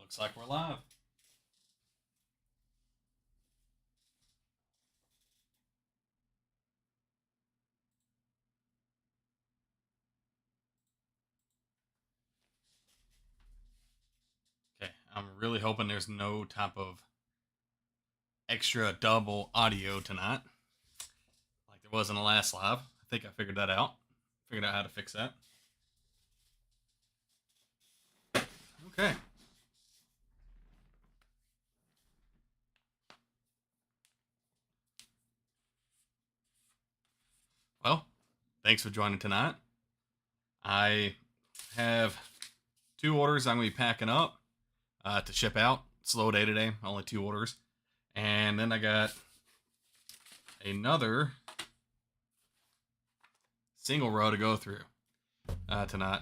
Looks like we're live. Okay, I'm really hoping there's no type of extra double audio tonight, like there was in the last live. I think I figured that out. Figured out how to fix that. Okay. Well, thanks for joining tonight. I have two orders I'm going to be packing up to ship out. Slow day today, only two orders. And then I got another single row to go through tonight.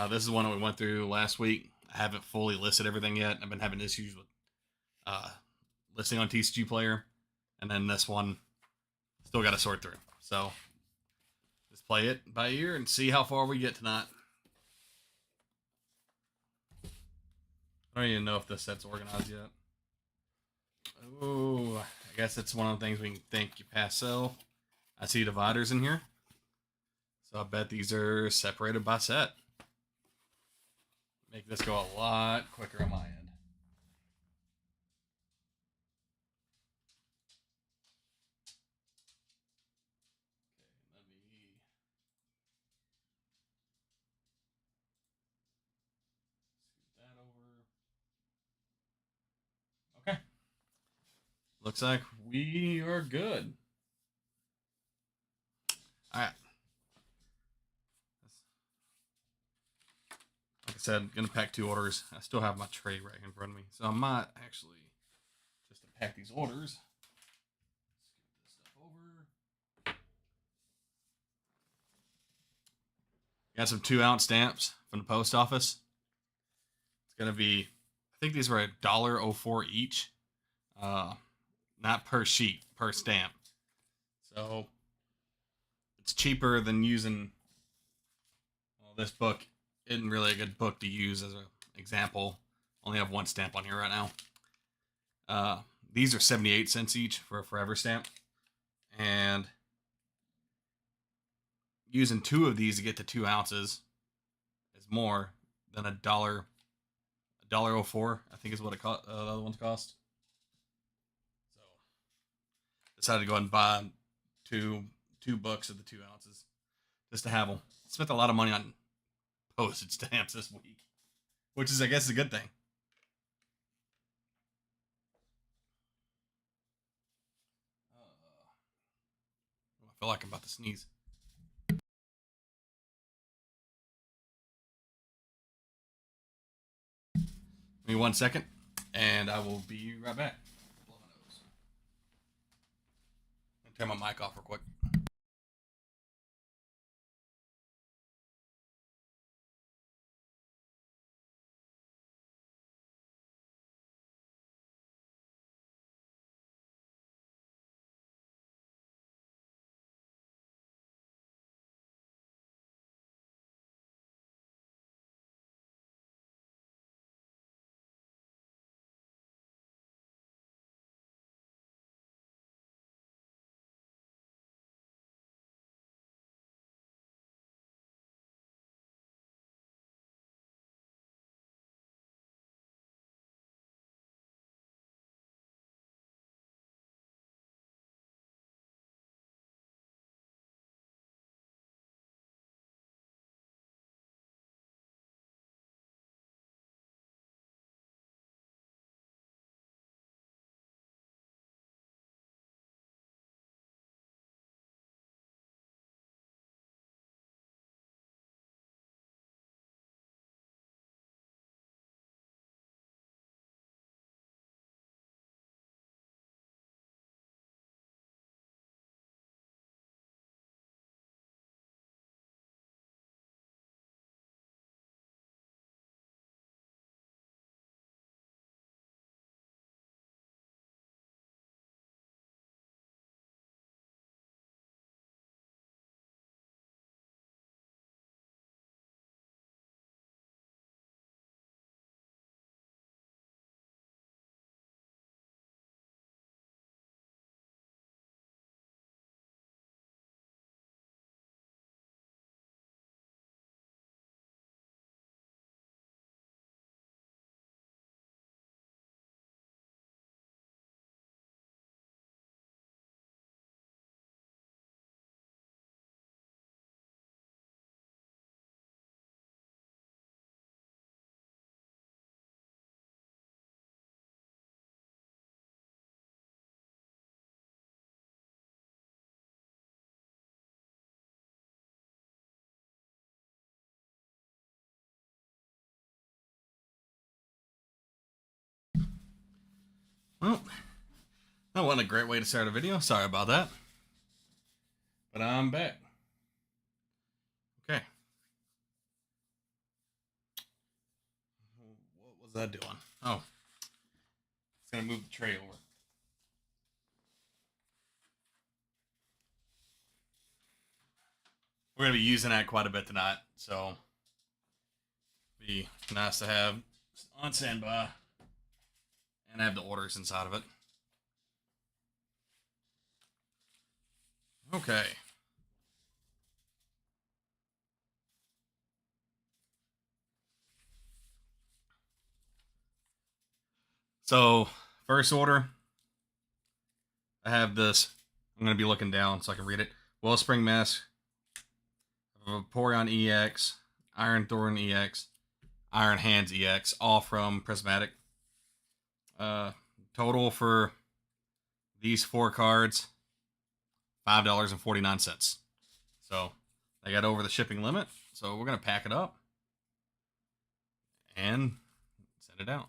This is one that we went through last week. I haven't fully listed everything yet. I've been having issues with uh, listing on TCG Player, and then this one still got to sort through. So just play it by ear and see how far we get tonight. I don't even know if this set's organized yet. Oh, I guess it's one of the things we can thank you pass sell. I see dividers in here, so I bet these are separated by set. Make this go a lot quicker on my end. Okay, let me scoot that over. Okay. Looks like we are good. All right. Like I said, gonna pack two orders. I still have my tray right in front of me, so I might actually just to pack these orders. Scoot this stuff over. Got some 2 ounce stamps from the post office. It's gonna be, I think these were $1.04 each. Not per sheet, per stamp. So it's cheaper than using. Well, this book isn't really a good book to use as an example. Only have one stamp on here right now. These are 78 cents each for a forever stamp. And using two of these to get to 2 ounces is more than $1.04, I think is what the other ones cost. So decided to go ahead and buy two books of the 2 ounces just to have them. Spent a lot of money on postage stamps this week, which is, I guess, a good thing. I feel like I'm about to sneeze. Give me 1 second, and I will be right back. Blow my nose. Turn my mic off real quick. Well, that wasn't a great way to start a video. Sorry about that. But I'm back. Okay. What was that doing? Oh, it's going to move the tray over. We're going to be using that quite a bit tonight. So, be nice to have on standby and have the orders inside of it. Okay. So, first order, I have this. I'm going to be looking down so I can read it. Wellspring Mask, Vaporeon EX, Iron Thorn EX, Iron Hands EX, all from Prismatic. Total for these 4 cards, $5.49. So, I got over the shipping limit. So, we're going to pack it up and send it out.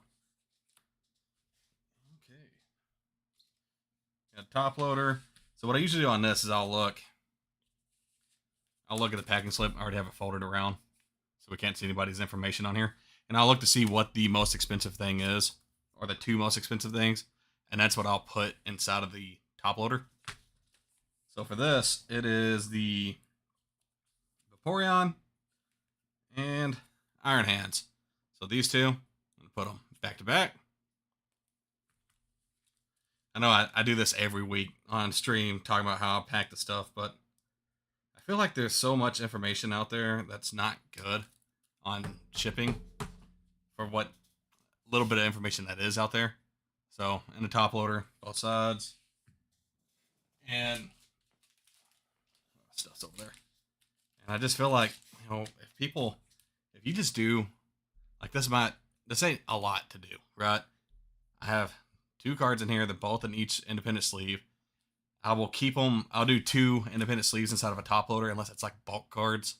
Got a top loader. So what I usually do on this is I'll look at the packing slip. I already have it folded around, so we can't see anybody's information on here. And I'll look to see what the most expensive thing is, or the 2 most expensive things, and that's what I'll put inside of the top loader. So for this, it is the Vaporeon and Iron Hands. So these 2, I'm going to put them back to back. I know I do this every week on stream, talking about how I pack the stuff, but I feel like there's so much information out there that's not good on shipping for what little bit of information that is out there. So, in the top loader, both sides, and stuff's over there. And I just feel like, if you just do, like this ain't a lot to do, right? I have 2 cards in here, they're both in each independent sleeve. I will keep them. I'll do 2 independent sleeves inside of a top loader, unless it's like bulk cards.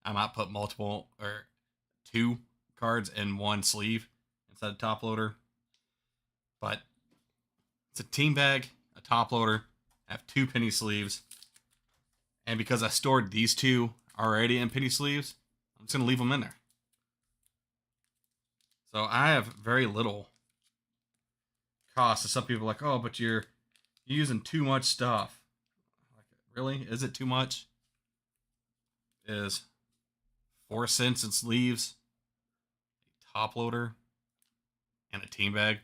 I might put 2 cards in 1 sleeve inside a top loader. But it's a team bag, a top loader. I have 2 penny sleeves. And because I stored these 2 already in penny sleeves, I'm just going to leave them in there. So I have very little cost. Some people are like, oh, but you're using too much stuff. Like, really? Is it too much? Is 4 cents in sleeves, a top loader, and a team bag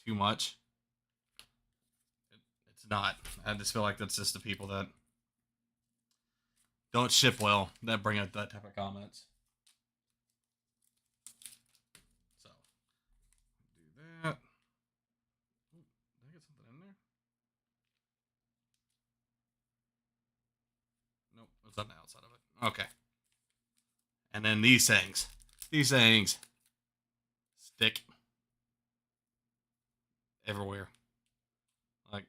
too much? It's not. I just feel like that's just the people that don't ship well that bring out that type of comments. So, do that. Did I get something in there? Nope, it's on the outside of it. Okay. And then these things stick everywhere. Like,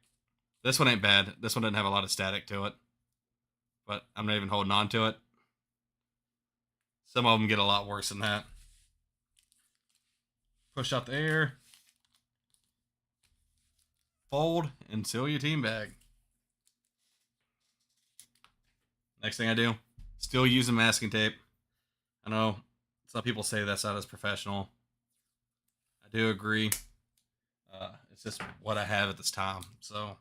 this one ain't bad. This one doesn't have a lot of static to it, but I'm not even holding on to it. Some of them get a lot worse than that. Push out the air, fold, and seal your team bag. Next thing I do, still using masking tape. I know some people say that's not as professional. I do agree. It's just what I have at this time. So,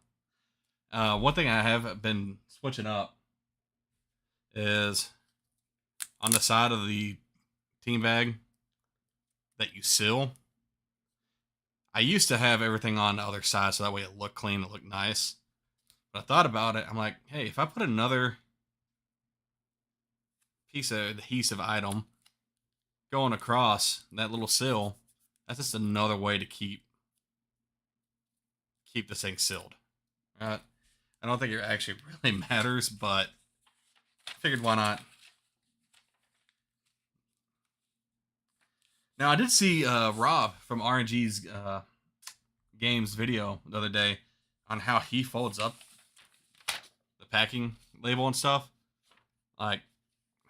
one thing I have been switching up is on the side of the team bag that you seal. I used to have everything on the other side so that way it looked clean, it looked nice. But I thought about it. I'm like, hey, if I put another piece of adhesive item going across that little seal, that's just another way to keep this thing sealed. Right? I don't think it actually really matters, but I figured why not. Now, I did see Rob from RNG's Games video the other day on how he folds up the packing label and stuff. Like,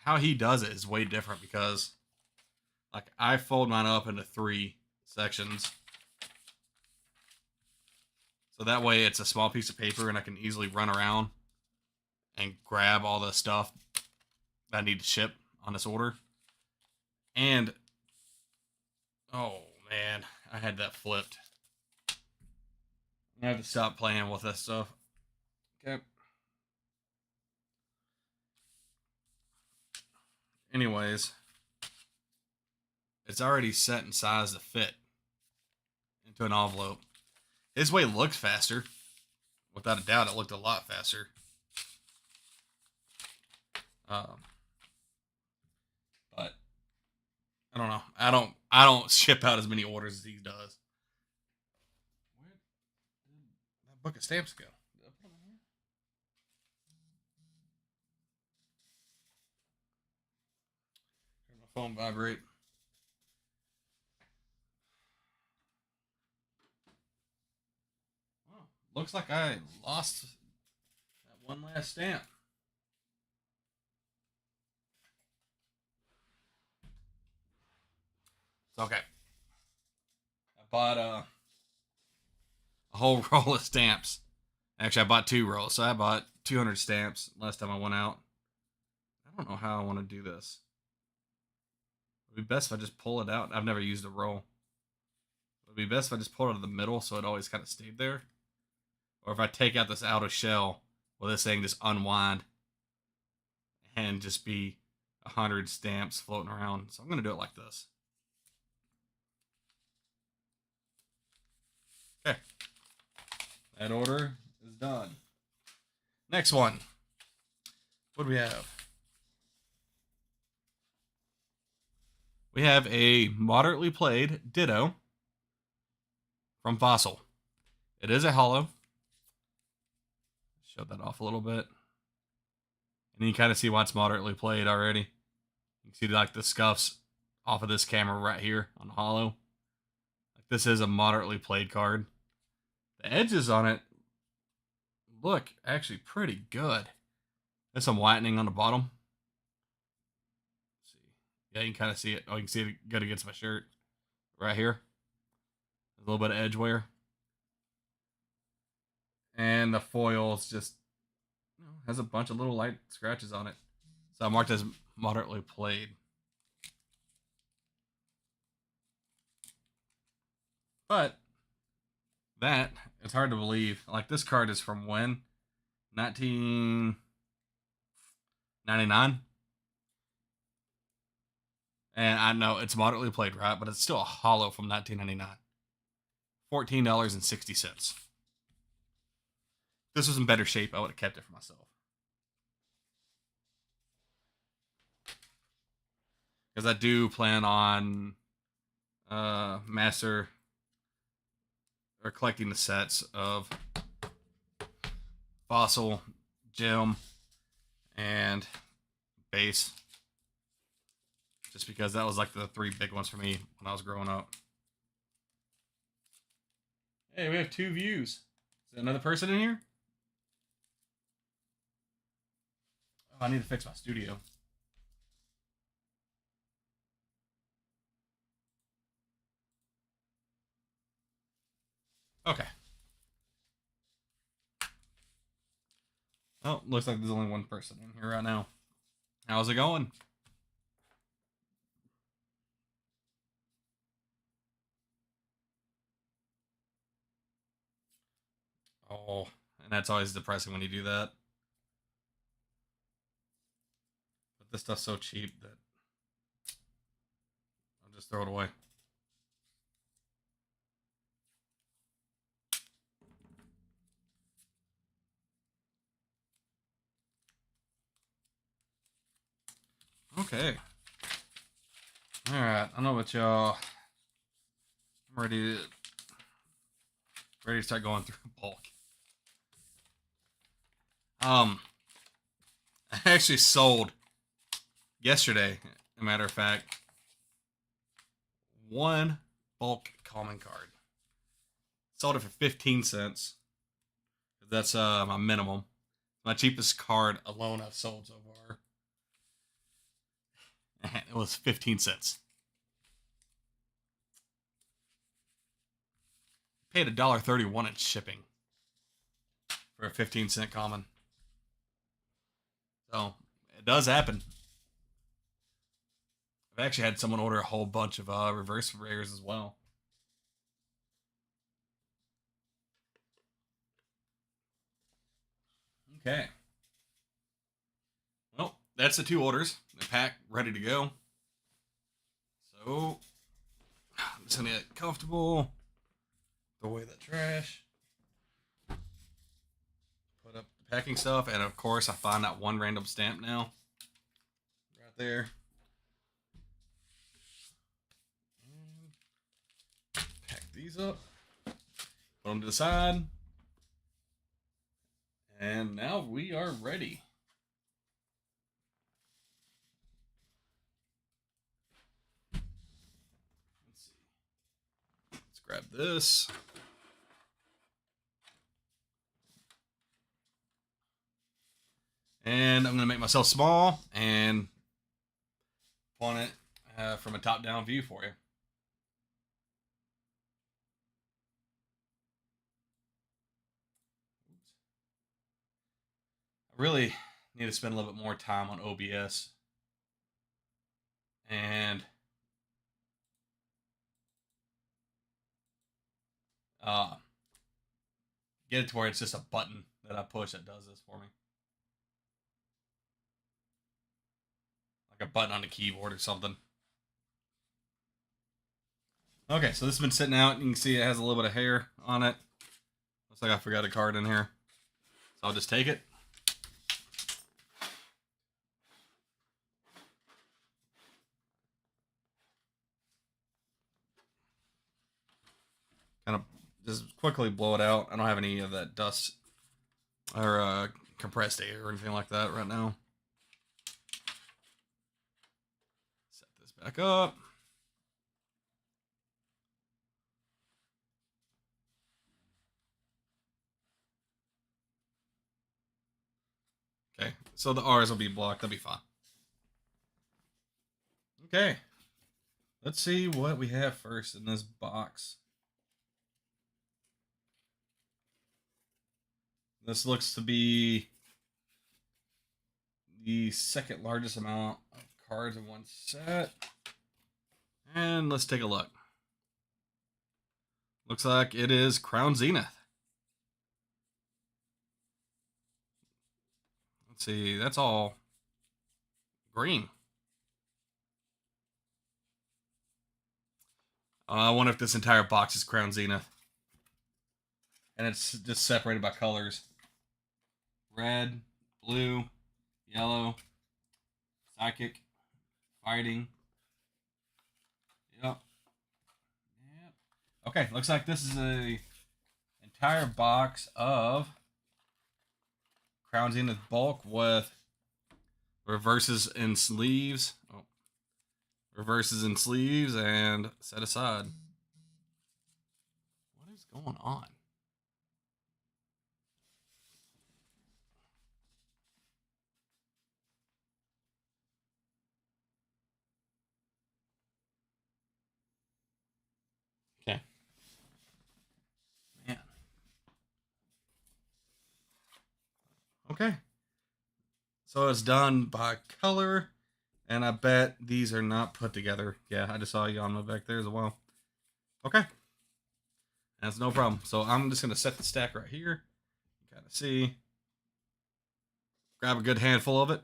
how he does it is way different because, like, I fold mine up into 3 sections. So that way it's a small piece of paper and I can easily run around and grab all the stuff that I need to ship on this order. And, oh man, I had that flipped. I have to stop playing with this stuff. Okay. Anyways, it's already set in size to fit into an envelope. This way it looks faster. Without a doubt, it looked a lot faster. But I don't know. I don't ship out as many orders as he does. Where did that book of stamps go? Did I put them in here? Heard my phone vibrate. Oh, looks like I lost that one last stamp. It's okay. I bought a whole roll of stamps. Actually, I bought 2 rolls, so I bought 200 stamps last time I went out. I don't know how I want to do this. It would be best if I just pull it out. I've never used a roll. It would be best if I just pull it out of the middle so it always kind of stayed there. Or if I take out this outer shell, will this thing just unwind and just be 100 stamps floating around. So I'm going to do it like this. Okay. That order is done. Next one. What do we have? We have a moderately played Ditto from Fossil. It is a hollow. Show that off a little bit. And you can kind of see why it's moderately played already. You can see like the scuffs off of this camera right here on the hollow. Like this is a moderately played card. The edges on it look actually pretty good. There's some whitening on the bottom. Let's see. Yeah, you can kind of see it. Oh, you can see it good against my shirt right here. There's a little bit of edge wear. And the foil is just, you know, has a bunch of little light scratches on it. So I marked as moderately played. But that, it's hard to believe. Like this card is from when? 1999? And I know it's moderately played, right? But it's still a hollow from 1999. $14.60. This was in better shape, I would have kept it for myself. Because I do plan on master or collecting the sets of Fossil, Gem, and Base. Just because that was like the 3 big ones for me when I was growing up. Hey, we have 2 views. Is there another person in here? Oh, I need to fix my studio. Okay. Oh, looks like there's only one person in here right now. How's it going? Oh, and that's always depressing when you do that. But this stuff's so cheap that I'll just throw it away. Okay. Alright, I know what y'all. I'm ready to start going through bulk. I actually sold yesterday, as a matter of fact, 1 bulk common card. Sold it for 15 cents. That's my minimum. My cheapest card alone I've sold so far. It was 15 cents. Paid $1.31 in shipping. for a 15-cent common. So it does happen. I've actually had someone order a whole bunch of reverse rares as well. Okay. Well, that's the 2 orders. The pack ready to go. So I'm just gonna get comfortable. Throw away the trash. Put up the packing stuff, and of course I find that one random stamp now. Right there. And pack these up. Put them to the side. And now we are ready. Let's see. Let's grab this. And I'm going to make myself small and pawn it from a top-down view for you. I really need to spend a little bit more time on OBS. And get it to where it's just a button that I push that does this for me. Like a button on the keyboard or something. Okay, so this has been sitting out. You can see it has a little bit of hair on it. Looks like I forgot a card in here. So I'll just take it. Kind of just quickly blow it out. I don't have any of that dust or compressed air or anything like that right now. Set this back up. Okay, so the R's will be blocked. That'll be fine. Okay, let's see what we have first in this box. This looks to be the second largest amount of cards in one set. And let's take a look. Looks like it is Crown Zenith. Let's see, that's all green. I wonder if this entire box is Crown Zenith. And it's just separated by colors. Red, blue, yellow, psychic, fighting. Yep. Okay, looks like this is a entire box of Crown Zenith bulk with reverses and sleeves. Oh. Reverses and sleeves and set aside. What is going on? Okay. Man. Okay. So it's done by color. And I bet these are not put together. Yeah, I just saw Yanma back there as well. Okay. That's no problem. So I'm just going to set the stack right here. Kind of see. Grab a good handful of it.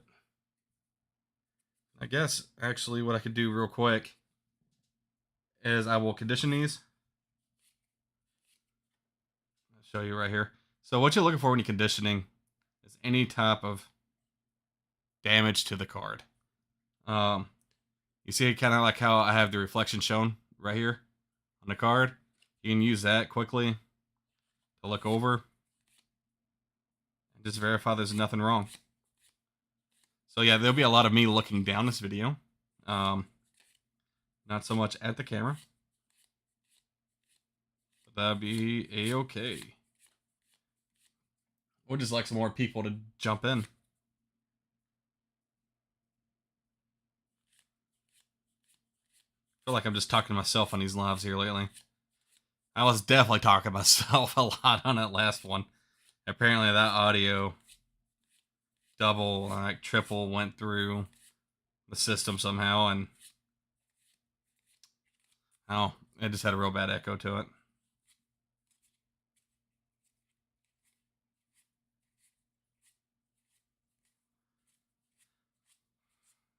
I guess, actually, what I could do real quick is I will condition these. I'll show you right here. So what you're looking for when you're conditioning is any type of damage to the card. You see kind of like how I have the reflection shown right here on the card. You can use that quickly to look over and just verify there's nothing wrong. So yeah, there'll be a lot of me looking down this video. Not so much at the camera. But that'd be a-okay. Would just like some more people to jump in. I feel like I'm just talking to myself on these lives here lately. I was definitely talking to myself a lot on that last one. Apparently that audio double, like triple, went through the system somehow, and oh, it just had a real bad echo to it.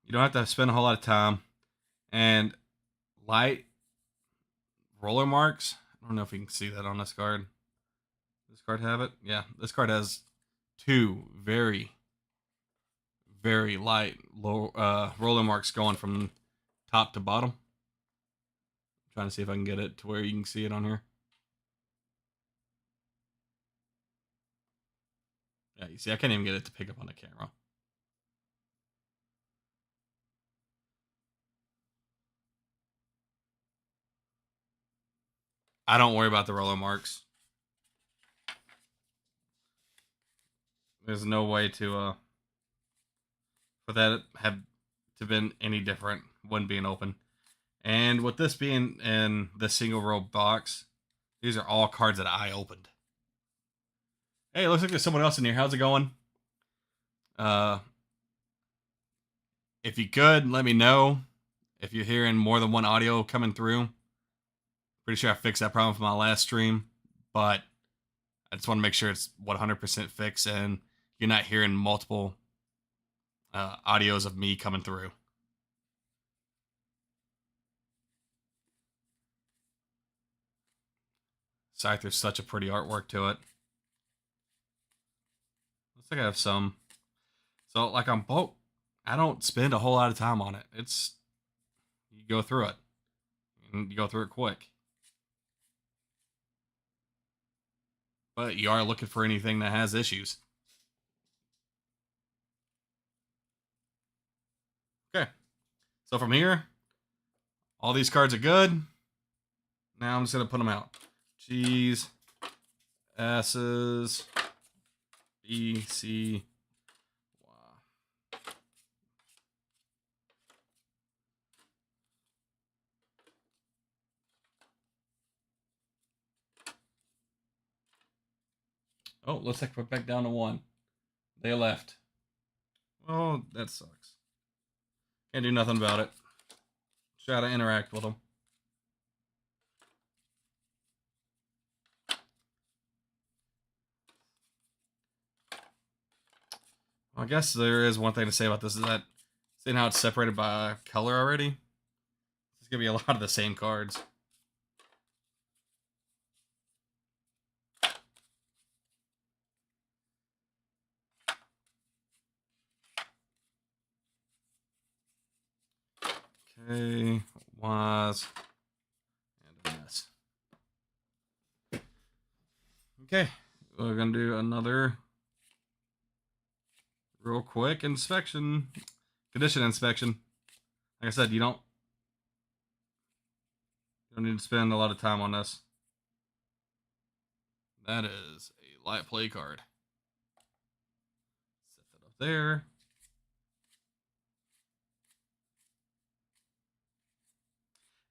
You don't have to spend a whole lot of time. And light roller marks. I don't know if you can see that on this card. This card have it? Yeah, this card has two very, very light low roller marks going from top to bottom. I'm trying to see if I can get it to where you can see it on here. Yeah, you see, I can't even get it to pick up on the camera. I don't worry about the roller marks. There's no way to for that have to been any different when being open. And with this being in the single row box, these are all cards that I opened. Hey, it looks like there's someone else in here. How's it going? If you could, let me know if you're hearing more than one audio coming through. Pretty sure I fixed that problem from my last stream, but I just want to make sure it's 100% fixed and you're not hearing multiple audios of me coming through. Scyther's such a pretty artwork to it. Looks like I have some. So, like on bulk, I don't spend a whole lot of time on it. It's, you go through it, and you go through it quick. But you are looking for anything that has issues. Okay. So from here, all these cards are good. Now I'm just going to put them out. G's, S's, B, C, Y. Oh, looks like we're back down to 1. They left. Oh, that sucks. Can't do nothing about it. Try to interact with them. I guess there is one thing to say about this, is that seeing how it's separated by color already, it's going to be a lot of the same cards. Okay, Y's, and an S. Okay, we're going to do another real quick inspection, condition inspection. Like I said, you don't need to spend a lot of time on this. That is a light play card. Set that up there.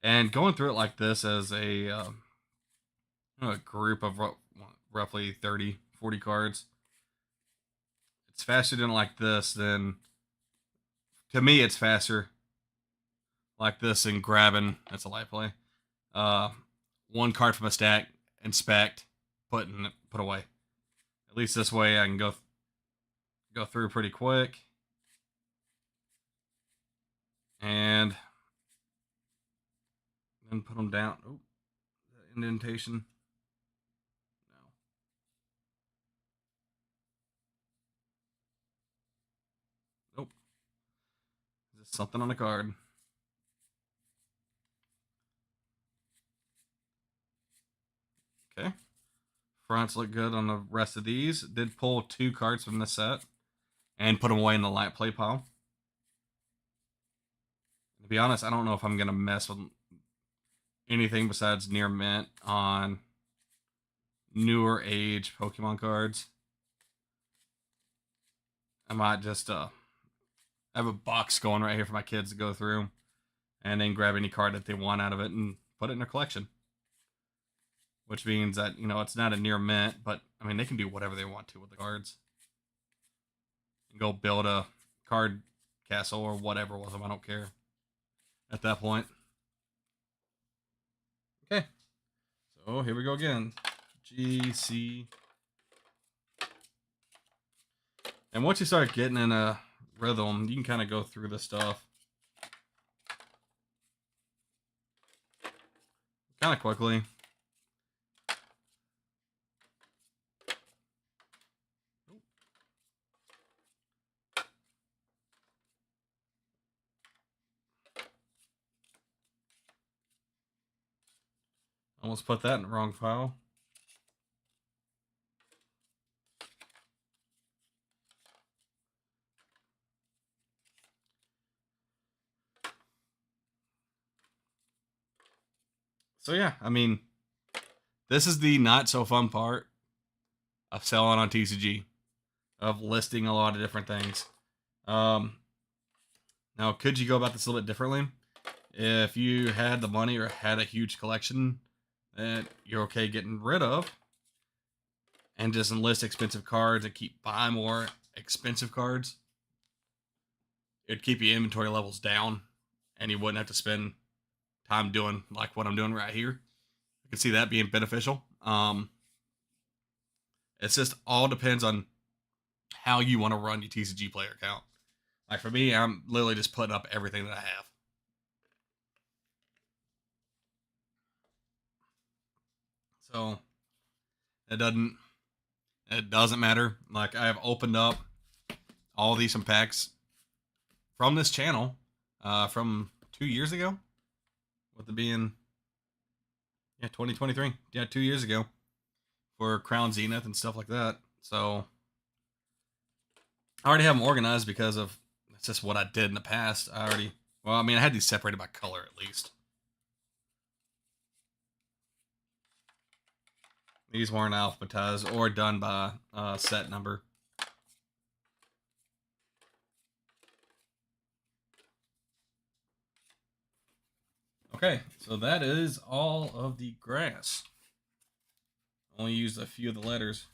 And going through it like this as a group of roughly 30, 40 cards, it's faster than like this. Then to me, it's faster like this and grabbing. That's a light play. One card from a stack, inspect, put away. At least this way I can go through pretty quick. And then put them down. Oh, that indentation. No. Nope. Is this something on the card? Okay. Fronts look good on the rest of these. Did pull 2 cards from this set and put them away in the light play pile. To be honest, I don't know if I'm going to mess with anything besides near mint on newer age Pokemon cards. I might just have a box going right here for my kids to go through and then grab any card that they want out of it and put it in their collection. which means that, you know, it's not a near mint, but I mean, they can do whatever they want to with the cards. And go build a card castle or whatever with them. I don't care at that point. Okay. So here we go again. GC. And once you start getting in a rhythm, you can kind of go through this stuff kind of quickly. Almost put that in the wrong file. So yeah, I mean, this is the not so fun part of selling on TCG, of listing a lot of different things. Now, could you go about this a little bit differently? If you had the money or had a huge collection that you're okay getting rid of, and just enlist expensive cards and keep buying more expensive cards, it'd keep your inventory levels down, and you wouldn't have to spend time doing like what I'm doing right here. I can see that being beneficial. It's just all depends on how you want to run your TCG player account. Like for me, I'm literally just putting up everything that I have. So it doesn't matter. Like I have opened up all these some packs from this channel from 2 years ago, with it being 2023, 2 years ago, for Crown Zenith and stuff like that. So I already have them organized because of that's just what I did in the past. I had these separated by color at least. These weren't alphabetized or done by set number. Okay, so that is all of the grass. Only used a few of the letters.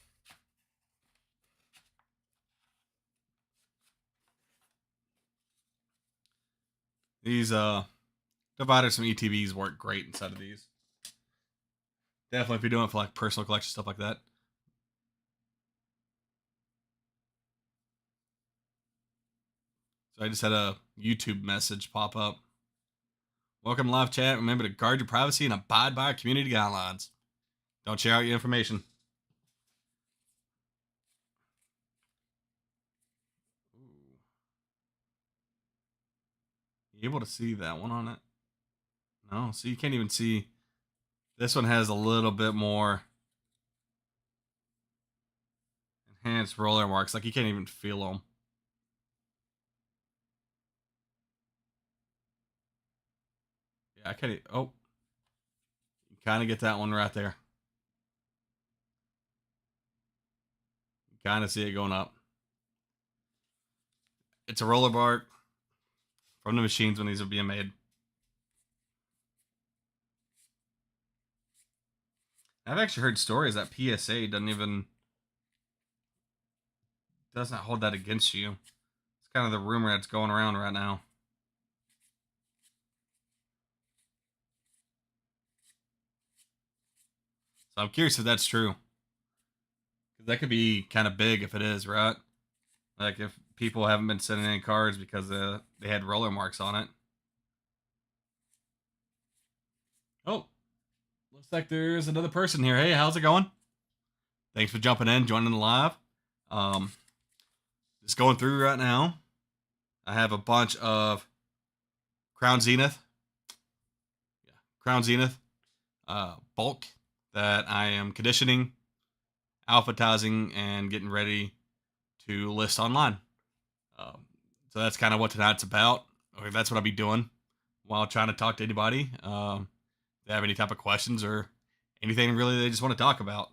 These dividers from ETBs work great inside of these. Definitely if you're doing it for like personal collection stuff like that. So I just had a YouTube message pop up. Welcome to live chat. Remember to guard your privacy and abide by our community guidelines. Don't share out your information. Ooh. You able to see that one on it? No, so you can't even see. This one has a little bit more enhanced roller marks. Like you can't even feel them. Yeah, I can't. Oh, you kind of get that one right there. You kind of see it going up. It's a roller bark from the machines when these are being made. I've actually heard stories that PSA doesn't hold that against you. It's kind of the rumor that's going around right now. So I'm curious if that's true. Because that could be kind of big if it is, right? Like if people haven't been sending any cards because they had roller marks on it. Oh, looks like there's another person here. Hey, how's it going? Thanks for jumping in, joining the live. Just going through right now. I have a bunch of Crown Zenith. Yeah, Crown Zenith bulk that I am conditioning, alphabetizing, and getting ready to list online. So that's kind of what tonight's about. Or that's what I'll be doing while trying to talk to anybody. If they have any type of questions or anything really they just want to talk about.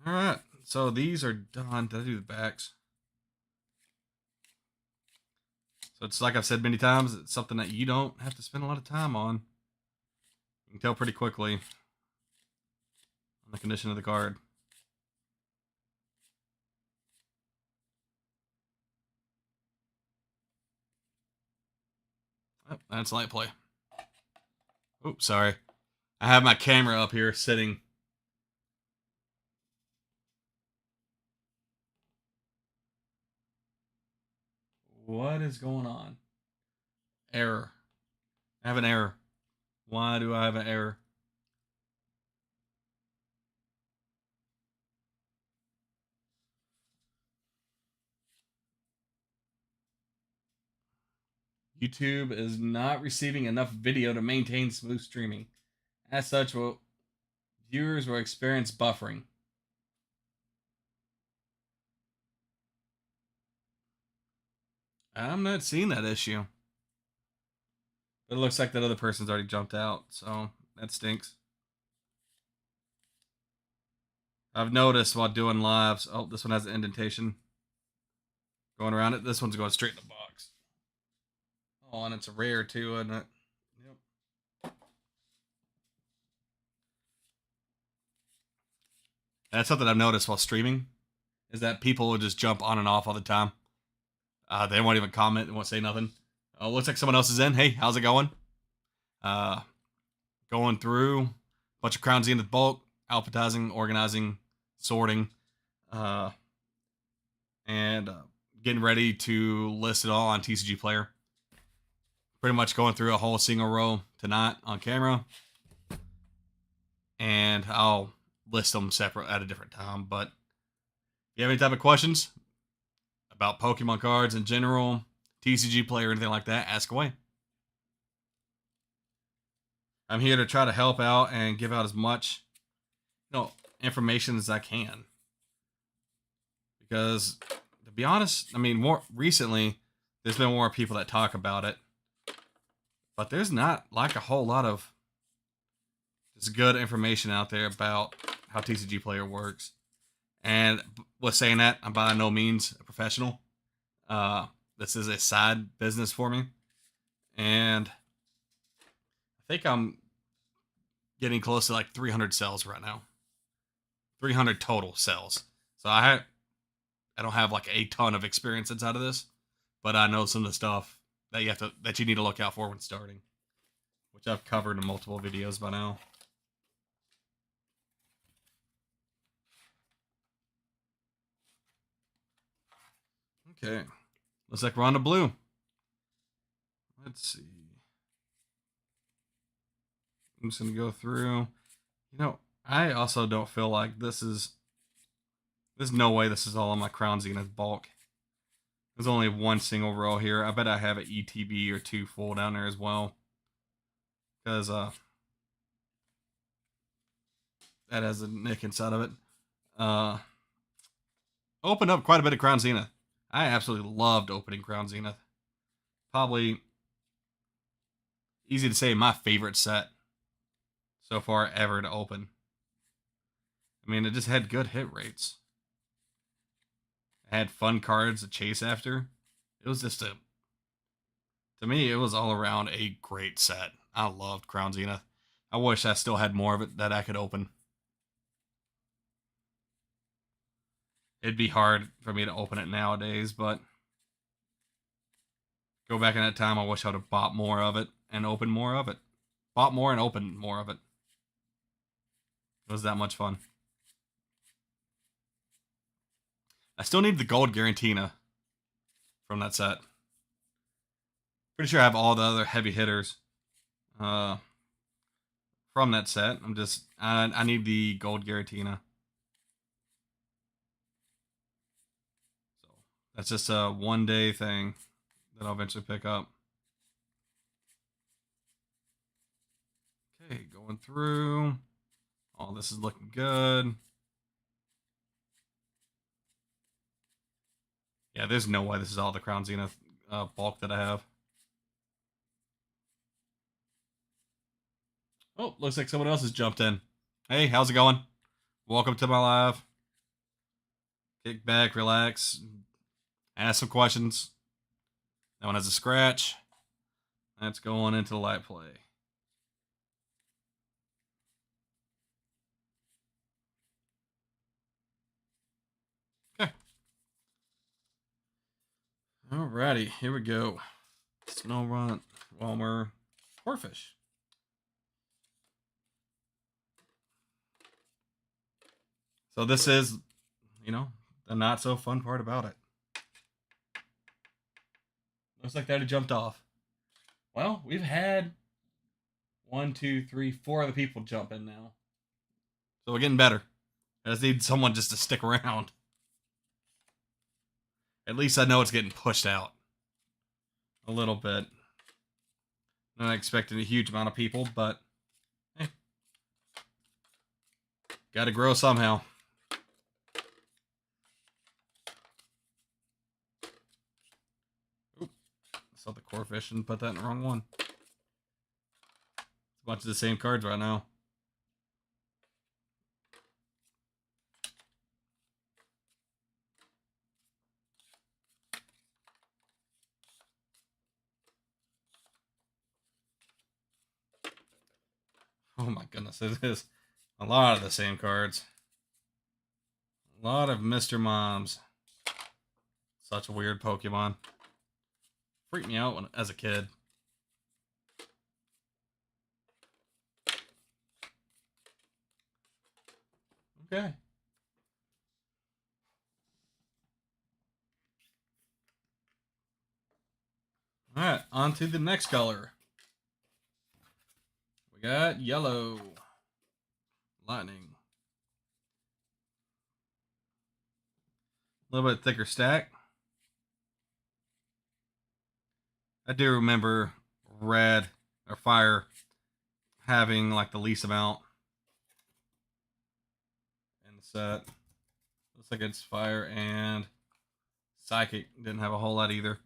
All right. So these are done. Did I do the backs? So it's like I've said many times, it's something that you don't have to spend a lot of time on. You can tell pretty quickly on the condition of the card. Oh, that's light play. Oops, sorry. I have my camera up here sitting. What is going on? Error. I have an error. Why do I have an error? YouTube is not receiving enough video to maintain smooth streaming. As such, viewers will experience buffering. I'm not seeing that issue. But it looks like that other person's already jumped out, so that stinks. I've noticed while doing lives, oh, this one has an indentation going around it. This one's going straight in the box. Oh, and it's a rare too, isn't it? Yep. That's something I've noticed while streaming, is that people will just jump on and off all the time. They won't even comment. They won't say nothing. Looks like someone else is in. Hey, how's it going? Going through a bunch of Crown Zenith bulk, alphabetizing, organizing, sorting, and getting ready to list it all on TCG Player. Pretty much going through a whole single row tonight on camera, and I'll list them separate at a different time. But if you have any type of questions about Pokemon cards in general, TCG Player, anything like that, ask away. I'm here to try to help out and give out as much, information as I can. Because, to be honest, I mean, more recently, there's been more people that talk about it. But there's not like a whole lot of just good information out there about how TCG Player works. And with saying that, I'm by no means a professional. This is a side business for me. And I think I'm getting close to like 300 sales right now. 300 total sales. So I don't have like a ton of experience inside of this, but I know some of the stuff that you need to look out for when starting, which I've covered in multiple videos by now. Okay, looks like we're on to blue. Let's see. I'm just gonna go through. I also don't feel like there's no way this is all on my Crown Zenith bulk. There's only one single row here. I bet I have an ETB or two full down there as well. Because that has a nick inside of it. Opened up quite a bit of Crown Zenith. I absolutely loved opening Crown Zenith. Probably easy to say my favorite set so far ever to open. I mean, it just had good hit rates. It had fun cards to chase after. It was just to me, it was all around a great set. I loved Crown Zenith. I wish I still had more of it that I could open. It'd be hard for me to open it nowadays, but go back in that time, I wish I would have bought more of it and opened more of it. Bought more and opened more of it. It was that much fun. I still need the gold Garantina from that set. Pretty sure I have all the other heavy hitters from that set. I need the gold Garantina. So that's just a one-day thing that I'll eventually pick up. Okay, going through. Oh, this is looking good. Yeah, there's no way this is all the Crown Zenith bulk that I have. Oh, looks like someone else has jumped in. Hey, how's it going? Welcome to my live. Kick back, relax, ask some questions. That one has a scratch. That's going into the light play. Alrighty, here we go. Snow Runt, Walmer, Corfish. So this is, the not so fun part about it. Looks like that jumped off. Well, we've had 1, 2, 3, 4 other people jump in now. So we're getting better. I just need someone just to stick around. At least I know it's getting pushed out a little bit. Not expecting a huge amount of people, but hey, gotta grow somehow. Oop, saw the Corfish and put that in the wrong one. It's a bunch of the same cards right now. Oh my goodness, it is a lot of the same cards. A lot of Mr. Moms. Such a weird Pokemon. Freaked me out as a kid. Okay. Alright, on to the next color. We got yellow. Lightning. A little bit thicker stack. I do remember red or fire having like the least amount in the set. Looks like it's fire, and psychic didn't have a whole lot either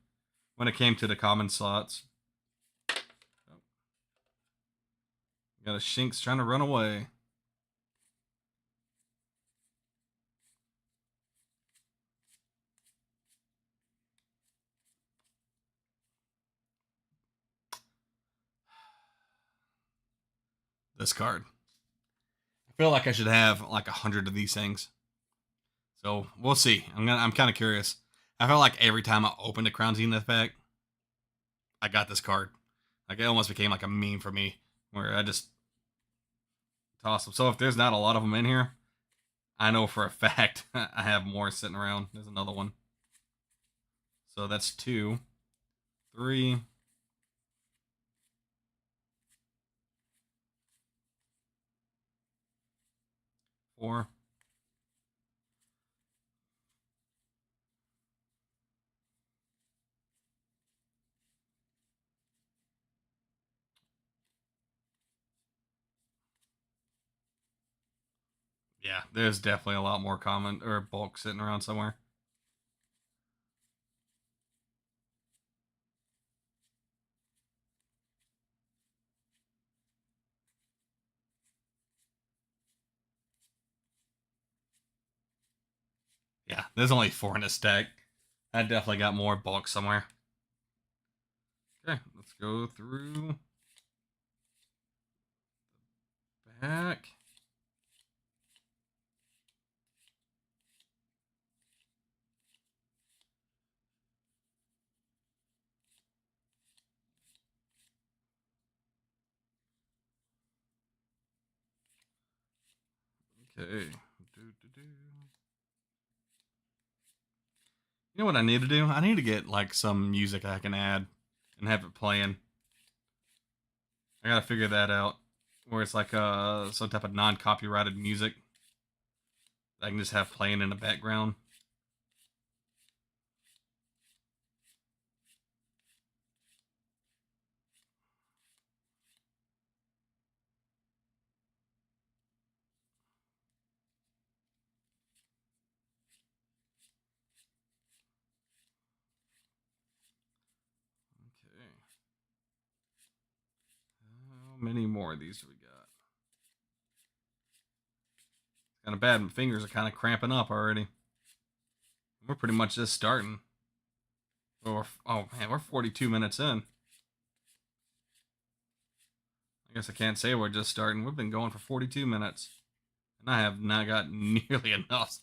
when it came to the common slots. Got a Shinx trying to run away. This card. I feel like I should have like 100 of these things. So we'll see. I'm kind of curious. I felt like every time I opened a Crown Zenith pack, I got this card. Like it almost became like a meme for me, where I just toss them. So if there's not a lot of them in here, I know for a fact I have more sitting around. There's another one. So that's 2, 3, 4. Yeah, there's definitely a lot more common or bulk sitting around somewhere. Yeah, there's only 4 in a stack. I definitely got more bulk somewhere. Okay, let's go through back. Okay. You know what I need to do? I need to get like some music I can add and have it playing. I gotta figure that out. Where it's like some type of non-copyrighted music that I can just have playing in the background. Okay. How many more of these do we got? Kind of bad. My fingers are kind of cramping up already. We're pretty much just starting. Oh man, we're 42 minutes in. I guess I can't say we're just starting. We've been going for 42 minutes. And I have not got nearly enough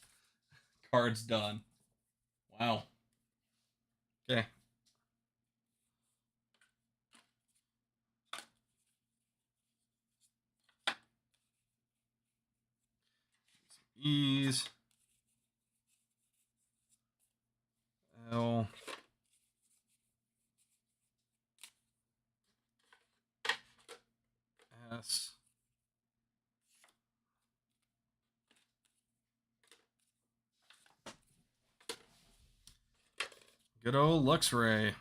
cards done. Wow. Okay. E's. L. S. Good old Luxray.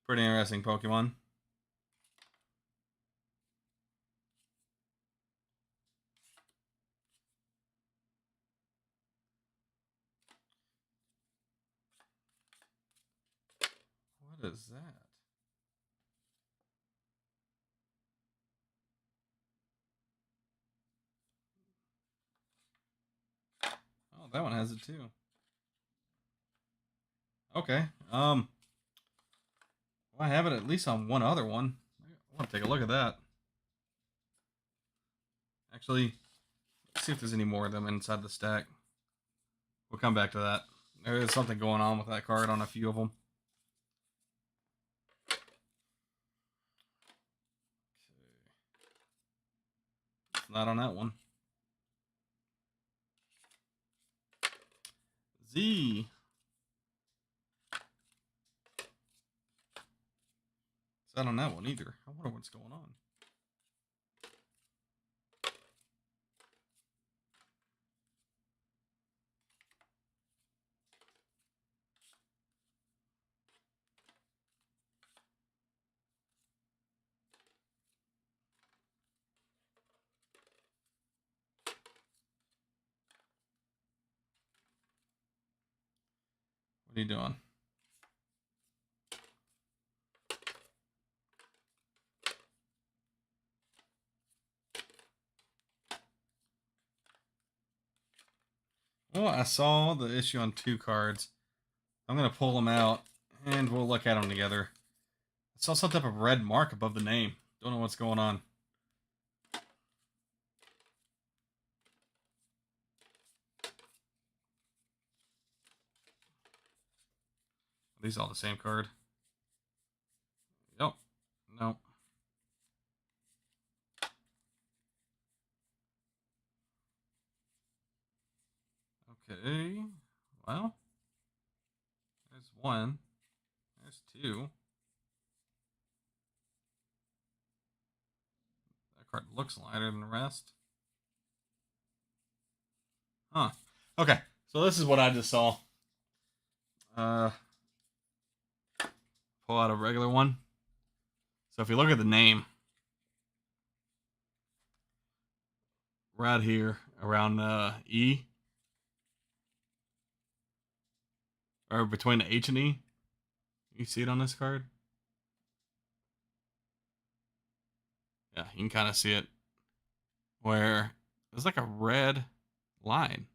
Pretty interesting Pokemon. What is that? Oh, that one has it too. Okay. Well, I have it at least on one other one. I want to take a look at that. Actually, let's see if there's any more of them inside the stack. We'll come back to that. There is something going on with that card on a few of them. Okay. It's not on that one. Z. It's not on that one either. I wonder what's going on. What are you doing? Well, I saw the issue on 2 cards. I'm going to pull them out, and we'll look at them together. I saw some type of red mark above the name. Don't know what's going on. Are these all the same card? Yep. No. Okay. Well, there's one. There's two. That card looks lighter than the rest. Huh. Okay. So this is what I just saw. Pull out a regular one. So if you look at the name right here around E, or between the H and E, you see it on this card? Yeah, you can kind of see it where there's like a red line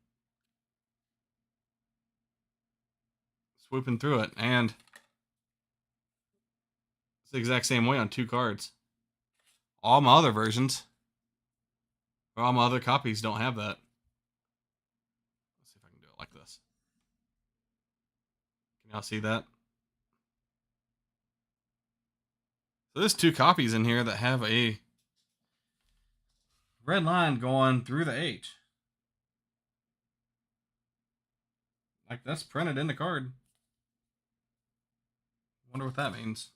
swooping through it, and it's the exact same way on 2 cards. All my other versions, or all my other copies don't have that. Let's see if I can do it like this. Can y'all see that? So there's 2 copies in here that have a red line going through the H. Like, that's printed in the card. Wonder what that means.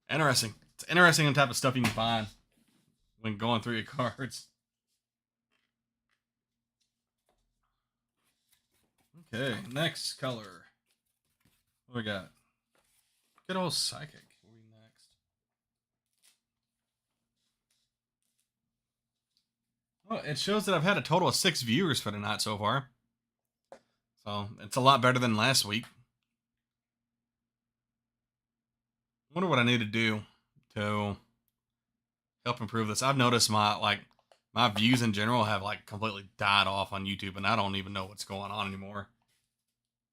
Interesting. It's interesting the type of stuff you can find when going through your cards. Okay, next color. What do we got? Good old Psychic. What will be next? Well, it shows that I've had a total of 6 viewers for the night so far. So, it's a lot better than last week. Wonder what I need to do to help improve this. I've noticed my views in general have like completely died off on YouTube, and I don't even know what's going on anymore.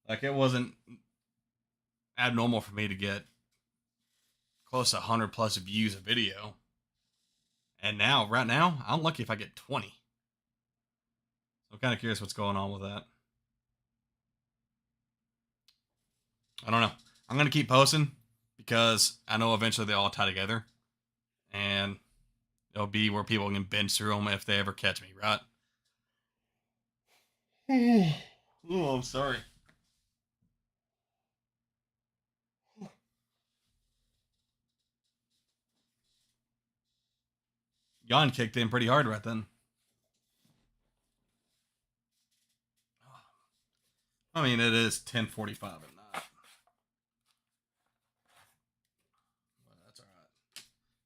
Like, it wasn't abnormal for me to get close to 100 plus views a video, and now right now I'm lucky if I get 20. So I'm kind of curious what's going on with that. I don't know. I'm gonna keep posting because I know eventually they all tie together, and it'll be where people can binge through them if they ever catch me, right? Oh, I'm sorry. Yawn kicked in pretty hard right then. I mean, it is 10:45 at night, but that's all right.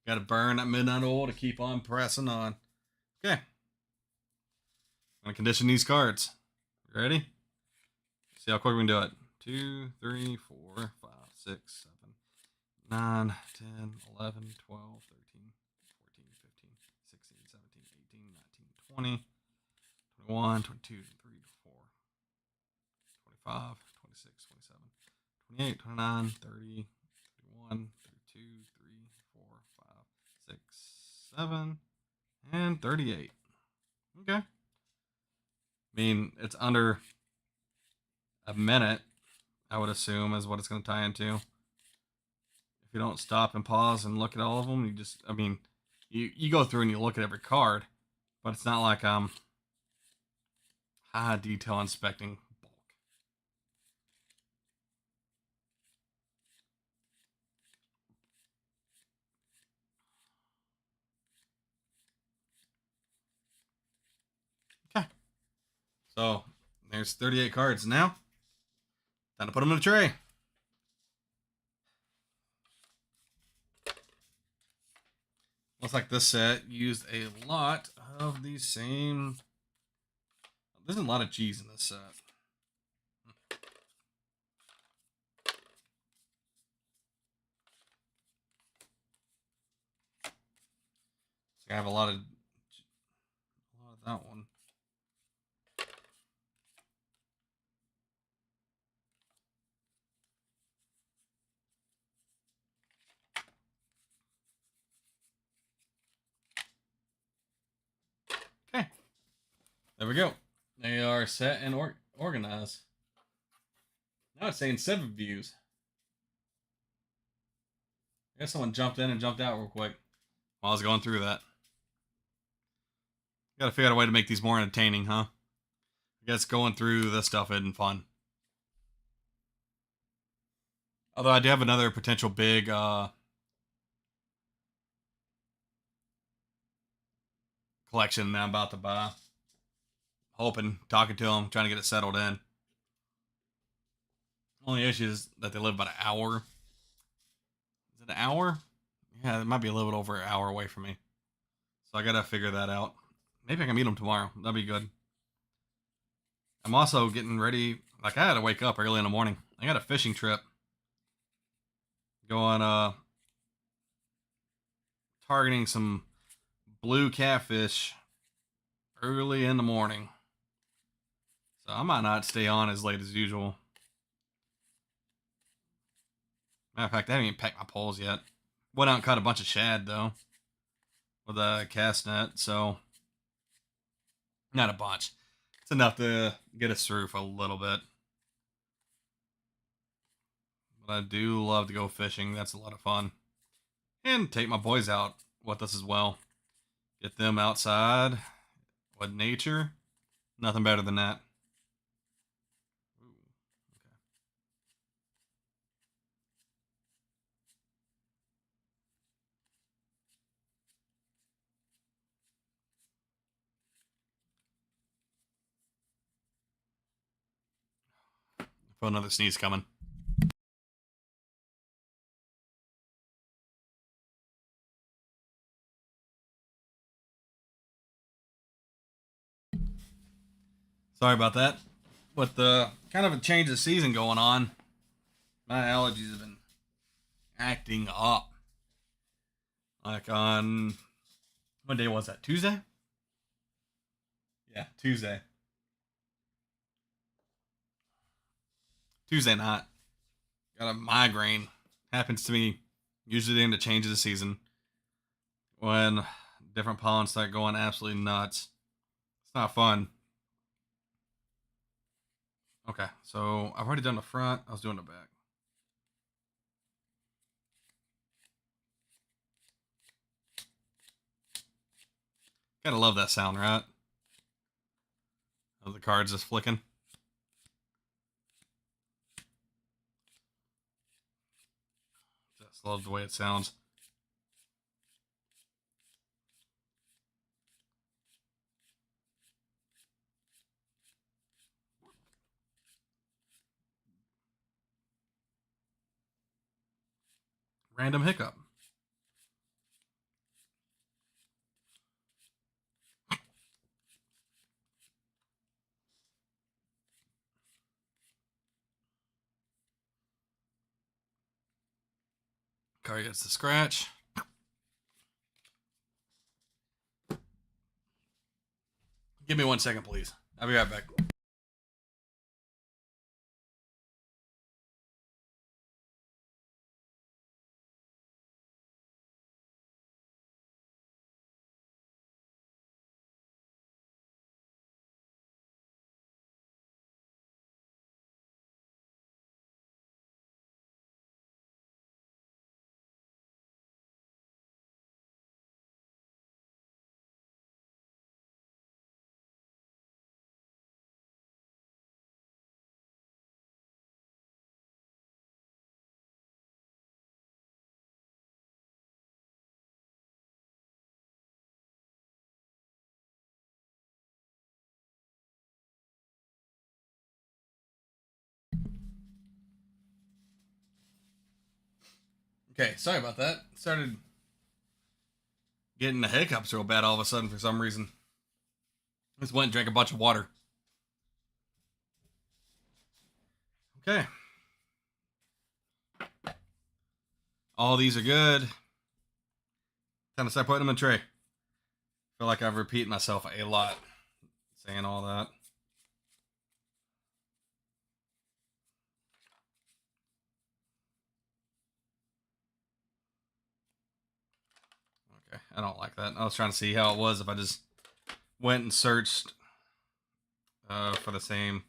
Got to burn that midnight oil to keep on pressing on. Okay, I'm gonna condition these cards. Ready? See how quick we can do it. 2, 3, 4, 5, 6, 7, 9, 10, 11, 12, 13, 14, 15, 16, 17, 18, 19, 20, 21, 22, 23, 24, 25, 26, 27, 28, 29, 30, 31, 32, 3, 4, 5, 6, 7, and 38. Okay. I mean, it's under a minute, I would assume, is what it's going to tie into. If you don't stop and pause and look at all of them, you just, I mean, you go through and you look at every card, but it's not like I'm high detail inspecting bulk. Okay. So there's 38 cards now. Time to put them in a tray. Looks like this set used a lot of the same. There's a lot of G's in this set. So I have a lot of that one. Okay. There we go. They are set and organized. Now it's saying 7 views. I guess someone jumped in and jumped out real quick while I was going through that. Gotta figure out a way to make these more entertaining, huh? I guess going through this stuff isn't fun. Although I do have another potential big collection that I'm about to buy. Hoping, talking to them, trying to get it settled in. Only issue is that they live about an hour. Is it an hour? Yeah, it might be a little bit over an hour away from me. So I gotta figure that out. Maybe I can meet them tomorrow. That'd be good. I'm also getting ready. Like, I had to wake up early in the morning. I got a fishing trip. Going, targeting some blue catfish early in the morning. So I might not stay on as late as usual. Matter of fact, I haven't even packed my poles yet. Went out and caught a bunch of shad, though, with a cast net, so not a bunch. It's enough to get us through for a little bit. But I do love to go fishing. That's a lot of fun. And take my boys out with us as well. Get them outside with nature. Nothing better than that. Ooh, okay. Feel another sneeze coming. Sorry about that. With the kind of a change of season going on, my allergies have been acting up. Like on, what day was that? Tuesday? Yeah, Tuesday. Tuesday night. Got a migraine. Happens to me usually in the change of the season when different pollens start going absolutely nuts. It's not fun. Okay, so I've already done the front. I was doing the back. Gotta love that sound, right? Of the cards just flicking. Just love the way it sounds. Random hiccup. Card gets the scratch. Give me 1 second, please. I'll be right back. Okay, sorry about that. Started getting the hiccups real bad all of a sudden for some reason. Just went and drank a bunch of water. Okay. All these are good. Time to start putting them in a tray. Feel like I've repeated myself a lot saying all that. Okay, I don't like that. I was trying to see how it was if I just went and searched for the same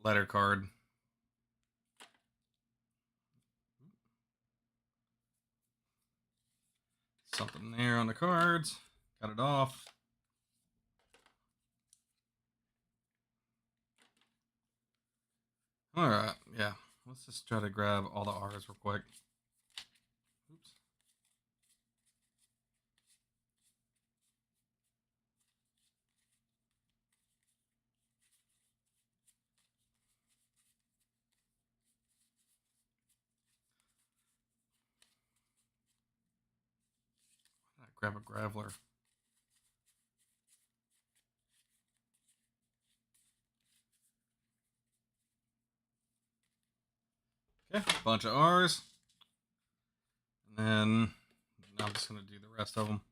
letter card. Something there on the cards. Got it off. Alright, yeah. Let's just try to grab all the R's real quick. Oops. Grab a graveler. Okay, bunch of R's. And then I'm just going to do the rest of them.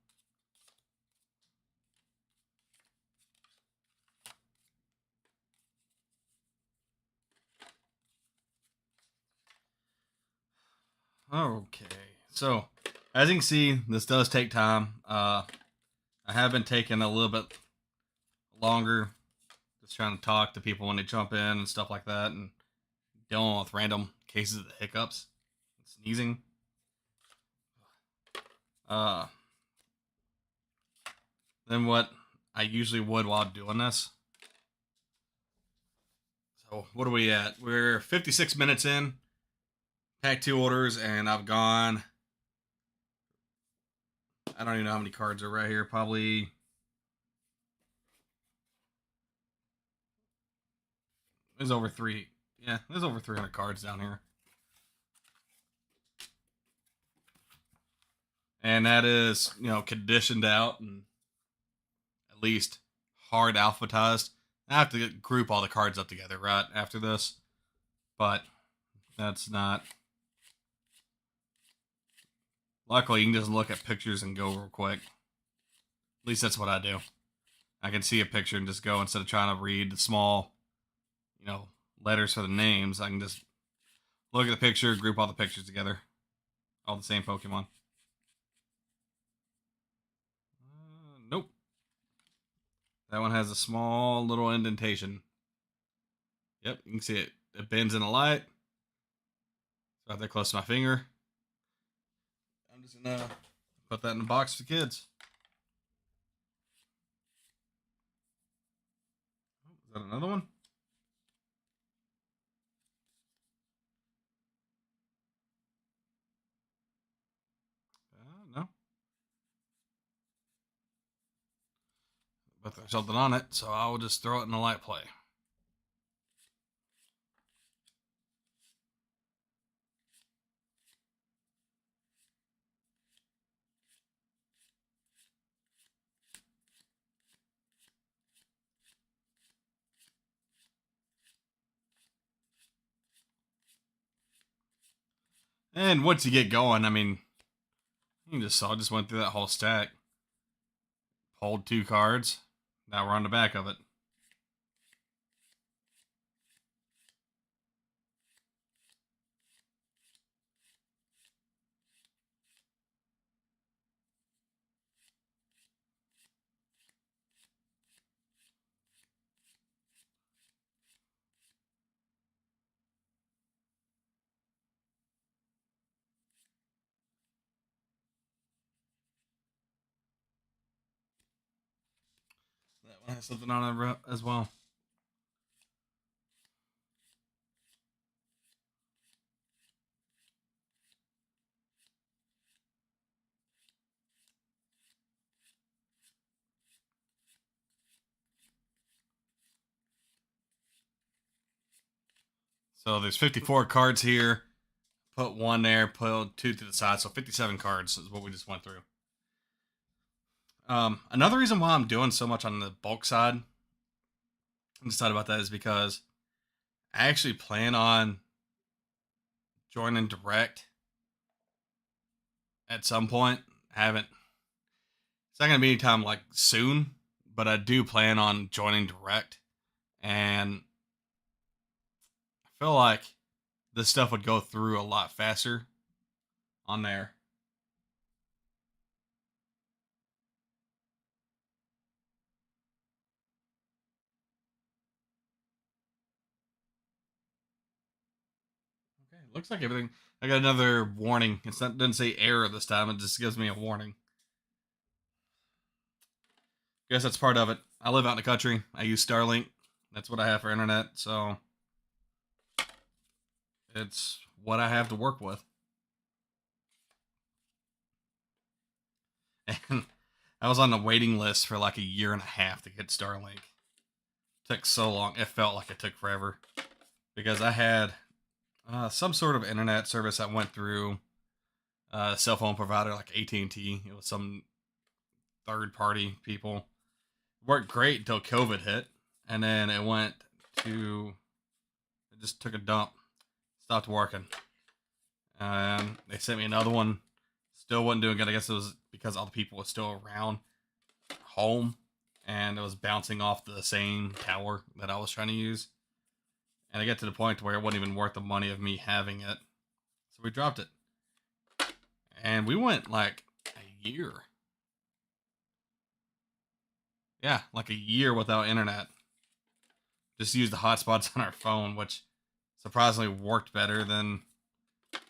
Okay, so as you can see, this does take time. I have been taking a little bit longer, just trying to talk to people when they jump in and stuff like that, and dealing with random cases of the hiccups, and sneezing. Than what I usually would while doing this. So what are we at? We're 56 minutes in. Pack 2 orders, and I've gone. I don't even know how many cards are right here. Probably. There's over 3. Yeah, there's over 300 cards down here. And that is, conditioned out and at least hard alphabetized. I have to group all the cards up together right after this, but that's not. Luckily, you can just look at pictures and go real quick. At least that's what I do. I can see a picture and just go instead of trying to read the small, letters for the names. I can just look at the picture, group all the pictures together. All the same Pokemon. Nope. That one has a small little indentation. Yep, you can see it. It bends in the light. It's right there close to my finger. I'm just gonna put that in the box for kids. that another one? No. But there's something on it, so I will just throw it in the light play. And once you get going, I mean, you just saw, just went through that whole stack, pulled 2 cards. Now we're on the back of it. That one has something on it as well. So there's 54 cards here. Put 1 there, put 2 to the side. So 57 cards is what we just went through. Another reason why I'm doing so much on the bulk side, I'm excited about that, is because I actually plan on joining direct at some point. I haven't. It's not gonna be anytime like soon, but I do plan on joining direct, and I feel like this stuff would go through a lot faster on there. Okay, looks like everything. I got another warning. It's not, doesn't say error this time. It just gives me a warning. Guess that's part of it. I live out in the country. I use Starlink. That's what I have for internet. So it's what I have to work with. And I was on the waiting list for like a year and a half to get Starlink. It took so long. It felt like it took forever because I had some sort of internet service that went through a cell phone provider like AT&T. It was some third party people. Worked great until COVID hit, and then it went to, it just took a dump, stopped working. They sent me another one, still wasn't doing good. I guess it was because all the people were still around home, and it was bouncing off the same tower that I was trying to use. And I get to the point where it wasn't even worth the money of me having it, so we dropped it. And we went like a year. Yeah, like a year without internet. Just used the hotspots on our phone, which surprisingly worked better than the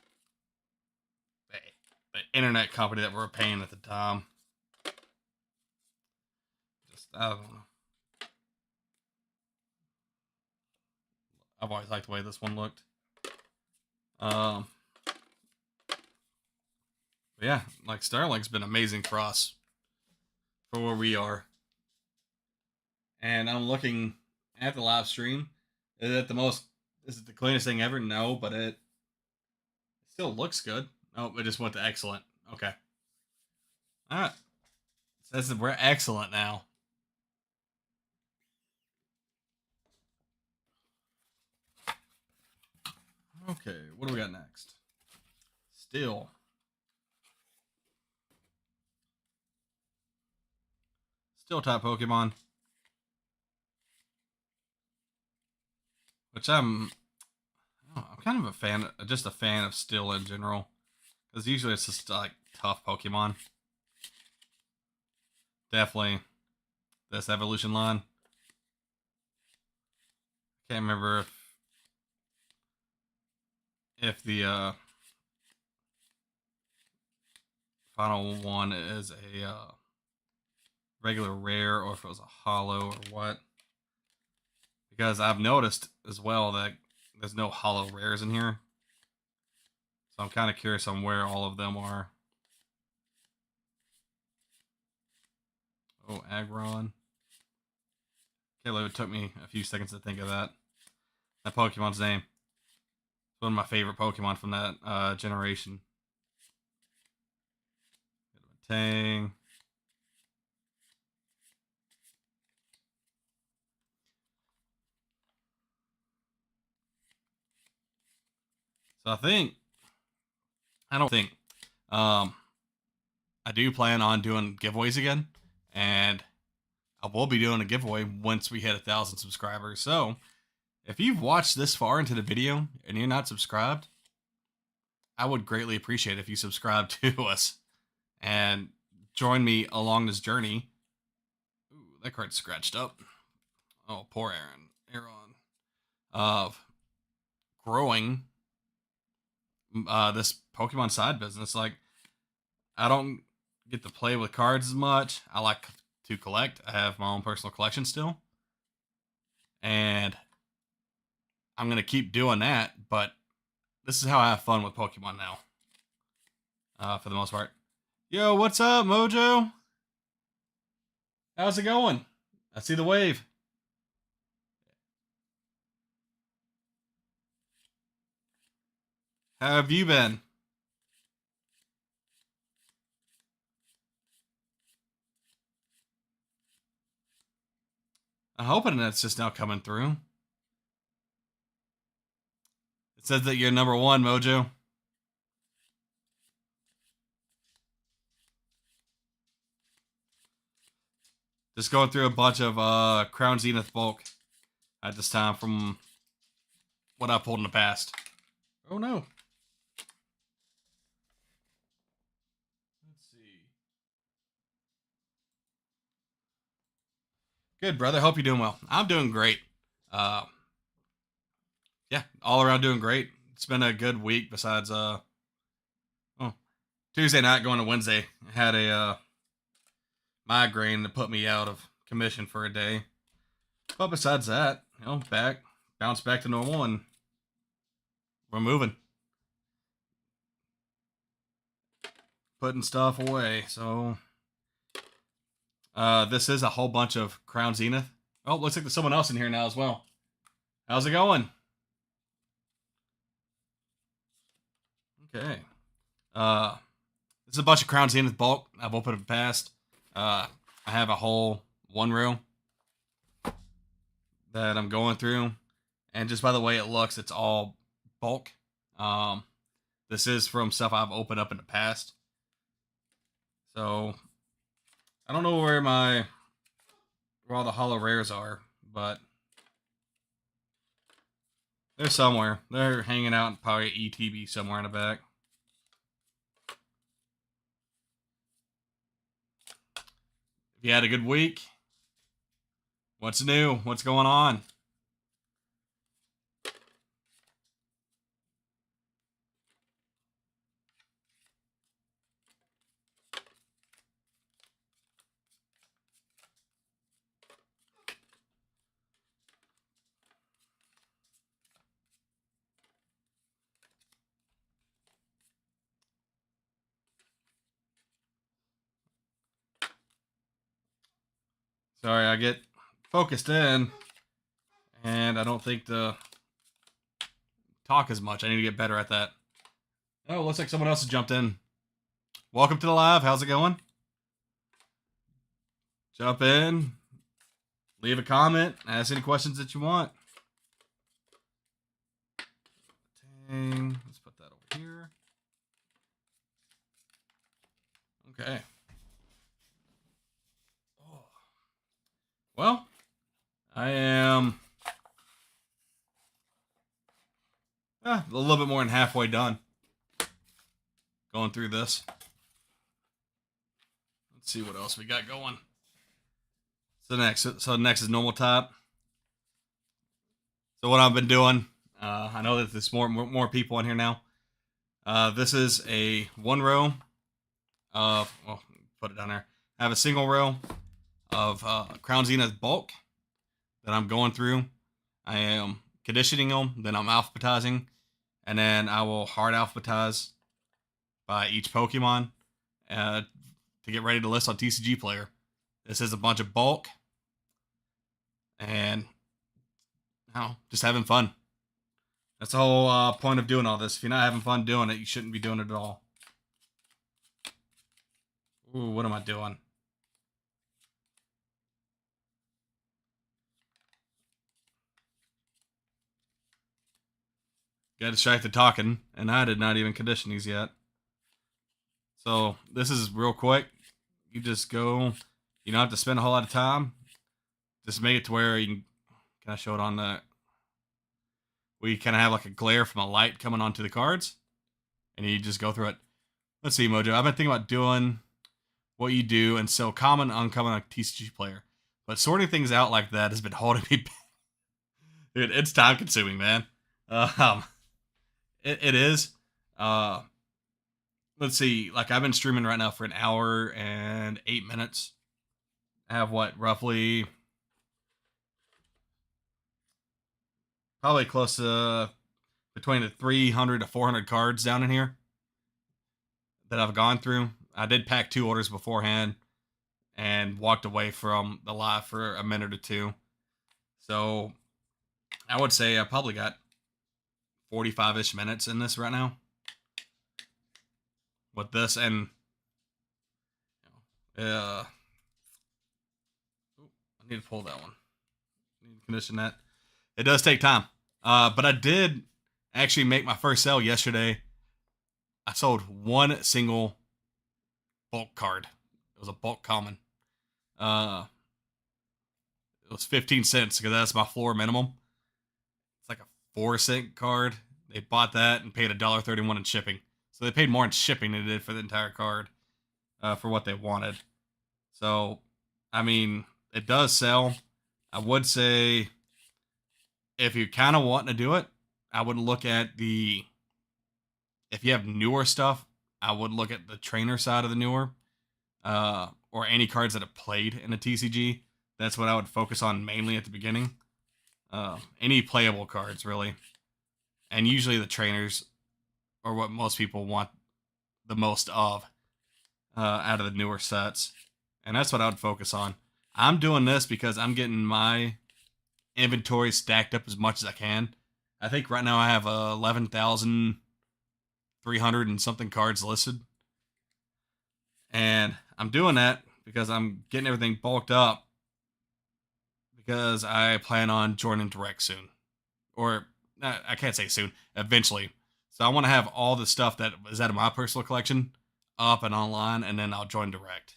internet company that we were paying at the time. Just, I don't know. I've always liked the way this one looked. But yeah, like Starlink's been amazing for us for where we are. And I'm looking at the live stream. Is it the most? Is it the cleanest thing ever? No, but it still looks good. Oh, it just went to excellent. Okay. All right. It says that we're excellent now. Okay, what do we got next? Still type Pokemon, which I'm kind of a fan, just a fan of Still in general, because usually it's just like tough Pokemon. Definitely this evolution line. Can't remember if the final one is a regular rare or if it was a hollow or what. because I've noticed as well that there's no hollow rares in here. So I'm kind of curious on where all of them are. Oh, Aggron. Can't believe it took me a few seconds to think of that. That Pokemon's name. It's one of my favorite Pokemon from that generation. Tang. So I don't think, I do plan on doing giveaways again, and I will be doing a giveaway once we hit 1,000 subscribers. So if you've watched this far into the video and you're not subscribed, I would greatly appreciate if you subscribe to us and join me along this journey. Ooh, that card's scratched up. Oh, poor Aaron. Of growing this Pokemon side business. Like, I don't get to play with cards as much. I like to collect. I have my own personal collection still. And I'm going to keep doing that, but this is how I have fun with Pokemon now. For the most part. Yo, what's up, Mojo? How's it going? I see the wave. How have you been? I'm hoping that's just now coming through. It says that you're number 1, Mojo. Just going through a bunch of Crown Zenith bulk at this time from what I pulled in the past. Oh no. Let's see. Good, brother. Hope you're doing well. I'm doing great. Yeah, all around doing great. It's been a good week besides Tuesday night going to Wednesday. I had a migraine that put me out of commission for a day. But besides that, bounce back to normal, and we're moving. Putting stuff away. So this is a whole bunch of Crown Zenith. Oh, looks like there's someone else in here now as well. How's it going? Okay. This is a bunch of Crown Zenith bulk I've opened in the past. I have a whole one row that I'm going through. And just by the way it looks, it's all bulk. This is from stuff I've opened up in the past. So I don't know where all the hollow rares are, but they're somewhere. They're hanging out in probably ETB somewhere in the back. If you had a good week, what's new? What's going on? Sorry, I get focused in, and I don't think to talk as much. I need to get better at that. Oh, looks like someone else has jumped in. Welcome to the live. How's it going? Jump in. Leave a comment. Ask any questions that you want. Dang. Let's put that over here. Okay. Oh. Well, I am a little bit more than halfway done going through this. Let's see what else we got going. So next is normal type. So what I've been doing, I know that there's more people in here now. This is a one row of, well, put it down there. I have a single row of Crown Zenith bulk that I'm going through. I am conditioning them, then I'm alphabetizing, and then I will hard alphabetize by each Pokemon uh, to get ready to list on TCG Player. This is a bunch of bulk and just having fun. That's the whole point of doing all this. If you're not having fun doing it, you shouldn't be doing it at all. Ooh, what am I doing? Got distracted talking, and I did not even condition these yet. So this is real quick. You just go. You don't have to spend a whole lot of time. Just make it to where you can I show it on the. We kind of have like a glare from a light coming onto the cards, and you just go through it. Let's see, Mojo. I've been thinking about doing what you do, and so common, uncommon, like TCG Player. But sorting things out like that has been holding me back. Dude, it's time consuming, man. It is. Uh, let's see. Like I've been streaming right now for an hour and 8 minutes. I have what, roughly, probably close to between the 300 to 400 cards down in here that I've gone through. I did pack 2 orders beforehand and walked away from the live for a minute or two. So I would say I probably got 45-ish minutes in this right now with this, and I need to pull that one. I need to condition that. It does take time, but I did actually make my first sale yesterday. I sold one single bulk card. It was a bulk common. It was 15 cents because that's my floor minimum. It's like a 4-cent card. They bought that and paid $1.31 in shipping. So they paid more in shipping than they did for the entire card for what they wanted. So, I mean, it does sell. I would say if you're kind of wanting to do it, I would look at if you have newer stuff, I would look at the trainer side of the newer, or any cards that have played in a TCG. That's what I would focus on mainly at the beginning. Any playable cards, really. And usually the trainers are what most people want the most of out of the newer sets. And that's what I would focus on. I'm doing this because I'm getting my inventory stacked up as much as I can. I think right now I have 11,300 and something cards listed. And I'm doing that because I'm getting everything bulked up because I plan on joining Direct soon. Or, I can't say soon, eventually. So I want to have all the stuff that is out of my personal collection up and online, and then I'll join Direct.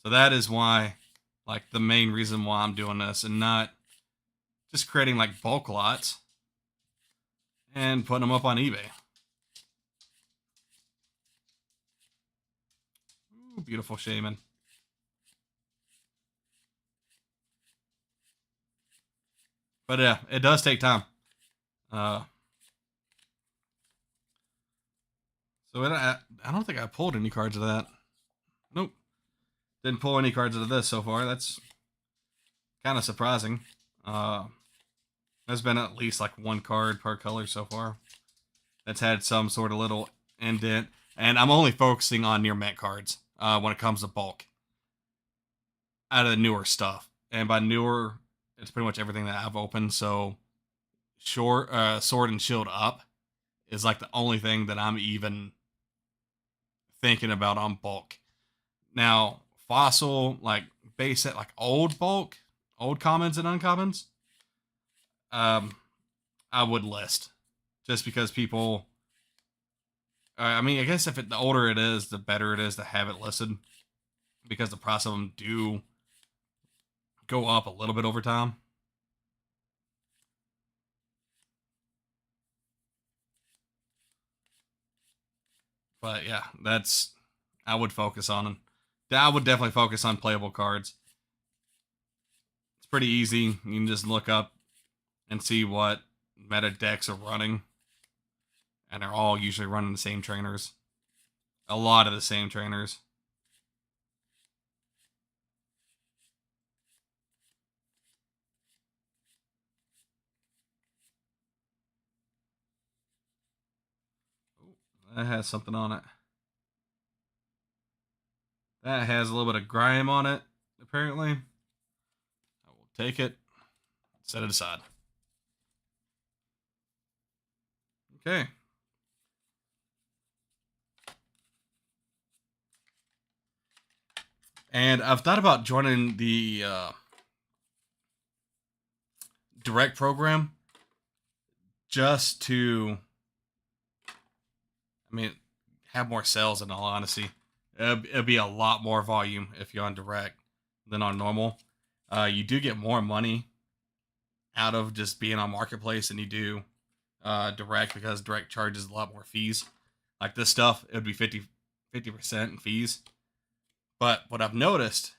So that is why, like, the main reason why I'm doing this, and not just creating, like, bulk lots and putting them up on eBay. Ooh, beautiful shaman. But yeah, it does take time. So I don't think I pulled any cards of that. Nope. Didn't pull any cards out of this so far. That's kind of surprising. There's been at least like 1 card per color so far that's had some sort of little indent. And I'm only focusing on near mint cards when it comes to bulk out of the newer stuff. And by newer, it's pretty much everything that I've opened. So Sword and Shield up is like the only thing that I'm even thinking about on bulk. Now, fossil, like base set, like old bulk, old commons and uncommons, I would list just because people. I mean, I guess if the older it is, the better it is to have it listed because the price of them do go up a little bit over time. But yeah, I would focus on them. I would definitely focus on playable cards. It's pretty easy. You can just look up and see what meta decks are running. And they're all usually running the same trainers. A lot of the same trainers. That has something on it. That has a little bit of grime on it, apparently. I will take it, set it aside. Okay. And I've thought about joining the direct program just to, I mean, have more sales in all honesty. It'd be a lot more volume if you're on direct than on normal. You do get more money out of just being on marketplace than you do direct, because direct charges a lot more fees. Like this stuff, it would be 50% in fees. But what I've noticed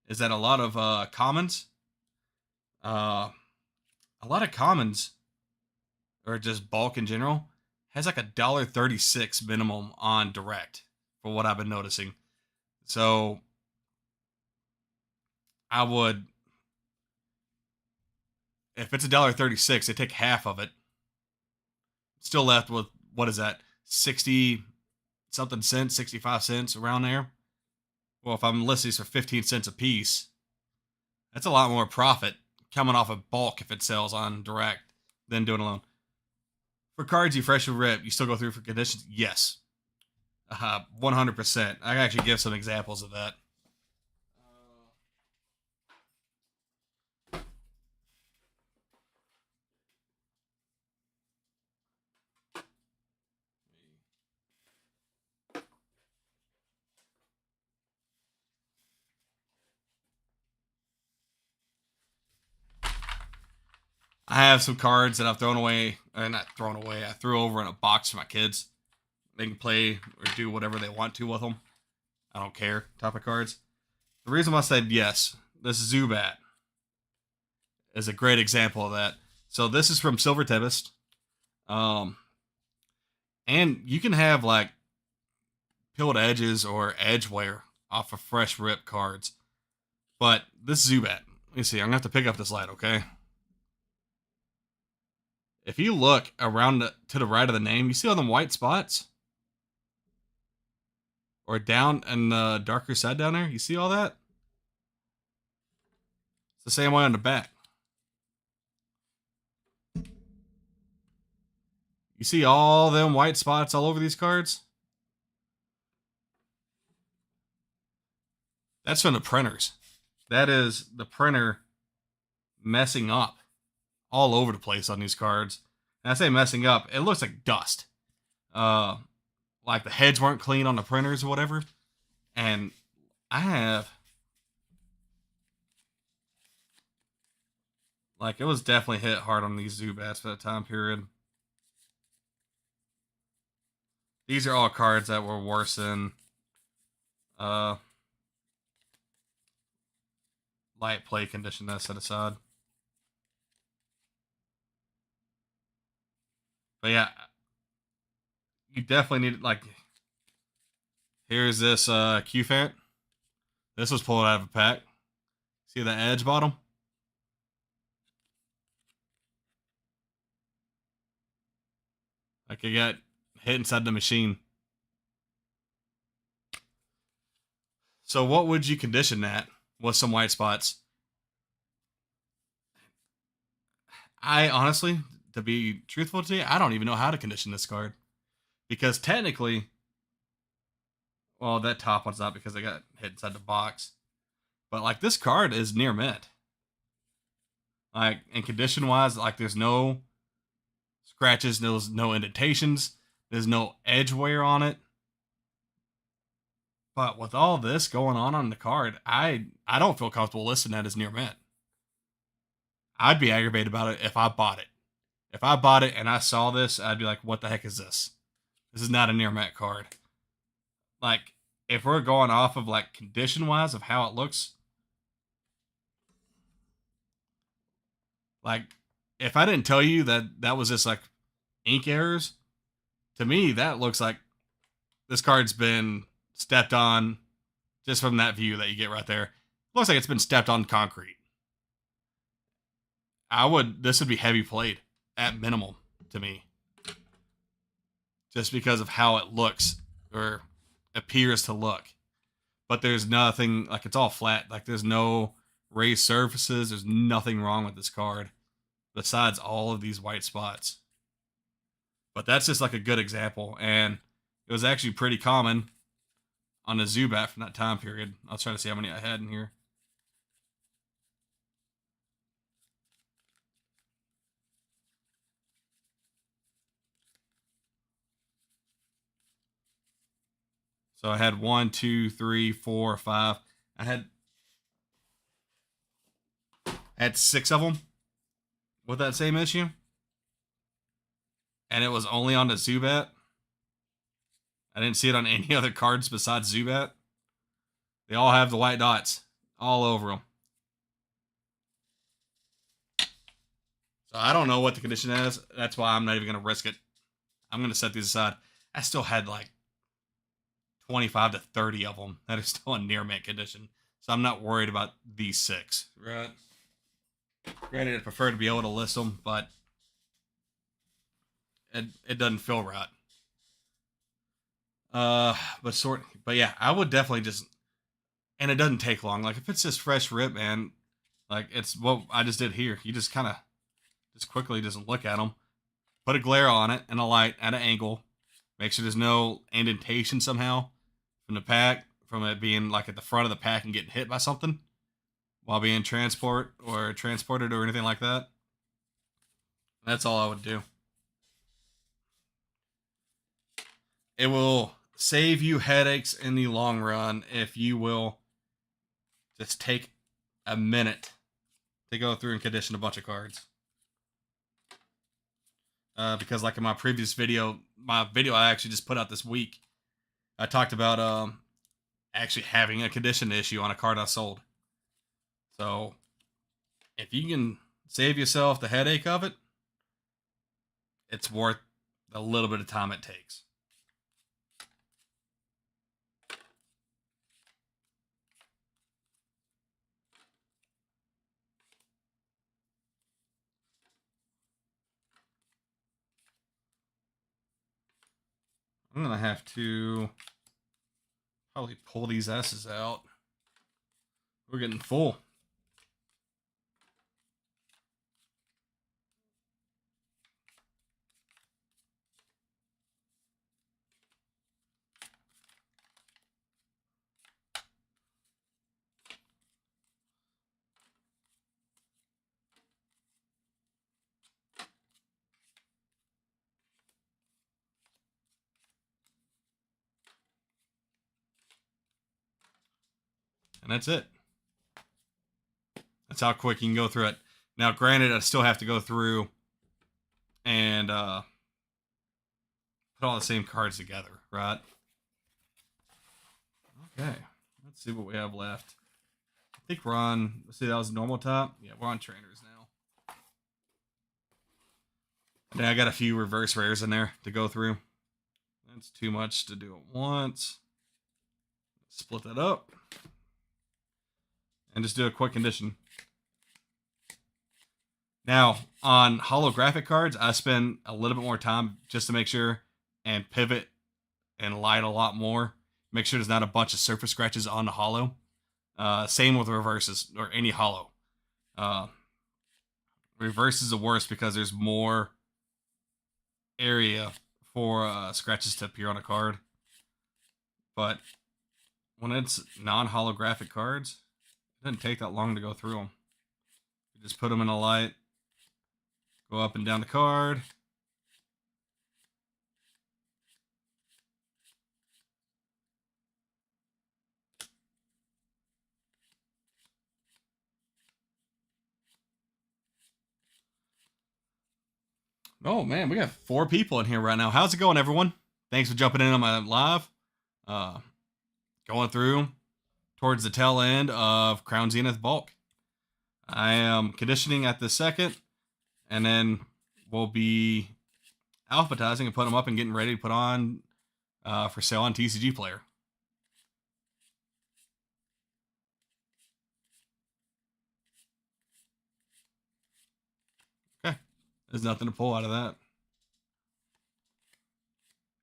is that a lot of commons, or just bulk in general, has like $1.36 minimum on direct for what I've been noticing. So I would, if it's $1.36, they take half of it. Still left with, what is that, 60 something cents, 65 cents around there. Well, if I'm listing these for 15 cents a piece, that's a lot more profit coming off of bulk if it sells on direct than doing alone. For cards you freshly rip, you still go through for conditions? Yes. 100%. I can actually give some examples of that. I have some cards that I've thrown away, or not thrown away, I threw over in a box for my kids. They can play or do whatever they want to with them. I don't care type of cards. The reason why I said yes, this Zubat is a great example of that. So this is from Silver Tempest. And you can have like peeled edges or edge wear off of fresh rip cards. But this Zubat, let me see, I'm going to have to pick up this light, okay? If you look around to the right of the name, you see all them white spots? Or down in the darker side down there? You see all that? It's the same way on the back. You see all them white spots all over these cards? That's from the printers. That is the printer messing up all over the place on these cards. And I say messing up, it looks like dust. Like the heads weren't clean on the printers or whatever. And I have, like, it was definitely hit hard on these Zubats for that time period. These are all cards that were worse than light play condition that I set aside. But yeah, you definitely need, like, here's this Q-Fant. This was pulled out of a pack. See the edge bottom? Like it got hit inside the machine. So what would you condition that with some white spots? I honestly, to be truthful to you, I don't even know how to condition this card. Because technically, well, that top one's not because I got hit inside the box. But like this card is near mint. Like, and condition wise, like there's no scratches, there's no indentations, there's no edge wear on it. But with all this going on the card, I don't feel comfortable listing that as near mint. I'd be aggravated about it if I bought it. If I bought it and I saw this, I'd be like, what the heck is this? This is not a near mint card. Like, if we're going off of like condition wise of how it looks, like if I didn't tell you that that was just like ink errors, to me that looks like this card's been stepped on. Just from that view that you get right there, looks like it's been stepped on concrete. This would be heavy played at minimum to me. just because of how it looks or appears to look. But there's nothing, like, it's all flat. Like, there's no raised surfaces. There's nothing wrong with this card besides all of these white spots. But that's just like a good example. And it was actually pretty common on a Zubat from that time period. I'll try to see how many I had in here. So I had 1, 2, 3, 4, 5. I had 6 of them with that same issue. And it was only on the Zubat. I didn't see it on any other cards besides Zubat. They all have the white dots all over them. So I don't know what the condition is. That's why I'm not even going to risk it. I'm going to set these aside. I still had like 25 to 30 of them that are still in near mint condition. So I'm not worried about these 6. Right. Granted, I'd prefer to be able to list them, but it doesn't feel right. But yeah, I would definitely just, and it doesn't take long. Like if it's just fresh rip, man, like it's what I just did here. You just kind of just quickly just look at them, put a glare on it and a light at an angle, make sure there's no indentation somehow from the pack, from it being like at the front of the pack and getting hit by something while being transported or anything like that. That's all I would do. It will save you headaches in the long run if you will just take a minute to go through and condition a bunch of cards. Because like in my previous video, I actually just put out this week, I talked about actually having a condition issue on a card I sold. So if you can save yourself the headache of it, it's worth a little bit of time it takes. I'm going to have to probably pull these S's out. We're getting full. And that's it. That's how quick you can go through it. Now, granted, I still have to go through and put all the same cards together, right? Okay. Let's see what we have left. I think we're on, let's see, that was normal top. Yeah, we're on trainers now. And then I got a few reverse rares in there to go through. That's too much to do at once. Split that up. And just do a quick condition. Now, on holographic cards, I spend a little bit more time just to make sure and pivot and light a lot more. Make sure there's not a bunch of surface scratches on the holo. Same with reverses or any holo. Reverse is the worst because there's more area for scratches to appear on a card. But when it's non-holographic cards, it doesn't take that long to go through them. You just put them in a light, go up and down the card. Oh man, we got 4 people in here right now. How's it going, everyone? Thanks for jumping in on my live. Going through towards the tail end of Crown Zenith Bulk. I am conditioning at the second, and then we'll be alphabetizing and putting them up and getting ready to put on for sale on TCG Player. Okay, there's nothing to pull out of that.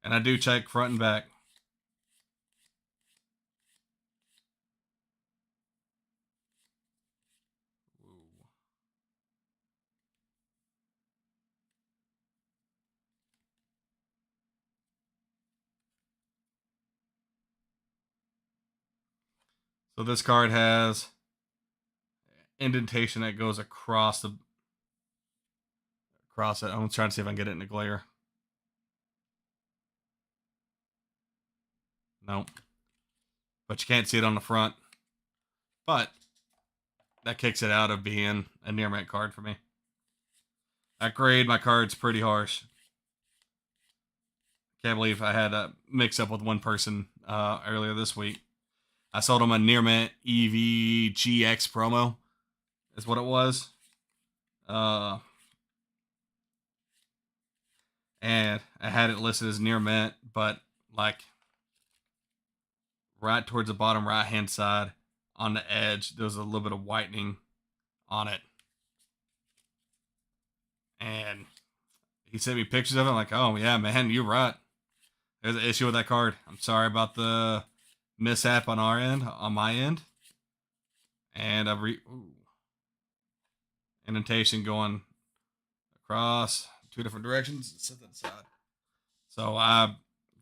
And I do check front and back. So this card has indentation that goes across it. I'm trying to see if I can get it in the glare. Nope. But you can't see it on the front. But that kicks it out of being a near mint card for me. I grade my cards pretty harsh. Can't believe I had a mix up with one person earlier this week. I sold him a near mint EV GX promo, is what it was. And I had it listed as near mint, but like right towards the bottom right hand side on the edge, there was a little bit of whitening on it. And he sent me pictures of it. I'm like, oh, yeah, man, you're right. There's an issue with that card. I'm sorry about the mishap on our end, on my end. And indentation going across two different directions. Set that aside. So I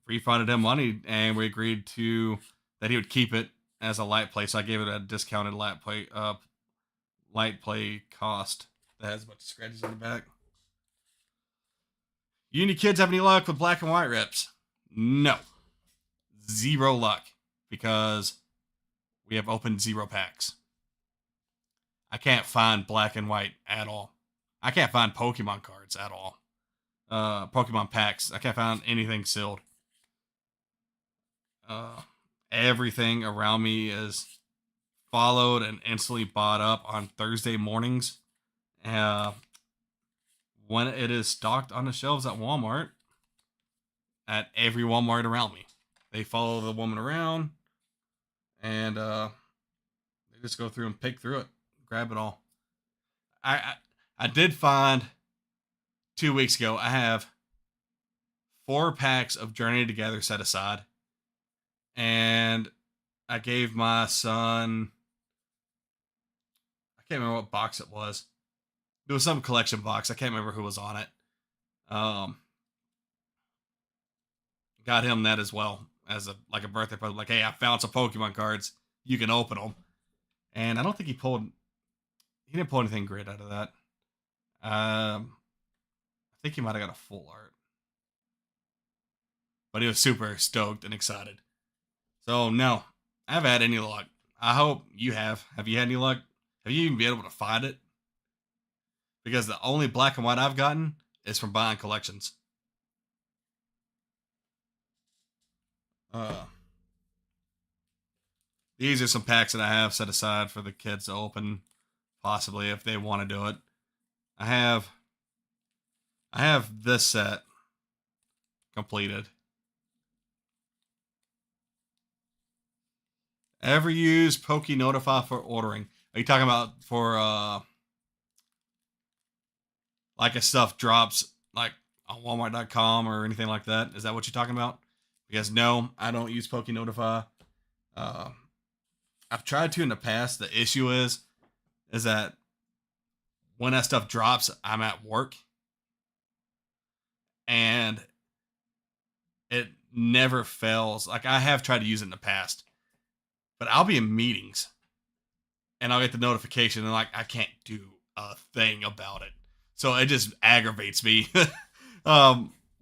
refunded him money, and we agreed to that he would keep it as a light play. So I gave it a discounted light play cost that has a bunch of scratches on the back. You any kids have any luck with black and white rips? No. Zero luck, because we have opened 0 packs. I can't find black and white at all. I can't find Pokemon cards at all. Pokemon packs. I can't find anything sealed. Everything around me is followed and instantly bought up on Thursday mornings. When it is stocked on the shelves at Walmart, at every Walmart around me. They follow the woman around, and they just go through and pick through it, grab it all. I did find 2 weeks ago, I have 4 packs of Journey Together set aside, and I gave my son, I can't remember what box it was. It was some collection box. I can't remember who was on it. Got him that as well as a birthday present. Like, hey, I found some Pokemon cards. You can open them. And I don't think he didn't pull anything great out of that. I think he might have got a full art. But he was super stoked and excited. So, no, I haven't had any luck. I hope you have. Have you had any luck? Have you even been able to find it? Because the only black and white I've gotten is from buying collections. These are some packs that I have set aside for the kids to open, possibly if they want to do it. I have this set completed. Ever use Poke Notify for ordering? Are you talking about for like if stuff drops like on Walmart.com or anything like that? Is that what you're talking about? Because no, I don't use Poke Notify. I've tried to in the past. The issue is that when that stuff drops, I'm at work, and it never fails. Like, I have tried to use it in the past, but I'll be in meetings, and I'll get the notification, and like I can't do a thing about it. So it just aggravates me.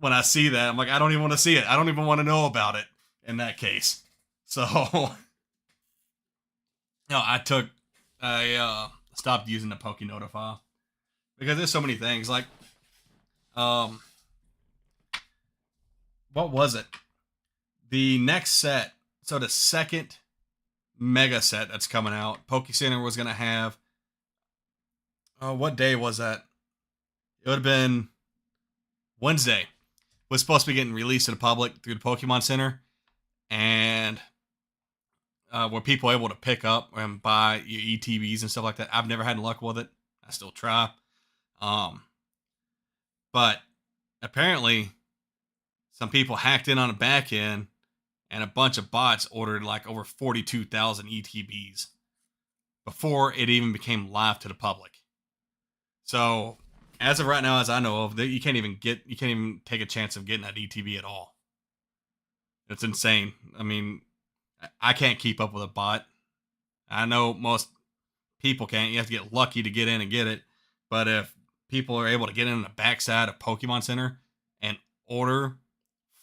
When I see that, I'm like, I don't even want to see it. I don't even want to know about it in that case. So, no, I stopped using the Poke Notify because there's so many things. Like, what was it? The next set, so the second mega set that's coming out, Poke Center was going to have, what day was that? It would have been Wednesday. Was supposed to be getting released to the public through the Pokemon Center, and were people able to pick up and buy your ETBs and stuff like that. I've never had luck with it. I still try. But apparently some people hacked in on the back end, and a bunch of bots ordered like over 42,000 ETBs before it even became live to the public. So as of right now, as I know of, you can't even take a chance of getting that ETB at all. It's insane. I mean, I can't keep up with a bot. I know most people can't. You have to get lucky to get in and get it. But if people are able to get in the backside of Pokemon Center and order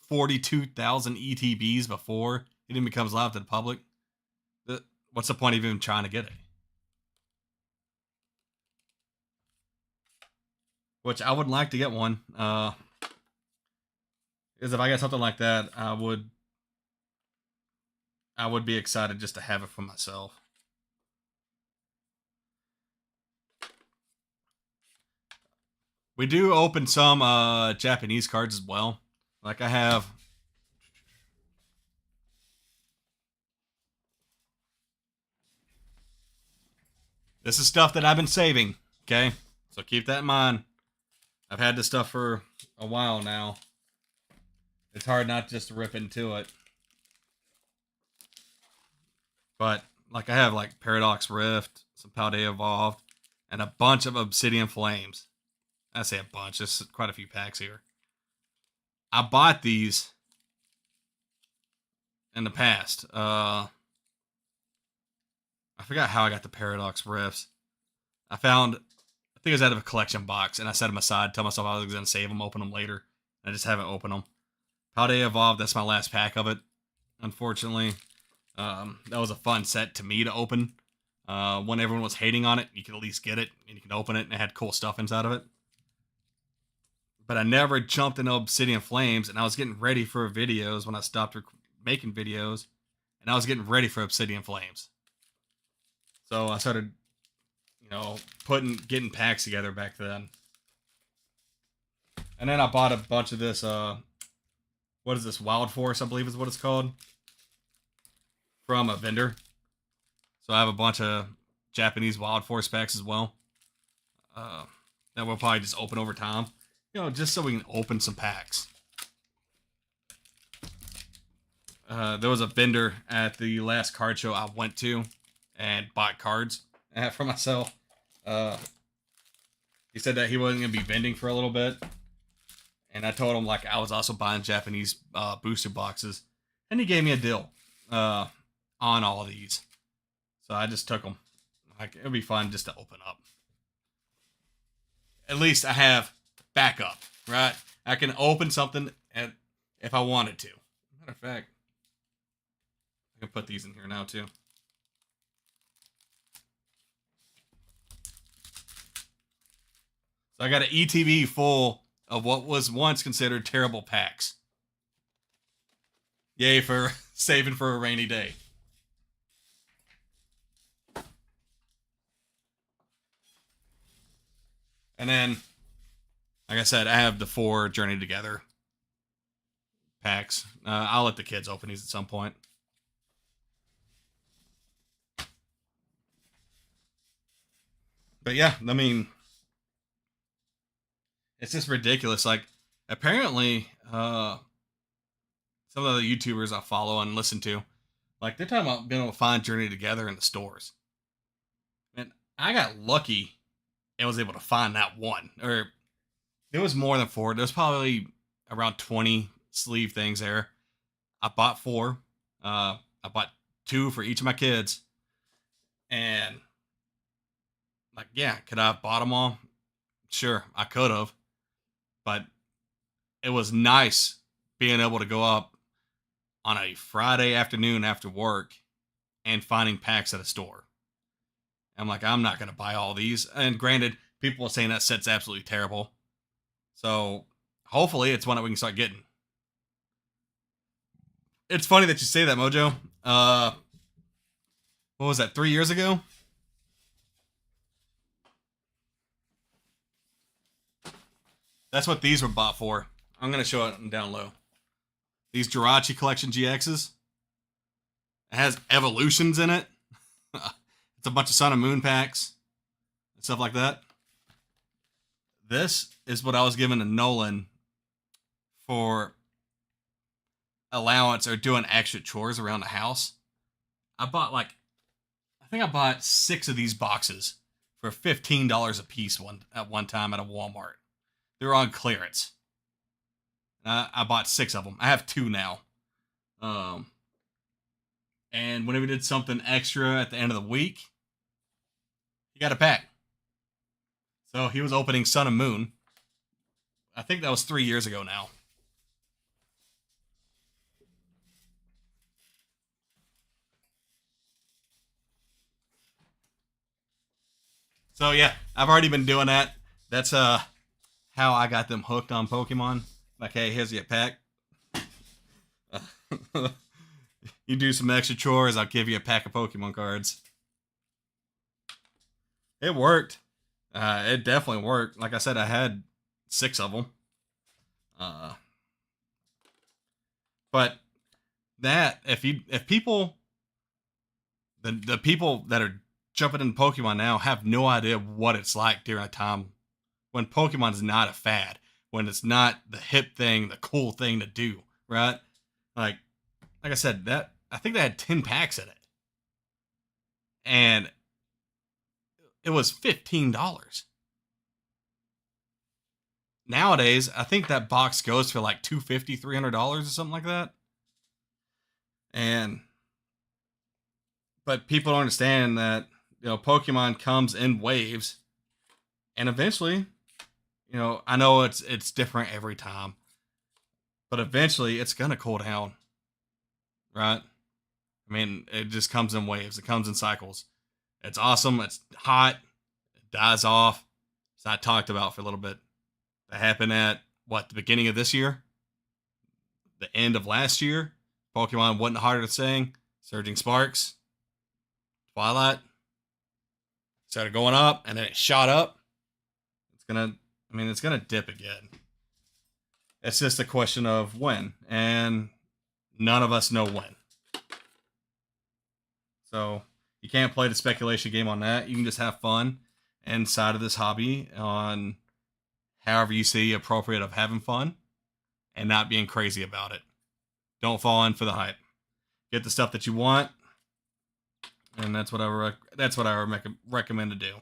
42,000 ETBs before it even becomes live to the public, what's the point of even trying to get it? Which I would like to get one. Because if I got something like that, I would be excited just to have it for myself. We do open some Japanese cards as well. Like I have. This is stuff that I've been saving. Okay, so keep that in mind. I've had this stuff for a while now. It's hard not just to rip into it. But like I have like Paradox Rift, some Paldea Evolved, and a bunch of Obsidian Flames. I say a bunch. There's quite a few packs here. I bought these in the past. I forgot how I got the Paradox Rifts. I think it was out of a collection box, and I set them aside, tell myself I was going to save them, open them later. I just haven't opened them. Paldea Evolved, that's my last pack of it, unfortunately. That was a fun set to me to open. When everyone was hating on it, you could at least get it, and you could open it, and it had cool stuff inside of it. But I never jumped into Obsidian Flames, and I was getting ready for videos when I stopped making videos, and I was getting ready for Obsidian Flames. So I started, getting packs together back then. And then I bought a bunch of this, what is this, Wild Force, I believe is what it's called, from a vendor. So I have a bunch of Japanese Wild Force packs as well. That we'll probably just open over time. Just so we can open some packs. There was a vendor at the last card show I went to and bought cards for myself. He said that he wasn't going to be vending for a little bit. And I told him like I was also buying Japanese booster boxes. And he gave me a deal on all of these. So I just took them. Like, it'd be fun just to open up. At least I have backup, right? I can open something if I wanted to. Matter of fact, I can put these in here now too. So I got an ETB full of what was once considered terrible packs. Yay for saving for a rainy day. And then, like I said, I have the 4 Journey Together packs. I'll let the kids open these at some point. But yeah, I mean, it's just ridiculous. Like, apparently, some of the YouTubers I follow and listen to, like, they're talking about being able to find Journey Together in the stores. And I got lucky and was able to find that one. Or there was more than 4. There's probably around 20 sleeve things there. I bought 4. I bought 2 for each of my kids. And, like, yeah, could I have bought them all? Sure, I could have. But it was nice being able to go up on a Friday afternoon after work and finding packs at a store. I'm like, I'm not going to buy all these. And granted, people are saying that set's absolutely terrible. So hopefully it's one that we can start getting. It's funny that you say that, Mojo. What was that, 3 years ago? That's what these were bought for. I'm going to show it down low. These Jirachi Collection GXs. It has evolutions in it. It's a bunch of Sun and Moon packs and stuff like that. This is what I was given to Nolan for allowance or doing extra chores around the house, I bought like I think I bought 6 of these boxes for $15 a piece at one time at a Walmart. They were on clearance. I bought 6 of them. I have 2 now. Um, and whenever we did something extra at the end of the week, he got a pack. So he was opening Sun and Moon. I think that was 3 years ago now. So yeah, I've already been doing that. That's how I got them hooked on Pokemon. Like, hey, here's your pack. You do some extra chores, I'll give you a pack of Pokemon cards. It worked. It definitely worked. Like I said, I had 6 of them. Uh, but that if people the people that are jumping in Pokemon now have no idea what it's like during a time when Pokemon's not a fad, when it's not the hip thing, the cool thing to do, right? Like like I said, that I think they had 10 packs in it. And it was $15. Nowadays, I think that box goes for like $250, $300 or something like that. And but people don't understand that Pokemon comes in waves, and eventually, I know it's different every time, but eventually it's gonna cool down, right? I mean, it just comes in waves. It comes in cycles. It's awesome. It's hot. It dies off. It's not talked about for a little bit. That happened at what, the beginning of this year, the end of last year. Pokemon wasn't harder to sing. Surging Sparks, Twilight started going up, and then it shot up. It's gonna dip again. It's just a question of when, and none of us know when. So you can't play the speculation game on that. You can just have fun inside of this hobby on however you see appropriate of having fun and not being crazy about it. Don't fall in for the hype. Get the stuff that you want, and that's what I recommend to do.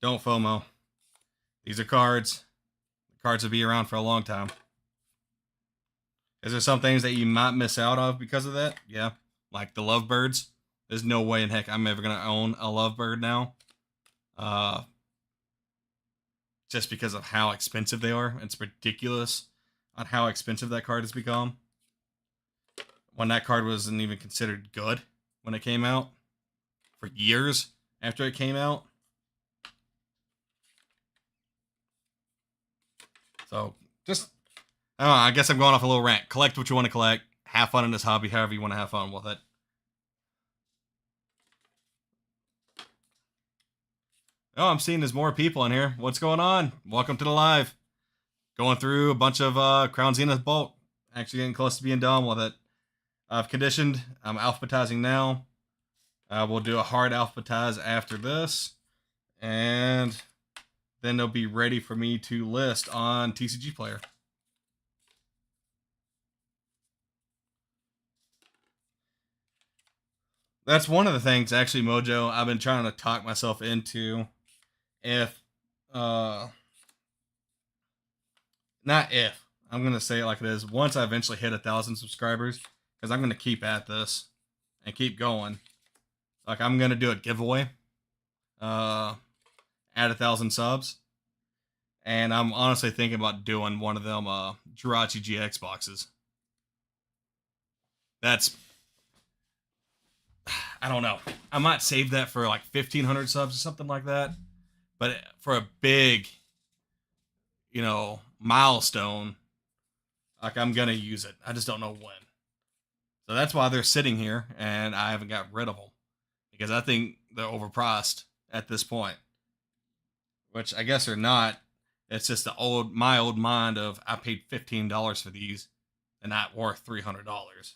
Don't FOMO. These are cards. The cards will be around for a long time. Is there some things that you might miss out of because of that? Yeah, like the lovebirds. There's no way in heck I'm ever gonna own a lovebird now. Uh, just because of how expensive they are. It's ridiculous on how expensive that card has become. When that card wasn't even considered good when it came out, for years after it came out. So just, I don't know, I guess I'm going off a little rant. Collect what you want to collect. Have fun in this hobby, however you want to have fun with it. Oh, I'm seeing there's more people in here. What's going on? Welcome to the live. Going through a bunch of Crown Zenith bulk. Actually getting close to being done with it. I've conditioned. I'm alphabetizing now. We'll do a hard alphabetize after this. And then they'll be ready for me to list on TCG Player. That's one of the things, actually, Mojo, I've been trying to talk myself into. If, not if, I'm going to say it like it is. Once I eventually hit 1,000 subscribers, because I'm going to keep at this and keep going. Like, I'm going to do a giveaway at 1,000 subs. And I'm honestly thinking about doing one of them Jirachi GX boxes. That's, I don't know. I might save that for like 1,500 subs or something like that. But for a big, milestone, like, I'm going to use it. I just don't know when. So that's why they're sitting here and I haven't got rid of them. Because I think they're overpriced at this point. Which I guess they're not. It's just my old mind of I paid $15 for these and not worth $300.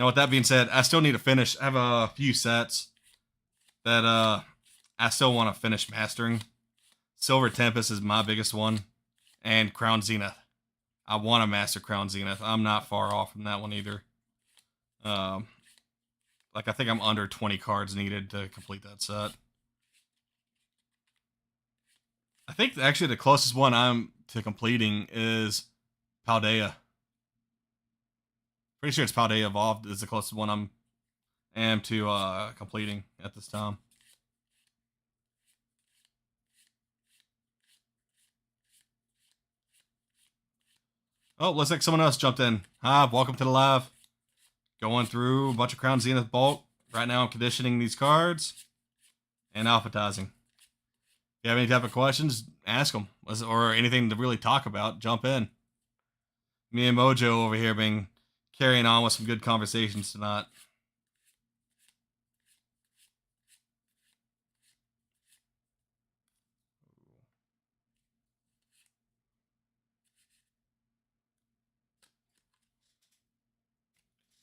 Now, with that being said, I still need to finish. I have a few sets that I still want to finish mastering. Silver Tempest is my biggest one, and Crown Zenith. I want to master Crown Zenith. I'm not far off from that one either. Um, like I think I'm under 20 cards needed to complete that set. I think actually the closest one I'm to completing is Paldea. Pretty sure it's Paldea Evolved is the closest one am to completing at this time. Oh, looks like someone else jumped in. Hi, welcome to the live. Going through a bunch of Crown Zenith bulk. Right now I'm conditioning these cards and alphabetizing. If you have any type of questions, ask them. Or anything to really talk about, jump in. Me and Mojo over here been carrying on with some good conversations tonight.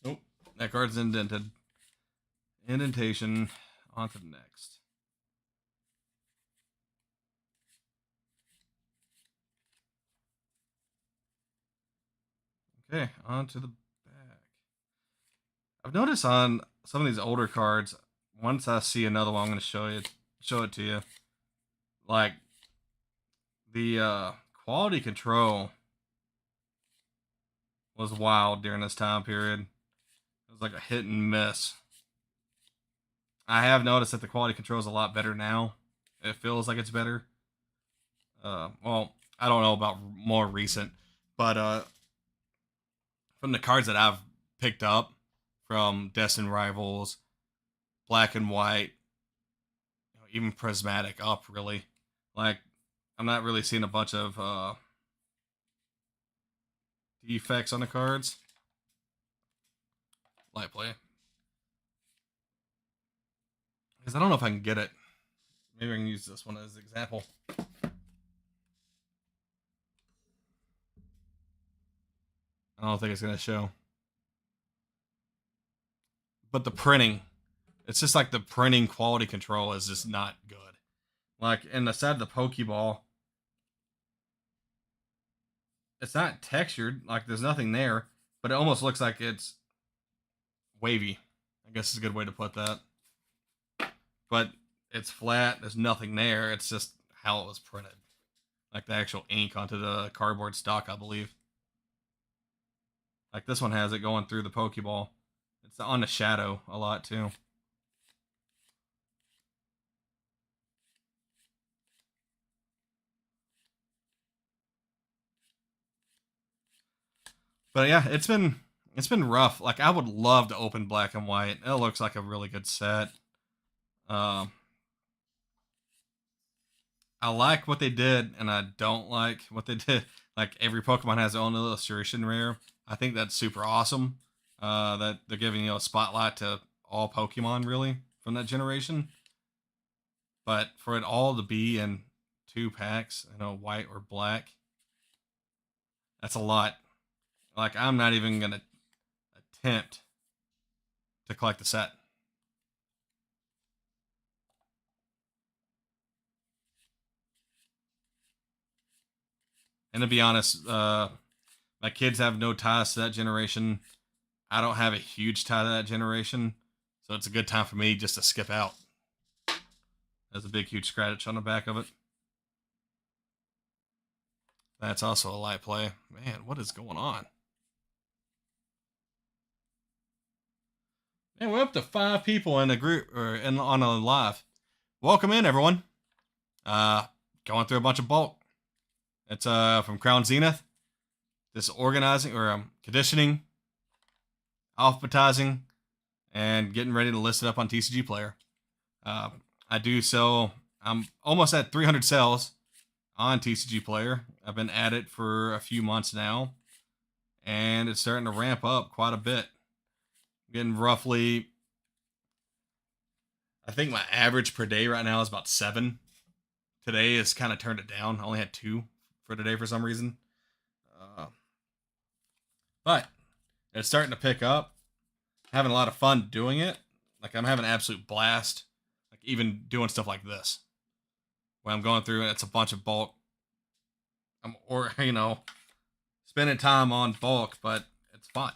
Nope, that card's indented. Indentation. On to the next. Okay, on to the back. I've noticed on some of these older cards, once I see another one, I'm going to show it to you. Like the quality control was wild during this time period. It was like a hit and miss. I have noticed that the quality control is a lot better now. It feels like it's better. Well, I don't know about more recent, but from the cards that I've picked up from Destined Rivals, Black and White, even Prismatic up, really. Like, I'm not really seeing a bunch of defects on the cards. Light play. Because I don't know if I can get it. Maybe I can use this one as an example. I don't think it's going to show. But the printing, it's just like the printing quality control is just not good. Like, in the side of the Pokeball, it's not textured. Like, there's nothing there, but it almost looks like it's wavy. I guess is a good way to put that. But it's flat. There's nothing there. It's just how it was printed. Like the actual ink onto the cardboard stock, I believe. Like this one has it going through the Pokeball. It's on the shadow a lot too. But yeah, it's been rough. Like I would love to open Black and White. It looks like a really good set. Um, I like what they did, and I don't like what they did. Like every Pokemon has their own illustration rare. I think that's super awesome. That they're giving a spotlight to all Pokemon really from that generation. But for it all to be in 2 packs, white or black, that's a lot. Like I'm not even gonna attempt to collect the set. And to be honest, my kids have no ties to that generation. I don't have a huge tie to that generation, so it's a good time for me just to skip out. There's a big, huge scratch on the back of it. That's also a light play. Man, what is going on? Man, we're up to 5 people in a group or on a live. Welcome in, everyone. Going through a bunch of bulk. It's from Crown Zenith. This organizing or conditioning, alphabetizing, and getting ready to list it up on TCG Player. I do so. I'm almost at 300 sales on TCG Player. I've been at it for a few months now, and it's starting to ramp up quite a bit. I'm getting roughly, I think my average per day right now is about 7. Today has kind of turned it down. I only had 2 for today for some reason. But it's starting to pick up. having a lot of fun doing it. Like I'm having an absolute blast. Like even doing stuff like this, when I'm going through and it's a bunch of bulk, or spending time on bulk, but it's fun.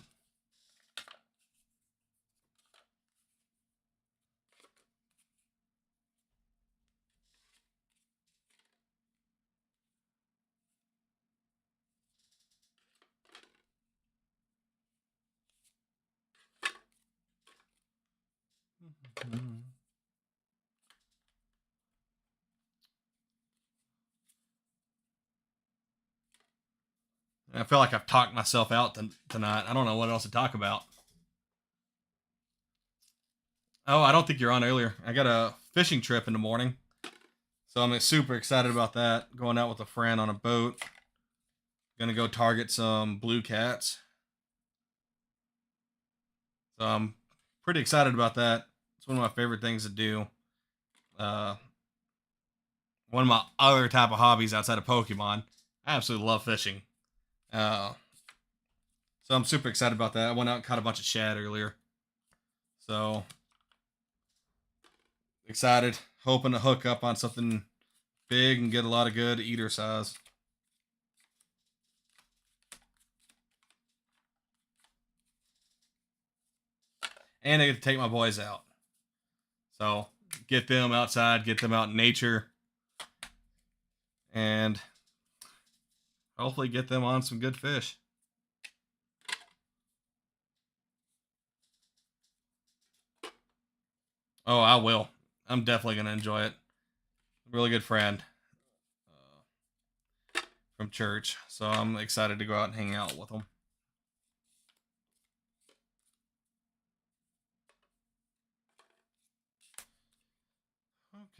I feel like I've talked myself out tonight. I don't know what else to talk about. Oh, I don't think you're on earlier. I got a fishing trip in the morning, so I'm super excited about that. Going out with a friend on a boat. Gonna go target some blue cats. So I'm pretty excited about that. It's one of my favorite things to do. Uh, One of my other type of hobbies outside of Pokemon. I absolutely love fishing. Uh, so I'm super excited about that. I went out and caught a bunch of shad earlier. So excited, hoping to hook up on something big and get a lot of good eater size. And I get to take my boys out. So get them outside, get them out in nature, and hopefully get them on some good fish. Oh, I will. I'm definitely going to enjoy it. Really good friend from church. So I'm excited to go out and hang out with them.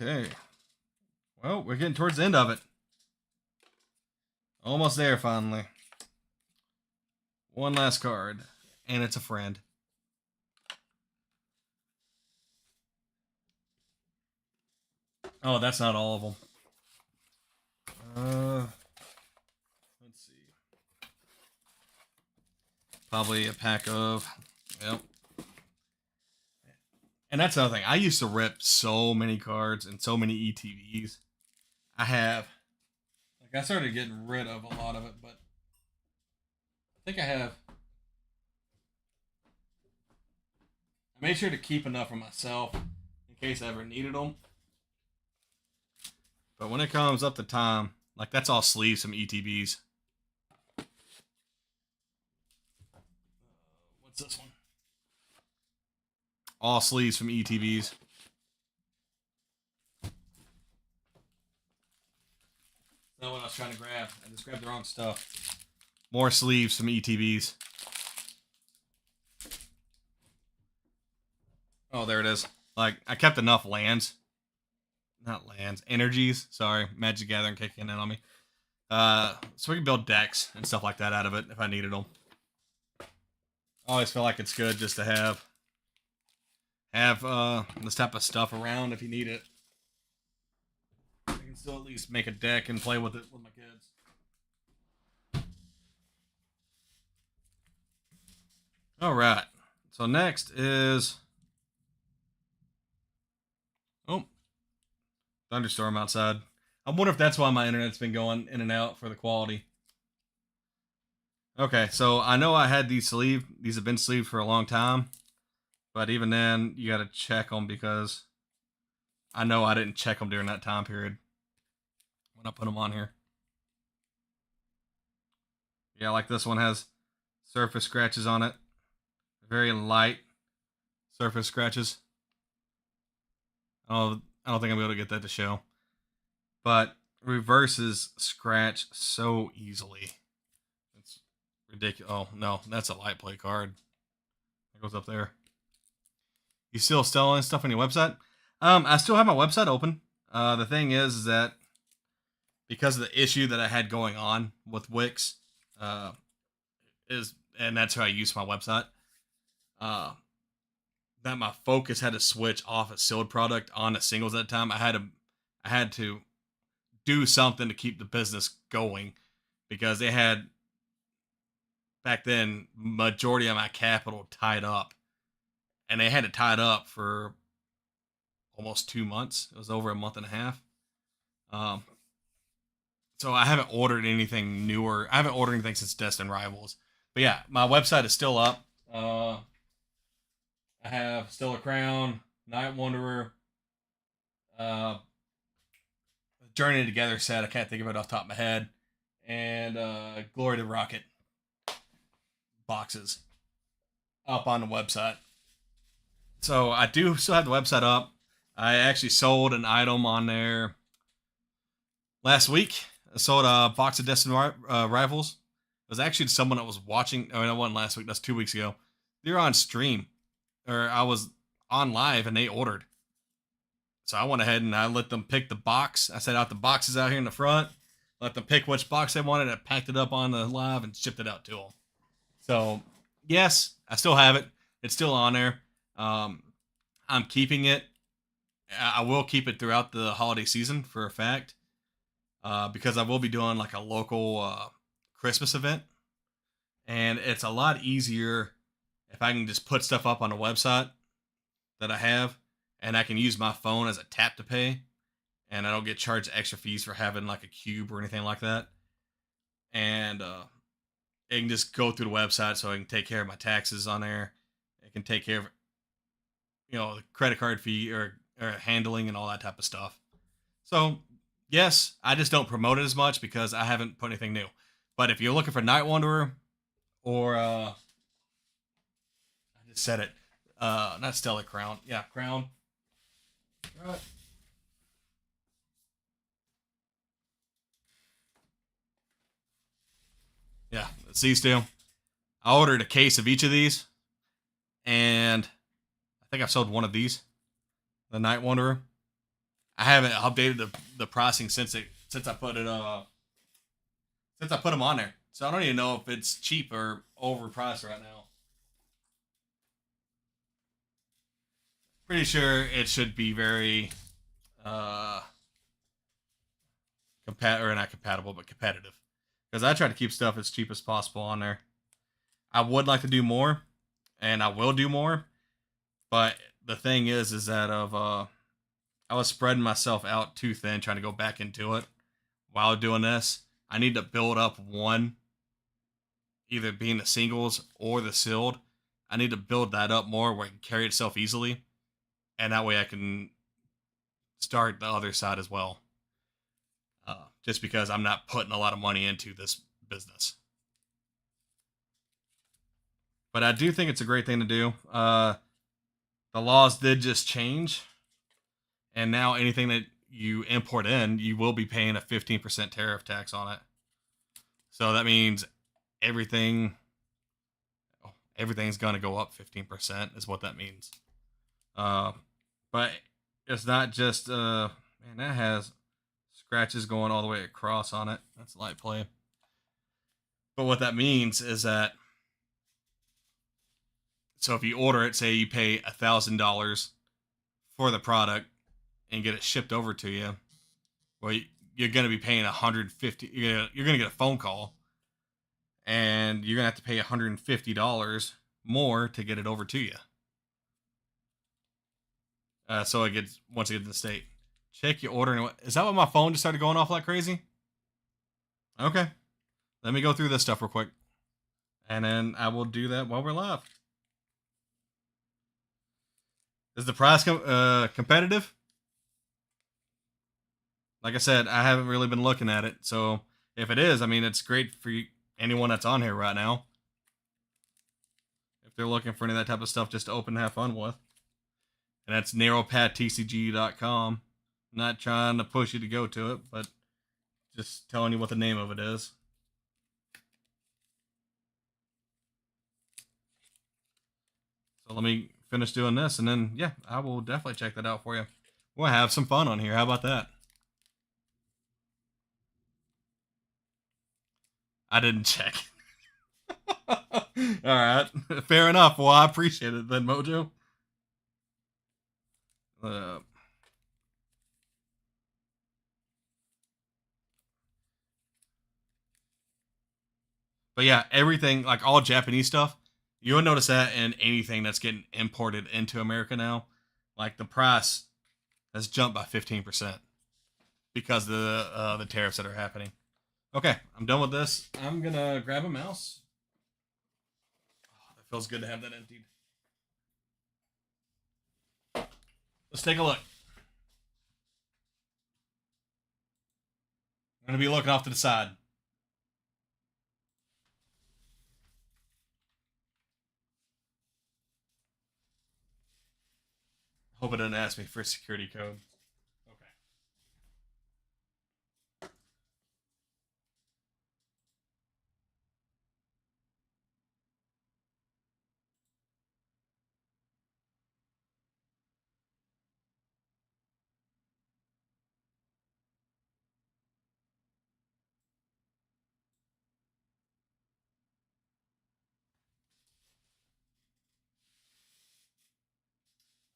Okay. Well, we're getting towards the end of it. Almost there, finally. One last card, and it's a friend. Oh, that's not all of them. Let's see. Probably a pack of. Yep. And that's another thing. I used to rip so many cards and so many ETVs. I have. Like, I started getting rid of a lot of it, but I think I have. I made sure to keep enough for myself in case I ever needed them. But when it comes up to time, like that's all sleeves from ETBs. What's this one? All sleeves from ETBs. That's not what I was trying to grab. I just grabbed the wrong stuff. More sleeves from ETBs. Oh, there it is. Like, I kept enough lands. Not lands. Energies. Sorry. Magic Gathering kicking in on me. So we can build decks and stuff like that out of it if I needed them. I always feel like it's good just to have this type of stuff around if you need it. I can still at least make a deck and play with it with my kids. All right. So next is thunderstorm outside. I wonder if that's why my internet's been going in and out for the quality. Okay, so I know I had these sleeved. These have been sleeved for a long time, but even then, you got to check them because I know I didn't check them during that time period when I put them on here. Yeah, like this one has surface scratches on it, very light surface scratches. I don't think I'm able to get that to show, but reverses scratch so easily. It's ridiculous. Oh no, that's a light play card. It goes up there. You still selling stuff on your website? I still have my website open. The thing is that because of the issue that I had going on with Wix, uh, and that's how I use my website. Uh, that my focus had to switch off a sealed product on a singles at the time. I had to do something to keep the business going because they had back then majority of my capital tied up and they had it tied up for almost 2 months. It was over a month and a half. Um, so I haven't ordered anything newer. I haven't ordered anything since Destin Rivals. But yeah, my website is still up. I have Stellar Crown, Night Wanderer, uh, Journey Together set. I can't think of it off the top of my head. And Glory to Rocket boxes up on the website. So I do still have the website up. I actually sold an item on there last week. I sold a box of Destin Rivals. It was actually someone that was watching. I mean, it wasn't last week. That's 2 weeks ago. They were on stream, or I was on live, and they ordered. So I went ahead and I let them pick the box. I set out the boxes out here in the front. Let them pick which box they wanted. I packed it up on the live and shipped it out to them. So yes, I still have it. It's still on there. I'm keeping it. I will keep it throughout the holiday season for a fact, because I will be doing like a local Christmas event, and it's a lot easier if I can just put stuff up on the website that I have, and I can use my phone as a tap to pay, and I don't get charged extra fees for having like a cube or anything like that. And it can just go through the website, so I can take care of my taxes on there. It can take care of, the credit card fee or handling and all that type of stuff. So yes, I just don't promote it as much because I haven't put anything new. But if you're looking for Night Wanderer or I just said it, not Stellar Crown, yeah, Crown. Right. Yeah, these two. I ordered a case of each of these, and I think I've sold one of these, the Night Wanderer. I haven't updated the pricing since I put it since I put them on there. So I don't even know if it's cheap or overpriced right now. Pretty sure it should be very uh or not compatible, but competitive. Because I try to keep stuff as cheap as possible on there. I would like to do more, and I will do more. But the thing is that I was spreading myself out too thin trying to go back into it while doing this. I need to build up one, either being the singles or the sealed. I need to build that up more where it can carry itself easily, and that way I can start the other side as well. Just because I'm not putting a lot of money into this business. But I do think it's a great thing to do. The laws did just change, and now anything that you import in, you will be paying a 15% tariff tax on it. So that means everything, everything's gonna go up 15%, is what that means. But it's not just man, that has scratches going all the way across on it. That's light play. But what that means is that, so if you order it, say you pay $1,000 for the product and get it shipped over to you, well, you're going to be paying 150. You're going to get a phone call, and you're going to have to pay $150 more to get it over to you. So it gets, once it gets in the state, check your order. Is that what my phone just started going off like crazy? Okay, let me go through this stuff real quick, and then I will do that while we're live. Is the price competitive? Like I said, I haven't really been looking at it. So if it is, I mean, it's great for anyone that's on here right now. If they're looking for any of that type of stuff just to open and have fun with. And that's narrowpatthtcg.com. Not trying to push you to go to it, but just telling you what the name of it is. So let me finish doing this, and then, yeah, I will definitely check that out for you. We'll have some fun on here. How about that? I didn't check. All right. Fair enough. Well, I appreciate it then, Mojo. But yeah, everything, like all Japanese stuff, You would notice that in anything that's getting imported into America now, like the price has jumped by 15% because of the tariffs that are happening. Okay, I'm done with this. I'm gonna grab a mouse. Oh, that feels good to have that emptied. Let's take a look. I'm gonna be looking off to the side. Hope it doesn't ask me for a security code.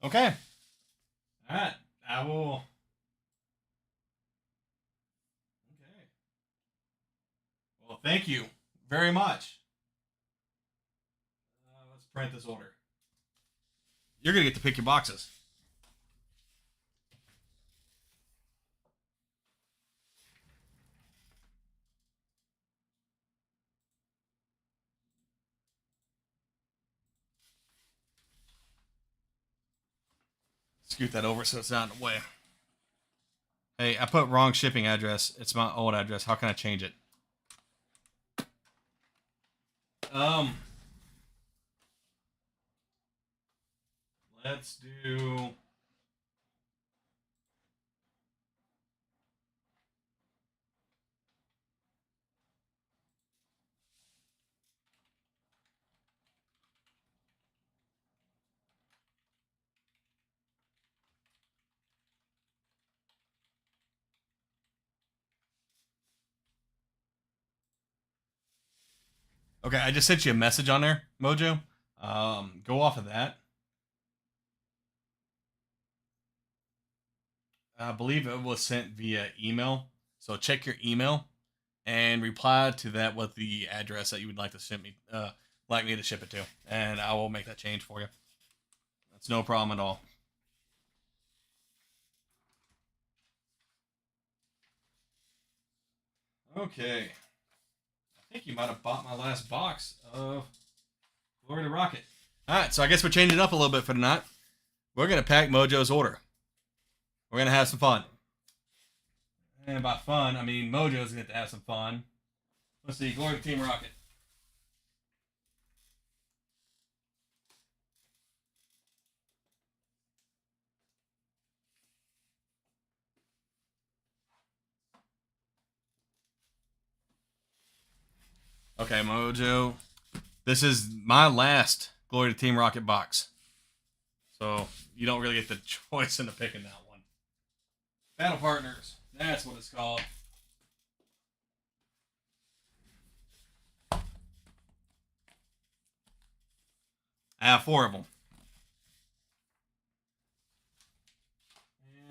Okay. All right. I will. Okay. Well, thank you very much. Let's print this order. You're gonna get to pick your boxes. Scoot that over so it's not in the way. Hey, I put wrong shipping address. It's my old address. How can I change it? Um, let's do. Okay, I just sent you a message on there, Mojo. Go off of that. I believe it was sent via email. So check your email and reply to that with the address that you would like to send me, like me to ship it to, and I will make that change for you. That's no problem at all. Okay, I think you might have bought my last box of Florida Rocket. All right, so I guess we're changing it up a little bit for tonight. We're gonna pack Mojo's order. We're gonna have some fun. And by fun, I mean Mojo's gonna have some fun. Let's see, Glory to Team Rocket. Okay, Mojo. This is my last Glory to Team Rocket box. So you don't really get the choice in the picking that one. Battle Partners. That's what it's called. I have 4 of them.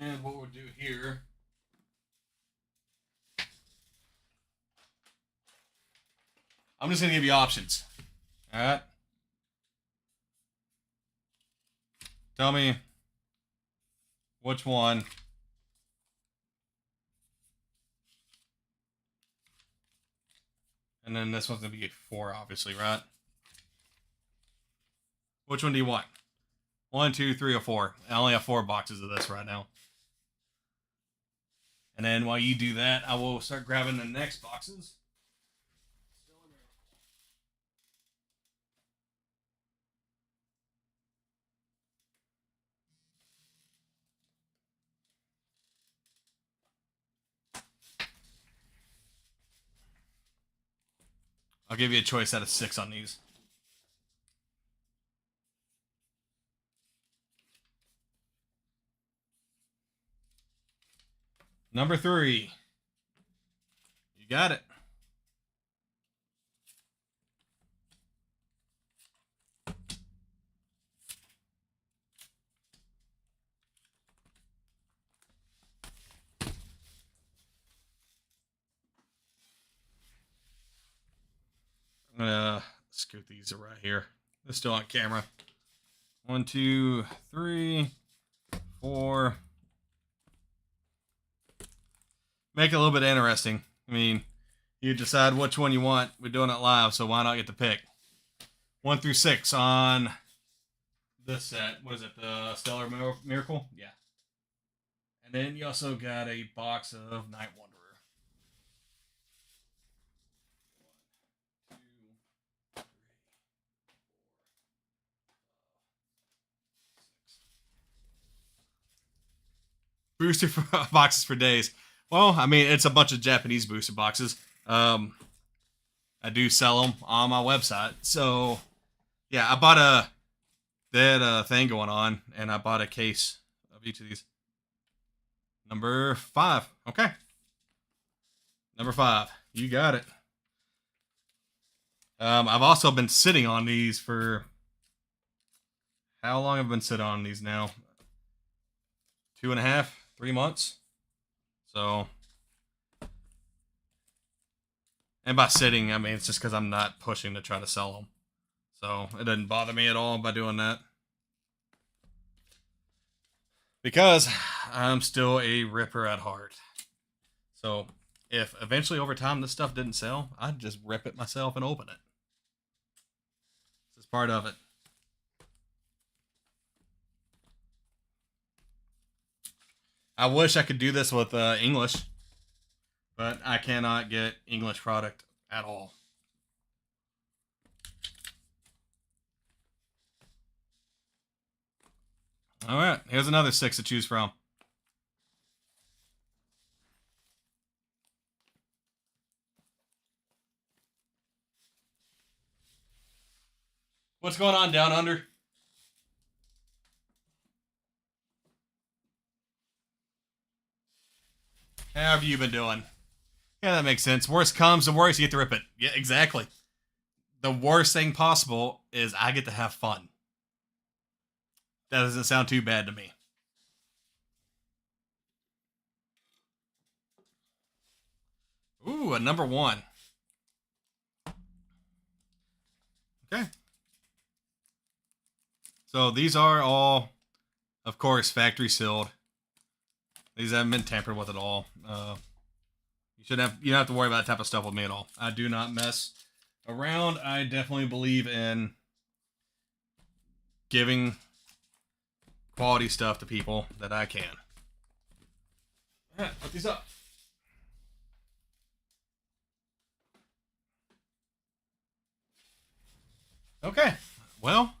And what we'll do here. I'm just going to give you options. Alright? Tell me which one. And then this one's going to be 4, obviously, right? Which one do you want? 1, 2, 3, or 4? I only have 4 boxes of this right now. And then while you do that, I will start grabbing the next boxes. I'll give you a choice out of 6 on these. Number 3. You got it. I'm gonna scoot these right here. It's still on camera. 1, 2, 3, 4. Make it a little bit interesting. I mean, you decide which one you want. We're doing it live, so why not get to pick? 1 through 6 on this set. What is it? The Stellar Miracle? Yeah. And then you also got a box of Night Wanderer. 1, 2, 3, 4, 5, 6. Booster boxes for days. Well, I mean, it's a bunch of Japanese booster boxes. I do sell them on my website. So, yeah, I bought a thing going on, and I bought a case of each of these. Number 5. Okay. Number 5. You got it. I've also been sitting on these for... How long have I been sitting on these now? 2.5, 3 months. So... And by sitting, I mean, it's just because I'm not pushing to try to sell them. So, it doesn't bother me at all by doing that. Because I'm still a ripper at heart. So, if eventually over time this stuff didn't sell, I'd just rip it myself and open it. This is part of it. I wish I could do this with English, but I cannot get English product at all. All right, here's another 6 to choose from. What's going on down under? How have you been doing? Yeah, that makes sense. Worst comes to worst, you get to rip it. Yeah, exactly. The worst thing possible is I get to have fun. That doesn't sound too bad to me. Ooh, a number 1. Okay. So these are all, of course, factory sealed. These haven't been tampered with at all. You don't have to worry about that type of stuff with me at all. I do not mess around. I definitely believe in giving quality stuff to people that I can. All right, put these up. Okay, well,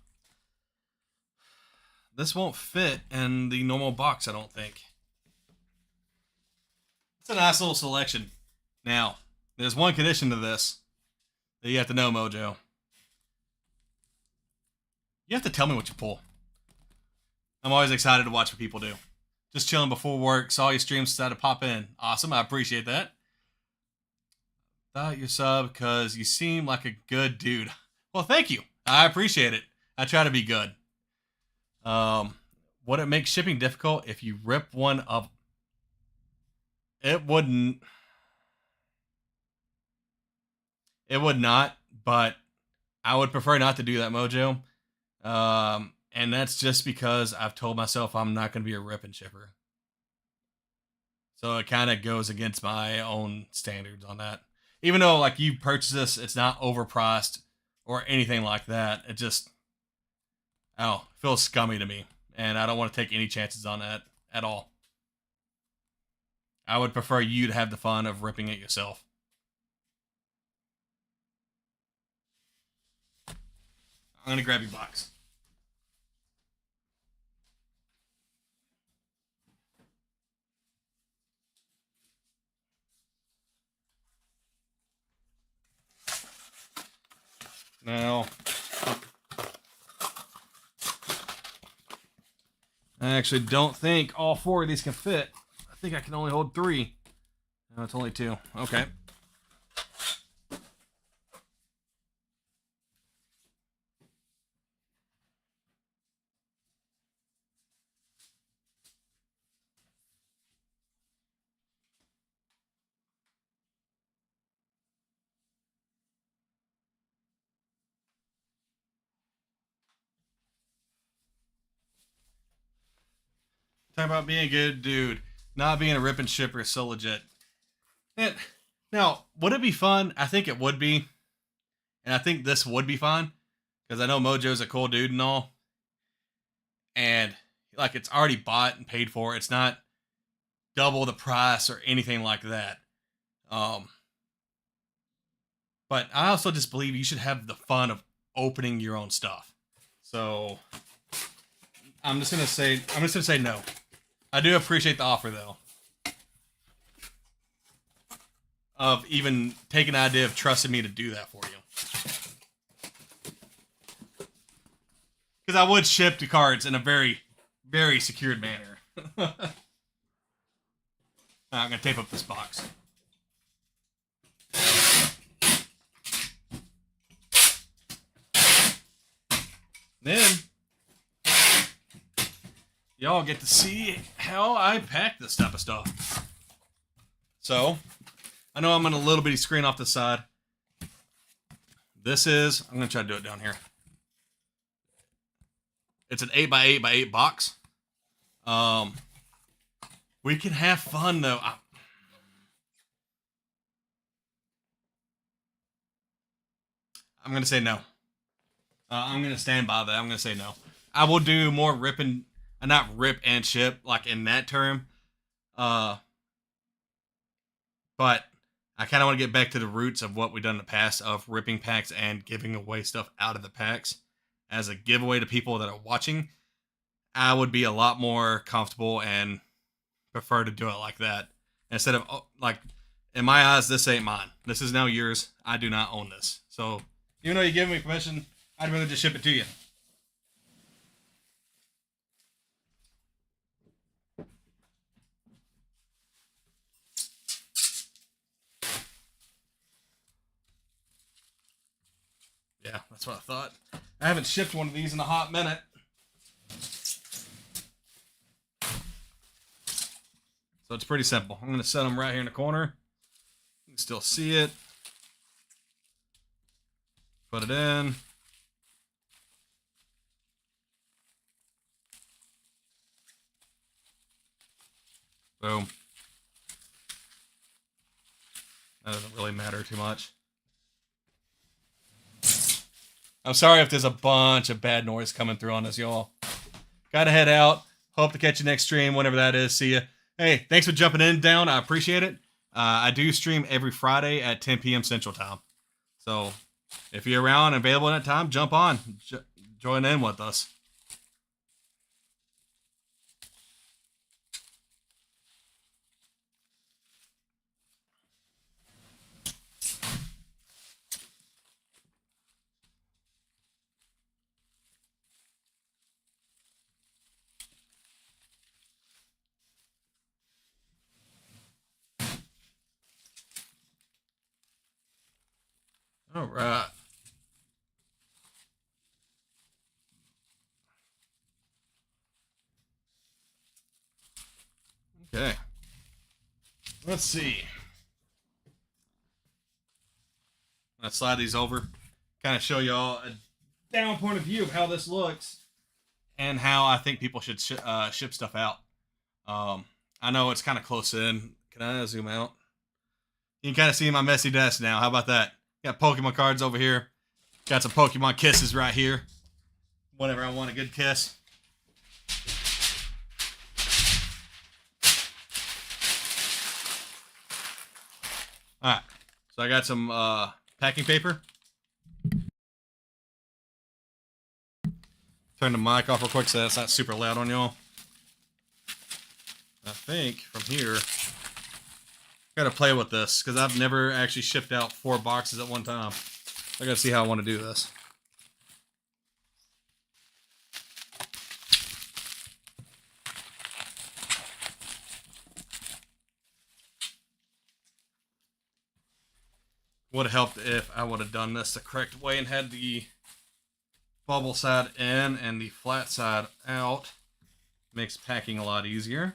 this won't fit in the normal box, I don't think. It's a nice little selection. Now, there's one condition to this that you have to know, Mojo. You have to tell me what you pull. I'm always excited to watch what people do. Just chilling before work, saw your stream, decided to pop in. Awesome, I appreciate that. Thought you sub because you seem like a good dude. Well, thank you. I appreciate it. I try to be good. Would it make shipping difficult if you rip one up? It wouldn't. It would not, but I would prefer not to do that, Mojo. And that's just because I've told myself I'm not going to be a rip and shipper. So it kind of goes against my own standards on that. Even though, like, you purchase this, it's not overpriced or anything like that. It just, feels scummy to me. And I don't want to take any chances on that at all. I would prefer you to have the fun of ripping it yourself. I'm going to grab your box. Now, I actually don't think all 4 of these can fit. I think I can only hold 3. No, it's only 2. Okay. Talk about being a good dude. Not being a rip and shipper is so legit. And now, would it be fun? I think it would be. And I think this would be fun. Because I know Mojo's a cool dude and all. And like it's already bought and paid for. It's not double the price or anything like that. But I also just believe you should have the fun of opening your own stuff. So I'm just gonna say no. I do appreciate the offer though. Of even taking the idea of trusting me to do that for you. Because I would ship the cards in a very, very secured manner. I'm gonna tape up this box. Then y'all get to see how I pack this type of stuff. So I know I'm on a little bitty screen off the side. This is, I'm gonna try to do it down here. It's an 8x8x8 box. We can have fun though. I'm gonna say no. I'm gonna stand by that. I'm gonna say no. I will do more ripping, not rip and ship, like in that term. But I kind of want to get back to the roots of what we've done in the past of ripping packs and giving away stuff out of the packs as a giveaway to people that are watching. I would be a lot more comfortable and prefer to do it like that instead of like, in my eyes, this ain't mine. This is now yours. I do not own this. So even though you give me permission, I'd rather just ship it to you. Yeah, that's what I thought. I haven't shipped one of these in a hot minute. So it's pretty simple. I'm going to set them right here in the corner. You can still see it. Put it in. Boom. That doesn't really matter too much. I'm sorry if there's a bunch of bad noise coming through on this, y'all. Gotta head out. Hope to catch you next stream, whenever that is. See ya. Hey, thanks for jumping in, down. I appreciate it. I do stream every Friday at 10 p.m. Central Time. So if you're around and available at that time, jump on. Join in with us. All right. Okay. Let's see. Let's slide these over. Kind of show y'all a down point of view of how this looks and how I think people should ship stuff out. I know it's kind of close in. Can I zoom out? You can kind of see my messy desk now. How about that? Got Pokemon cards over here. Got some Pokemon kisses right here. Whenever I want a good kiss. Alright. So I got some packing paper. Turn the mic off real quick so that's not super loud on y'all. I think from here, gotta play with this because I've never actually shipped out 4 boxes at one time. I gotta see how I want to do this. Would have helped if I would have done this the correct way and had the bubble side in and the flat side out. Makes packing a lot easier.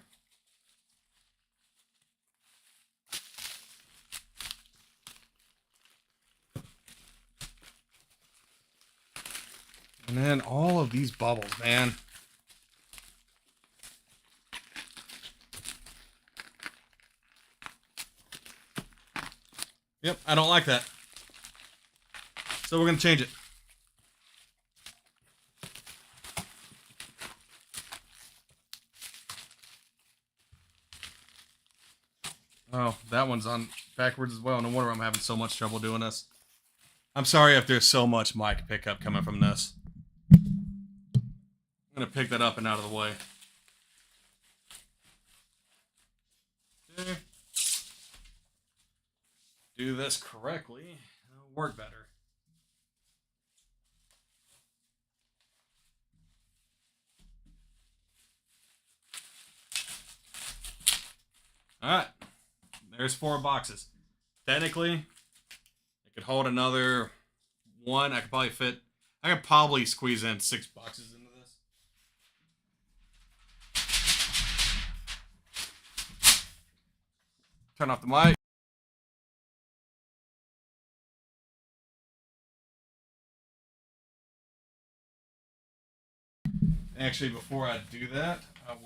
And then all of these bubbles, man. Yep, I don't like that. So we're going to change it. Oh, that one's on backwards as well. No wonder I'm having so much trouble doing this. I'm sorry if there's so much mic pickup coming from this. I'm going to pick that up and out of the way. Okay. Do this correctly, it'll work better. Alright. There's 4 boxes. Technically, it could hold another 1. I could probably squeeze in 6 boxes into this. Turn off the mic. Actually, before I do that, I'm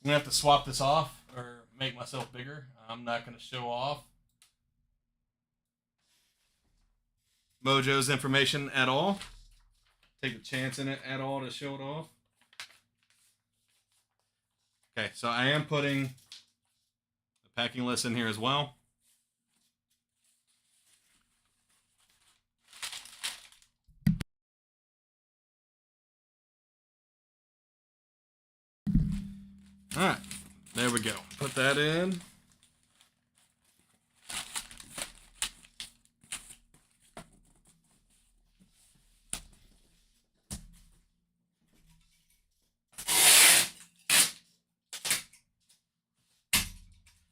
gonna have to swap this off or make myself bigger. I'm not gonna show off Mojo's information at all. Take a chance in it at all to show it off. Okay, so I am putting the packing list in here as well. Alright, there we go. Put that in.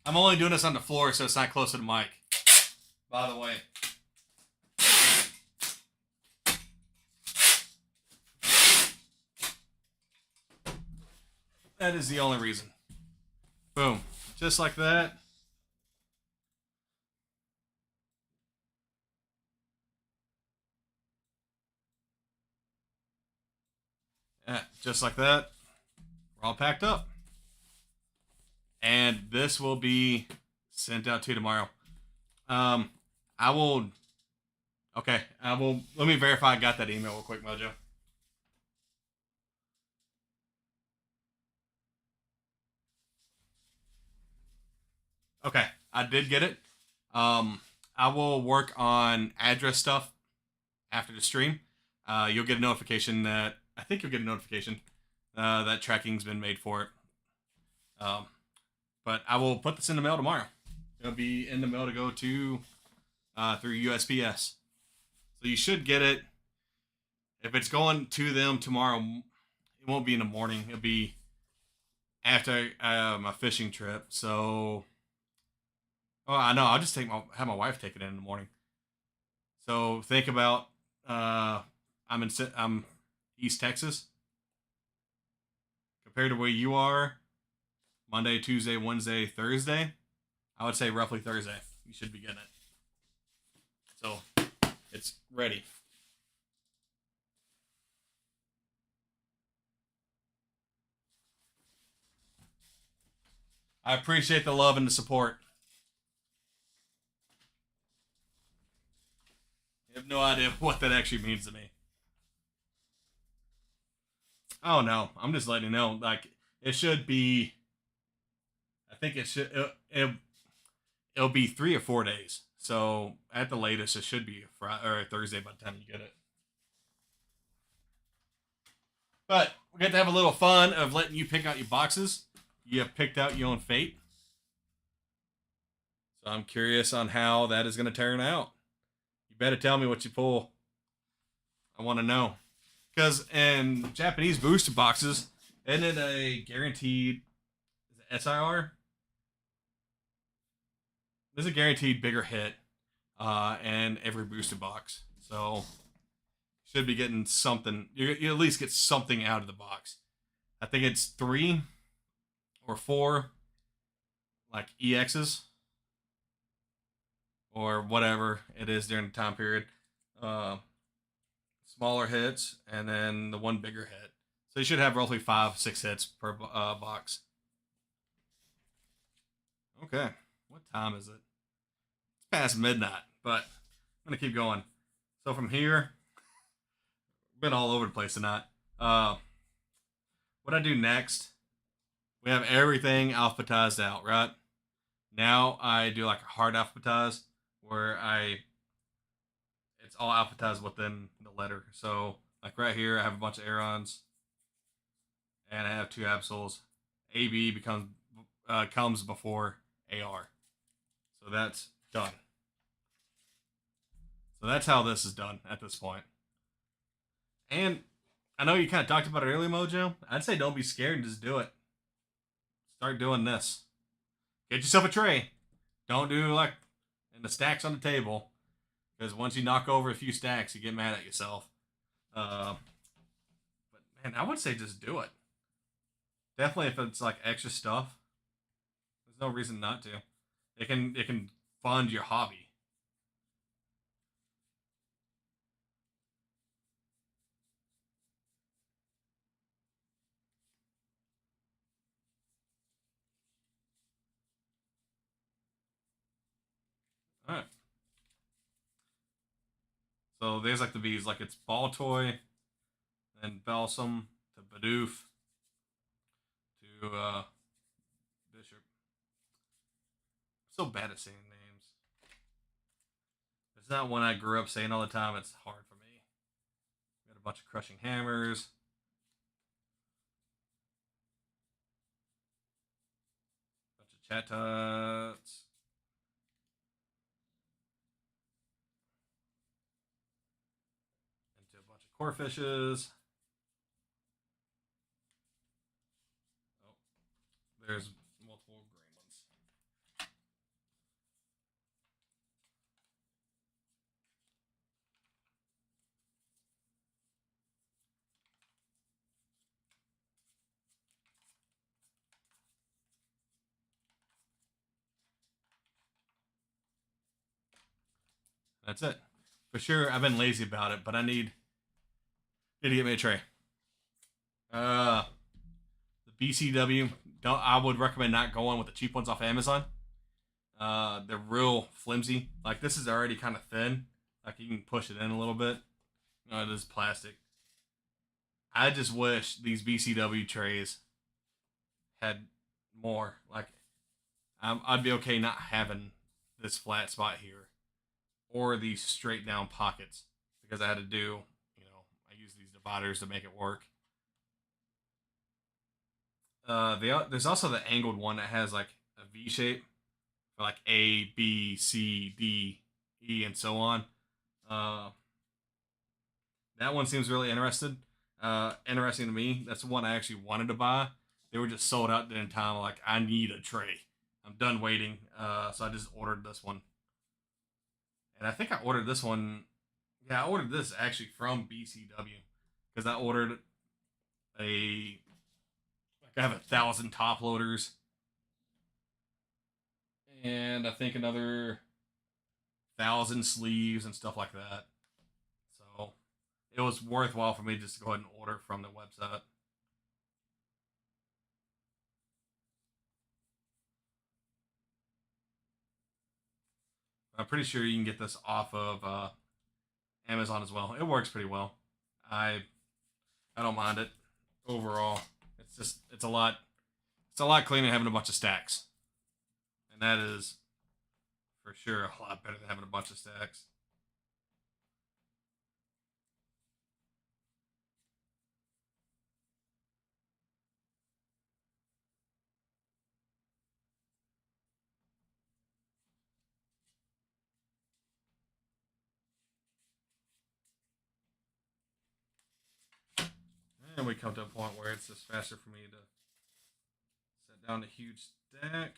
I'm only doing this on the floor so it's not close to the mic. By the way. That is the only reason. Boom. Just like that. Yeah, just like that. We're all packed up. And this will be sent out to you tomorrow. I will. Okay, I will. Let me verify I got that email real quick, Mojo. Okay, I did get it. I will work on address stuff after the stream. You'll get a notification that that tracking's been made for it. But I will put this in the mail tomorrow. It'll be in the mail to go to through USPS. So you should get it. If it's going to them tomorrow, it won't be in the morning. It'll be after my fishing trip. So, I know. I'll just have my wife take it in the morning. So think about I'm East Texas compared to where you are. Monday, Tuesday, Wednesday, Thursday. I would say roughly Thursday. You should be getting it. So it's ready. I appreciate the love and the support. You have no idea what that actually means to me. Oh no, I'm just letting you know. Like it should be. I think it should. It'll be 3 or 4 days. So at the latest, it should be Friday or Thursday by the time you get it. But we get to have a little fun of letting you pick out your boxes. You have picked out your own fate. So I'm curious on how that is going to turn out. You better tell me what you pull. I want to know. Because in Japanese booster boxes, isn't it a guaranteed SIR? There's a guaranteed bigger hit in every booster box. So should be getting something. You at least get something out of the box. I think it's 3 or 4 like EXs or whatever it is during the time period. Smaller hits and then the one bigger hit. So you should have roughly 5-6 hits per box. Okay, what What time is it? It's past midnight, but I'm gonna keep going. So from here, been all over the place tonight. Uh, what I do next? We have everything alphabetized out, right? Now I do like a hard alphabetize where I it's all alphabetized within the letter. So like right here, I have a bunch of arons and I have two absols. AB becomes comes before AR. So that's done. So that's how this is done at this point. And I know you kind of talked about it earlier, Mojo. I'd say don't be scared and just do it. Start doing this. Get yourself a tray. Don't do like in the stacks on the table, because once you knock over a few stacks, you get mad at yourself. But man, I would say just do it. Definitely, if it's like extra stuff, there's no reason not to. It can fund your hobby. All right. So there's like the B's, like it's ball toy, then balsam to Bidoof to Bishop. I'm so bad at saying names. It's not one I grew up saying all the time. It's hard for me. Got a bunch of crushing hammers, bunch of chat tuts, into a bunch of core fishes. Oh, there's multiple green ones. That's it. For sure, I've been lazy about it, but I need to get me a tray. Uh, the BCW. Don't. I would recommend not going with the cheap ones off Amazon. They're real flimsy. Like this is already kind of thin. Like you can push it in a little bit. No, it is plastic. I just wish these BCW trays had more. Like I'd be okay not having this flat spot here or these straight down pockets because I had to do. I use these dividers to make it work. There's also the angled one that has like a V shape for like A, B, C, D, E, and so on. Uh, that one seems really interesting to me. That's the one I actually wanted to buy. They were just sold out in time. Like I need a tray. I'm done waiting. So I just ordered this one, and I think I ordered this one. Yeah, I ordered this actually from BCW because I ordered a like I have 1,000 top loaders and I think another 1,000 sleeves and stuff like that. So it was worthwhile for me just to go ahead and order from the website. I'm pretty sure you can get this off of Amazon as well. It works pretty well. I I don't mind it overall. It's a lot cleaner than having a bunch of stacks, and that is for sure a lot better than having a bunch of stacks. And we come to a point where it's just faster for me to set down a huge stack.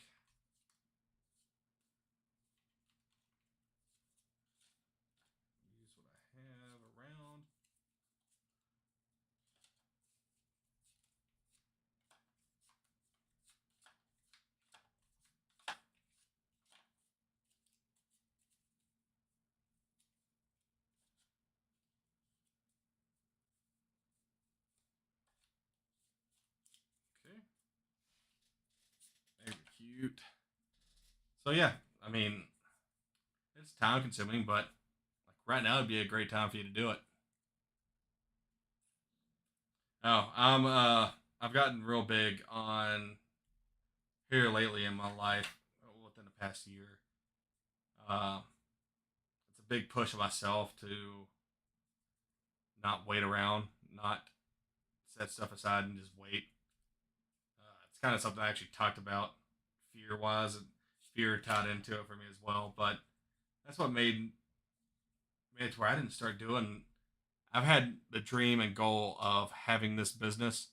Use what I have around. Okay. Very cute. So yeah, I mean, it's time consuming, but like right now would be a great time for you to do it. Oh, I've gotten real big on here lately in my life within the past year. Uh, it's a big push of myself to not wait around, not set stuff aside and just wait. It's kind of something I actually talked about fear wise, and fear tied into it for me as well. But that's what made it to where I didn't start doing. I've had the dream and goal of having this business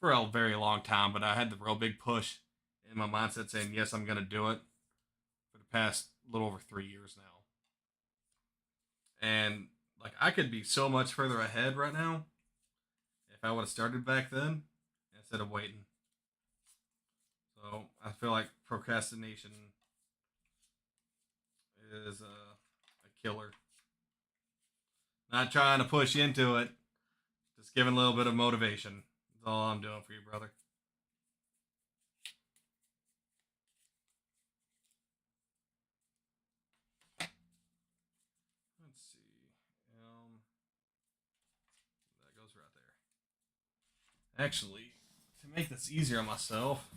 for a very long time, but I had the real big push in my mindset saying, yes, I'm going to do it for the past little over 3 years now. And like, I could be so much further ahead right now if I would have started back then instead of waiting. So I feel like procrastination is a killer. Not trying to push you into it, just giving a little bit of motivation. That's all I'm doing for you, brother. Let's see. That goes right there. Actually, to make this easier on myself,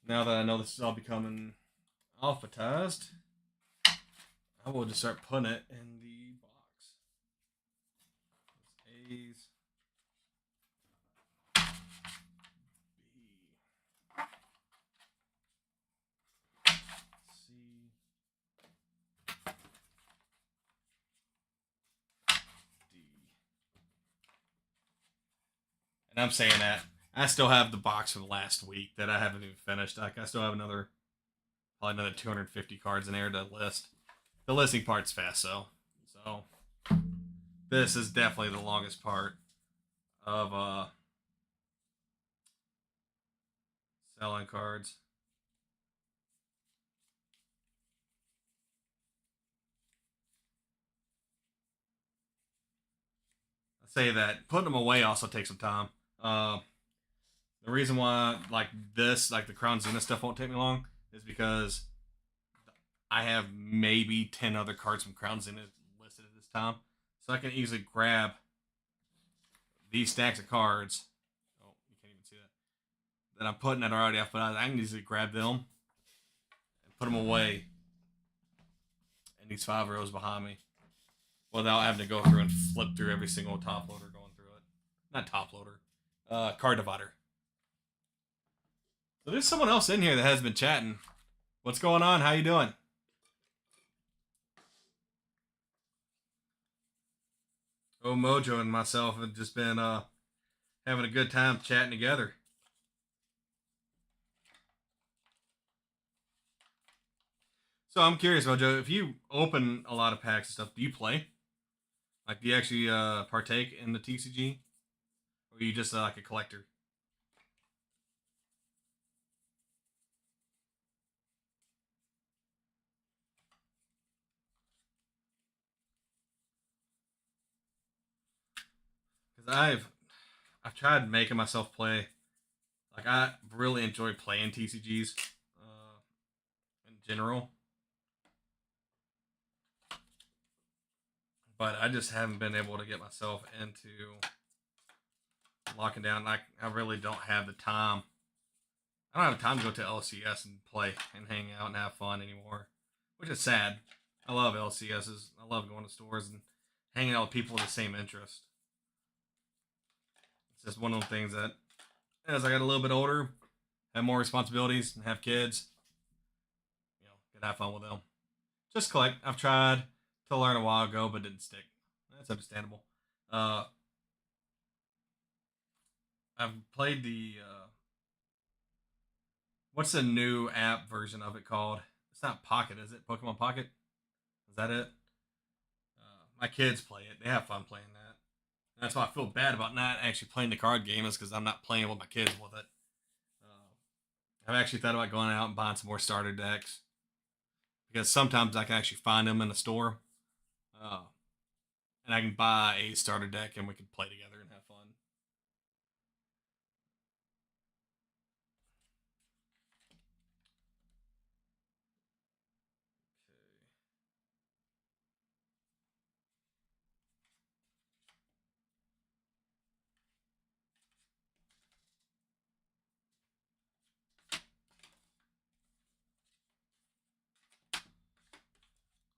now that I know this is all becoming alphabetized, I will just start putting it in the box. It's A's, B, C, D. And I'm saying that I still have the box from last week that I haven't even finished. Like I still have probably another 250 cards in there to list. The listing part's fast, so this is definitely the longest part of selling cards. I say that putting them away also takes some time. Uh, the reason why like this, like the Crown Zenith stuff, won't take me long is because I have maybe 10 other cards from Crown Zenith listed at this time, so I can easily grab these stacks of cards. Oh, you can't even see that I'm putting that already off, but I can easily grab them and put them away in these 5 rows behind me without having to go through and flip through every single top loader going through it. Not top loader, card divider. So there's someone else in here that has been chatting. What's going on? How you doing? Oh, Mojo and myself have just been having a good time chatting together. So I'm curious, Mojo, if you open a lot of packs and stuff, do you play? Like, do you actually partake in the TCG, or are you just like a collector? Because I've tried making myself play. Like, I really enjoy playing TCGs in general, but I just haven't been able to get myself into locking down. Like, I really don't have the time. I don't have time to go to LCS and play and hang out and have fun anymore, which is sad. I love LCSs. I love going to stores and hanging out with people with the same interest. It's just one of those things that, as I got a little bit older, have more responsibilities, and have kids, can have fun with them. Just collect. I've tried to learn a while ago, but didn't stick. That's understandable. Uh, I've played the what's the new app version of it called? It's not Pocket, is it? Pokemon Pocket? Is that it? My kids play it. They have fun playing that. That's why I feel bad about not actually playing the card game, is because I'm not playing with my kids with it. I've actually thought about going out and buying some more starter decks because sometimes I can actually find them in the store, uh, and I can buy a starter deck and we can play together and have fun.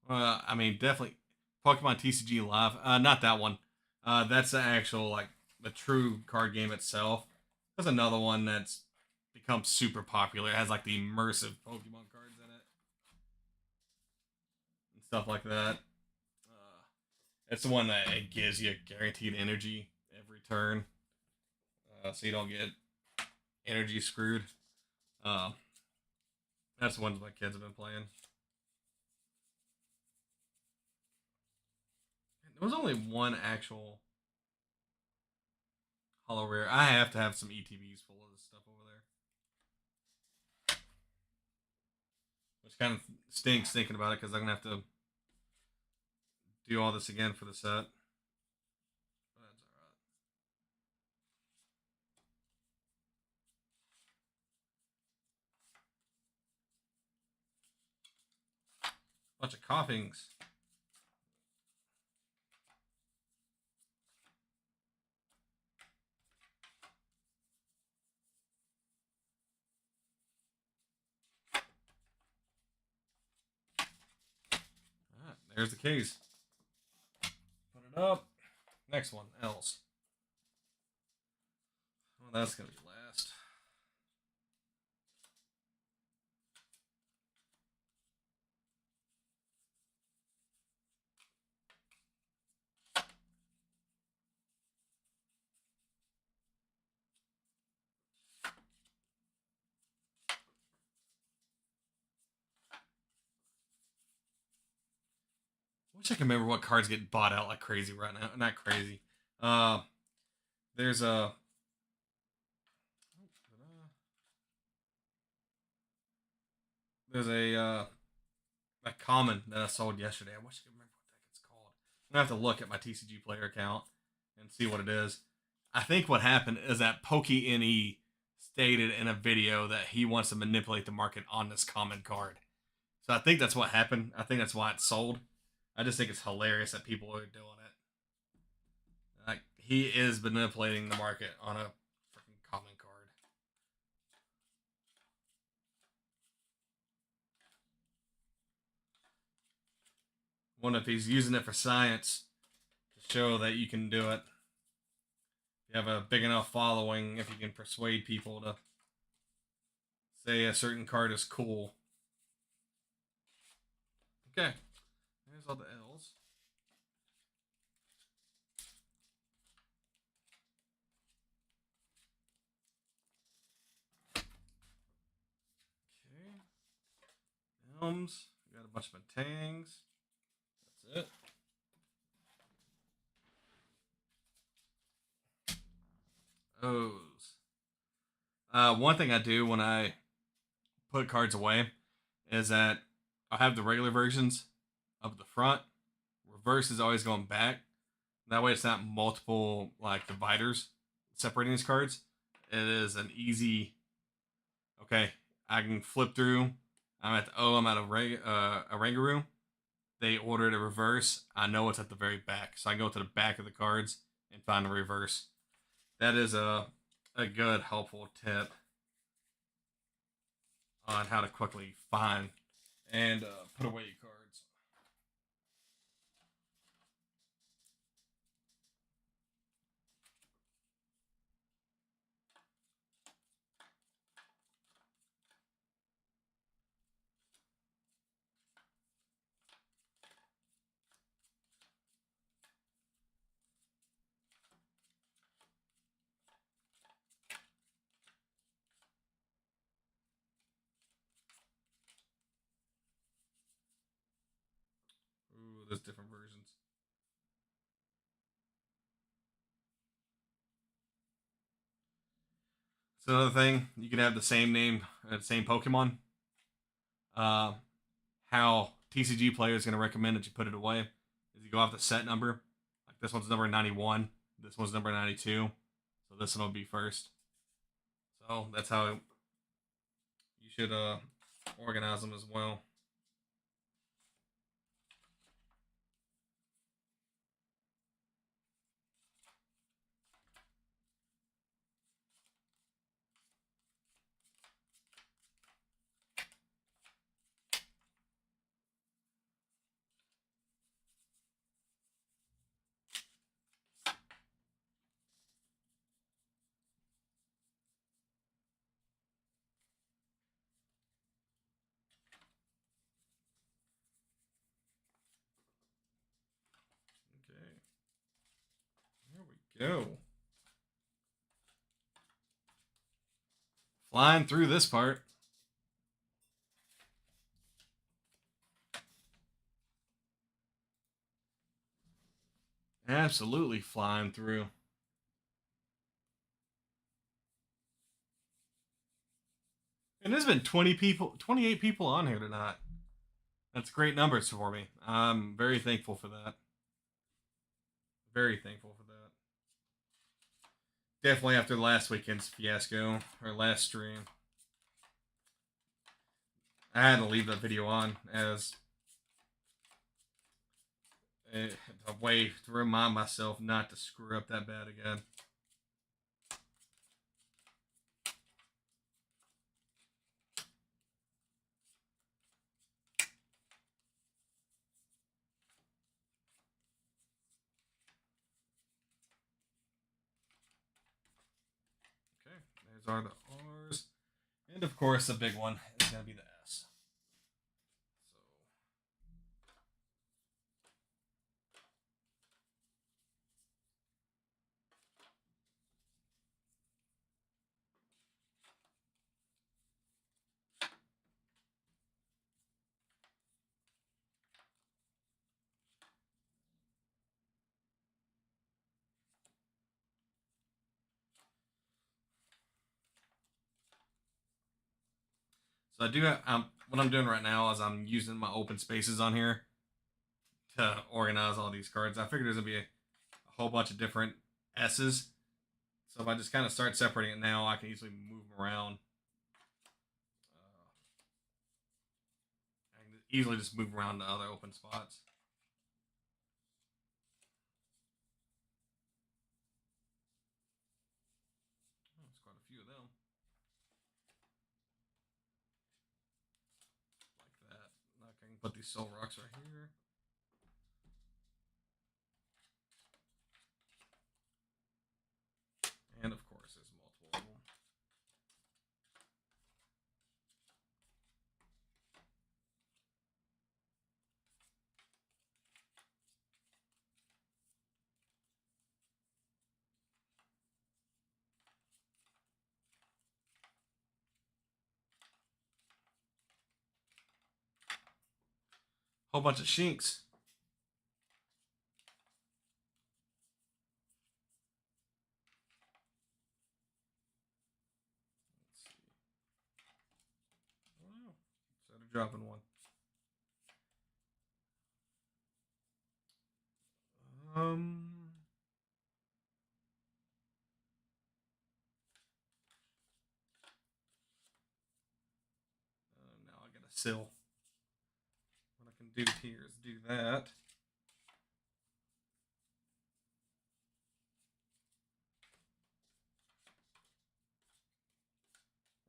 I mean, definitely Pokemon TCG Live. Not that one. That's the actual like the true card game itself. There's another one that's become super popular. It has like the immersive Pokemon cards in it and stuff like that. It's the one that it gives you guaranteed energy every turn, so you don't get energy screwed. Uh, that's the ones my kids have been playing. There was only one actual hollow rare. I have to have some ETBs full of this stuff over there, which kind of stinks thinking about it because I'm gonna have to do all this again for the set. But that's all right. Bunch of coughings. All right, there's the case. Put it up. Next one, else. Well, that's gonna be last. I wish I can remember what cards get bought out like crazy right now. Not crazy. Uh, there's a common that I sold yesterday. I wish I could remember what that it's called. I'm gonna have to look at my TCG player account and see what it is. I think what happened is that PokeNE stated in a video that he wants to manipulate the market on this common card. So I think that's what happened. I think that's why it's sold. I just think it's hilarious that people are doing it. Like he is manipulating the market on a freaking common card. Wonder if he's using it for science to show that you can do it. If you have a big enough following, if you can persuade people to say a certain card is cool. Okay, there's all the L's. Okay, Elms. We got a bunch of Tangs. That's it. O's. One thing I do when I put cards away is that I have the regular versions up at the front. Reverse is always going back. That way, it's not multiple like dividers separating these cards. It is an easy. Okay, I can flip through. I'm at the O. I'm at a Rangaroo. They ordered a reverse. I know it's at the very back, so I can go to the back of the cards and find the reverse. That is a good helpful tip on how to quickly find and put away your cards. Ooh, there's different versions. So another thing, you can have the same name, the same Pokemon. Uh, how TCG players going to recommend that you put it away is you go off the set number. Like this one's number 91. This one's number 92. So this one will be first. So that's how you should organize them as well. go. Flying through this part. Absolutely flying through. And there's been 28 people on here tonight. That's great numbers for me. I'm very thankful for that. Very thankful for that. Definitely after last weekend's fiasco, or last stream. I had to leave that video on as a way to remind myself not to screw up that bad again. Okay, there's are the R's. And of course, the big one is going to be the S. So I do have, what I'm doing right now is I'm using my open spaces on here to organize all these cards. I figured there's going to be a whole bunch of different S's. So if I just kind of start separating it now, I can easily move them around. I can easily just move around to other open spots. Oh, there's quite a few of them. Like that. I can put these soul rocks right here. And of course, there's multiple of them. Whole bunch of shinks. Let's see. Oh, instead of dropping one. Now I got a sill. What I can do here is do that.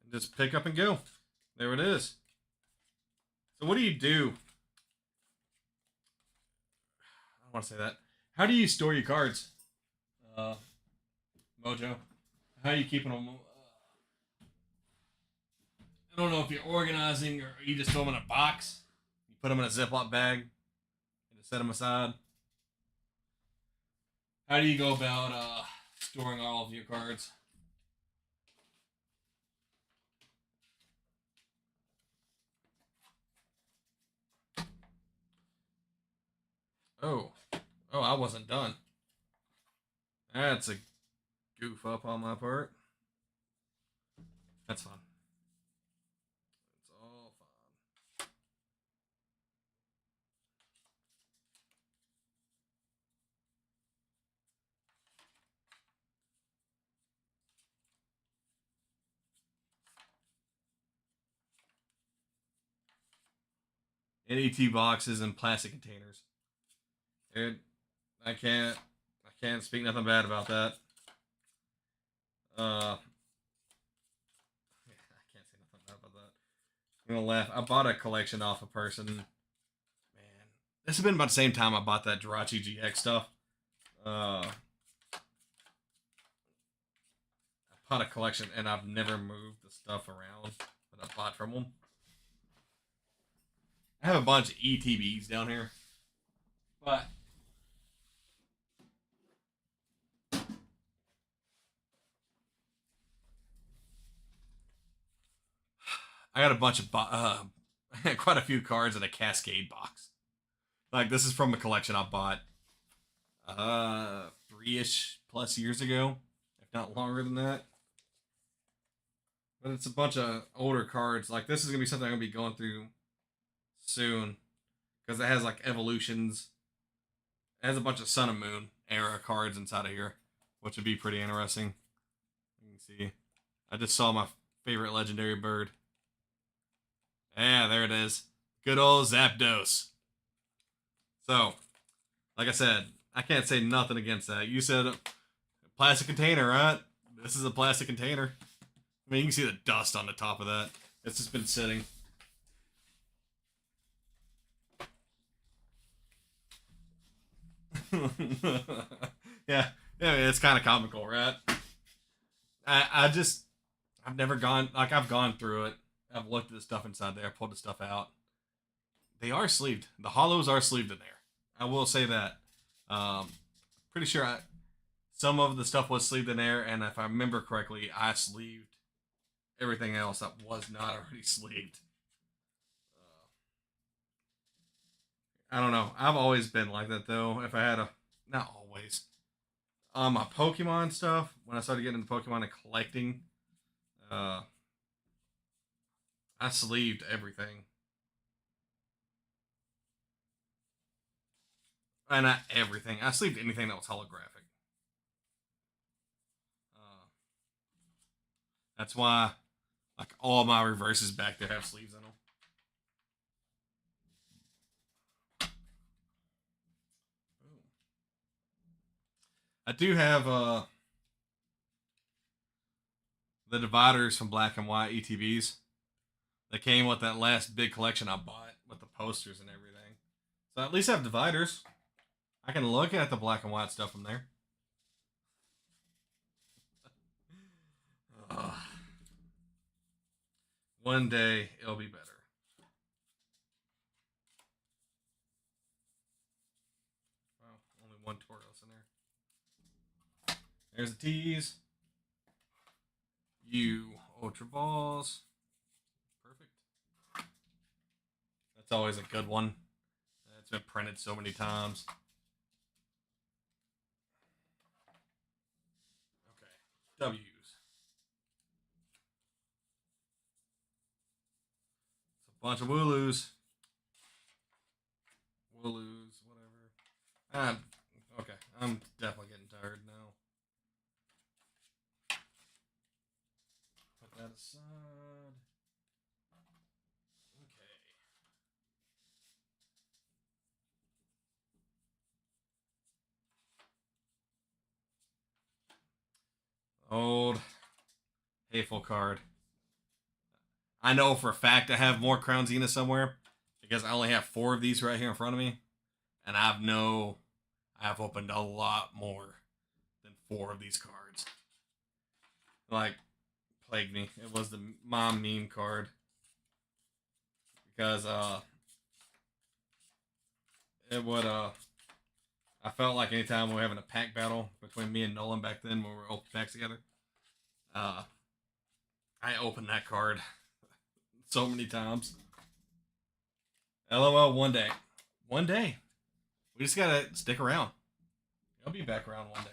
And just pick up and go. There it is. So what do you do? I don't want to say that. How do you store your cards? Mojo. How are you keeping them? I don't know if you're organizing or you just throw them in a box. You put them in a Ziploc bag and just set them aside. How do you go about storing all of your cards? Oh, I wasn't done. That's a goof up on my part. That's fine. It's all fine. NET boxes and plastic containers. Dude, I can't speak nothing bad about that. I can't say nothing bad about that. I'm gonna laugh. I bought a collection off a person. Man, this has been about the same time I bought that Jirachi GX stuff. I bought a collection and I've never moved the stuff around that I bought from them. I have a bunch of ETBs down here, but I got a bunch of quite a few cards in a Cascade box. Like this is from a collection I bought 3-ish plus years ago, if not longer than that. But it's a bunch of older cards. Like this is gonna be something I'm gonna be going through soon because it has like evolutions. It has a bunch of Sun and Moon era cards inside of here, which would be pretty interesting. You can see. I just saw my favorite legendary bird. Yeah, there it is. Good old Zapdos. So, like I said, I can't say nothing against that. You said plastic container, right? This is a plastic container. I mean, you can see the dust on the top of that. It's just been sitting. Yeah, it's kind of comical, right? I've never gone, like, I've gone through it. I've looked at the stuff inside there, pulled the stuff out. They are sleeved. The hollows are sleeved in there. I will say that. Pretty sure some of the stuff was sleeved in there, and if I remember correctly, I sleeved everything else that was not already sleeved. I don't know. I've always been like that though. If I had a, not always. My Pokemon stuff, when I started getting into Pokemon and collecting, uh, I sleeved everything. Not everything. I sleeved anything that was holographic. Uh, that's why, like, all my reverses back there have sleeves in them. I do have the dividers from Black and White ETBs that came with that last big collection I bought with the posters and everything. So at least I have dividers. I can look at the Black and White stuff from there. One day it'll be better. Well, only one Tauros in there. There's the T's. You Ultra Balls. Perfect. That's always a good one. It's been printed so many times. Okay. W's. It's a bunch of Wooloos. Wooloos, whatever. Okay. I'm definitely getting tired now. Put that aside. Okay. Old hateful card. I know for a fact I have more Crown Zenith somewhere because I only have 4 of these right here in front of me, and I've opened a lot more than 4 of these cards. Like, plagued me. It was the mom meme card because it would I felt like anytime we were having a pack battle between me and Nolan back then when we were open packs together, uh, I opened that card so many times. LOL, one day. One day. We just gotta stick around. I'll be back around one day.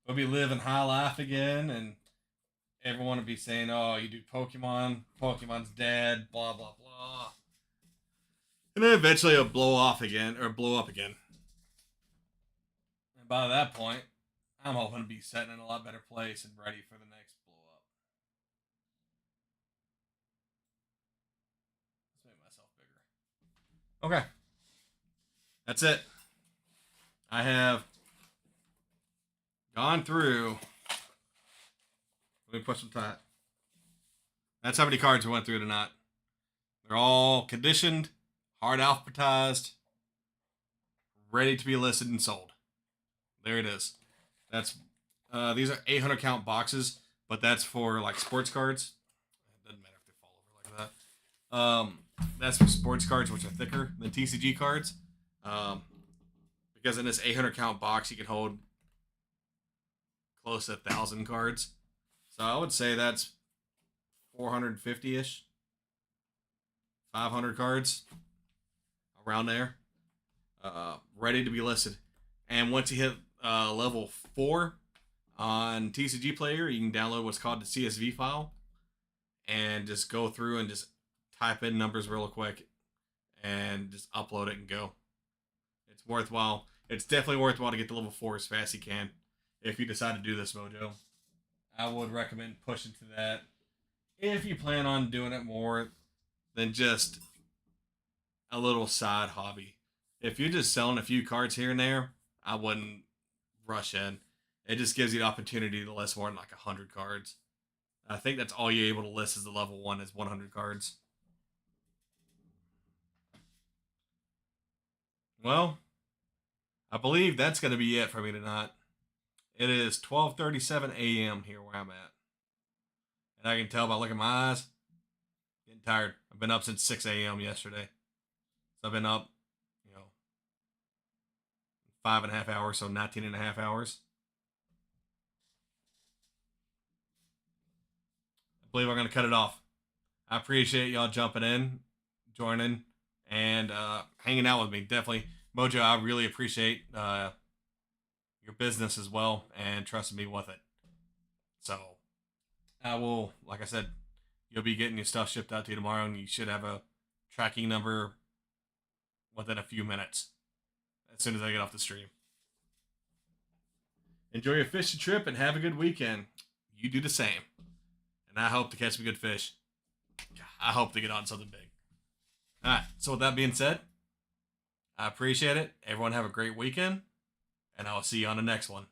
We'll be living high life again, and everyone will be saying, oh, you do Pokemon, Pokemon's dead, blah, blah, blah. And then eventually it'll blow off again, or blow up again. And by that point, I'm hoping to be sitting in a lot better place and ready for the next blow up. Let's make myself bigger. Okay. That's it. I have gone through. Let me put some time. That's how many cards we went through tonight. They're all conditioned, hard alphabetized, ready to be listed and sold. There it is. That's these are 800 count boxes, but that's for like sports cards. It doesn't matter if they fall over like that. That's for sports cards, which are thicker than TCG cards. Because in this 800 count box, you can hold close to 1,000 cards. So I would say that's 450-ish, 500 cards around there, ready to be listed. And once you hit level 4 on TCG Player, you can download what's called the CSV file and just go through and just type in numbers real quick and just upload it and go. It's worthwhile. It's definitely worthwhile to get to level 4 as fast as you can if you decide to do this, Mojo. I would recommend pushing to that if you plan on doing it more than just a little side hobby. If you're just selling a few cards here and there, I wouldn't rush in. It just gives you the opportunity to list more than like 100 cards. I think that's all you're able to list as the level 1 is 100 cards. Well, I believe that's going to be it for me tonight. It is 12:37 a.m. here where I'm at. And I can tell by looking at my eyes, getting tired. I've been up since 6 a.m. yesterday. So I've been up, 5.5 hours, so 19.5 hours. I believe I'm going to cut it off. I appreciate y'all jumping in, joining, and hanging out with me. Definitely. Mojo, I really appreciate your business as well and trusting me with it. So I will, like I said, you'll be getting your stuff shipped out to you tomorrow, and you should have a tracking number within a few minutes as soon as I get off the stream. Enjoy your fishing trip and have a good weekend. You do the same. And I hope to catch some good fish. I hope to get on something big. All right, so with that being said, I appreciate it. Everyone have a great weekend, and I will see you on the next one.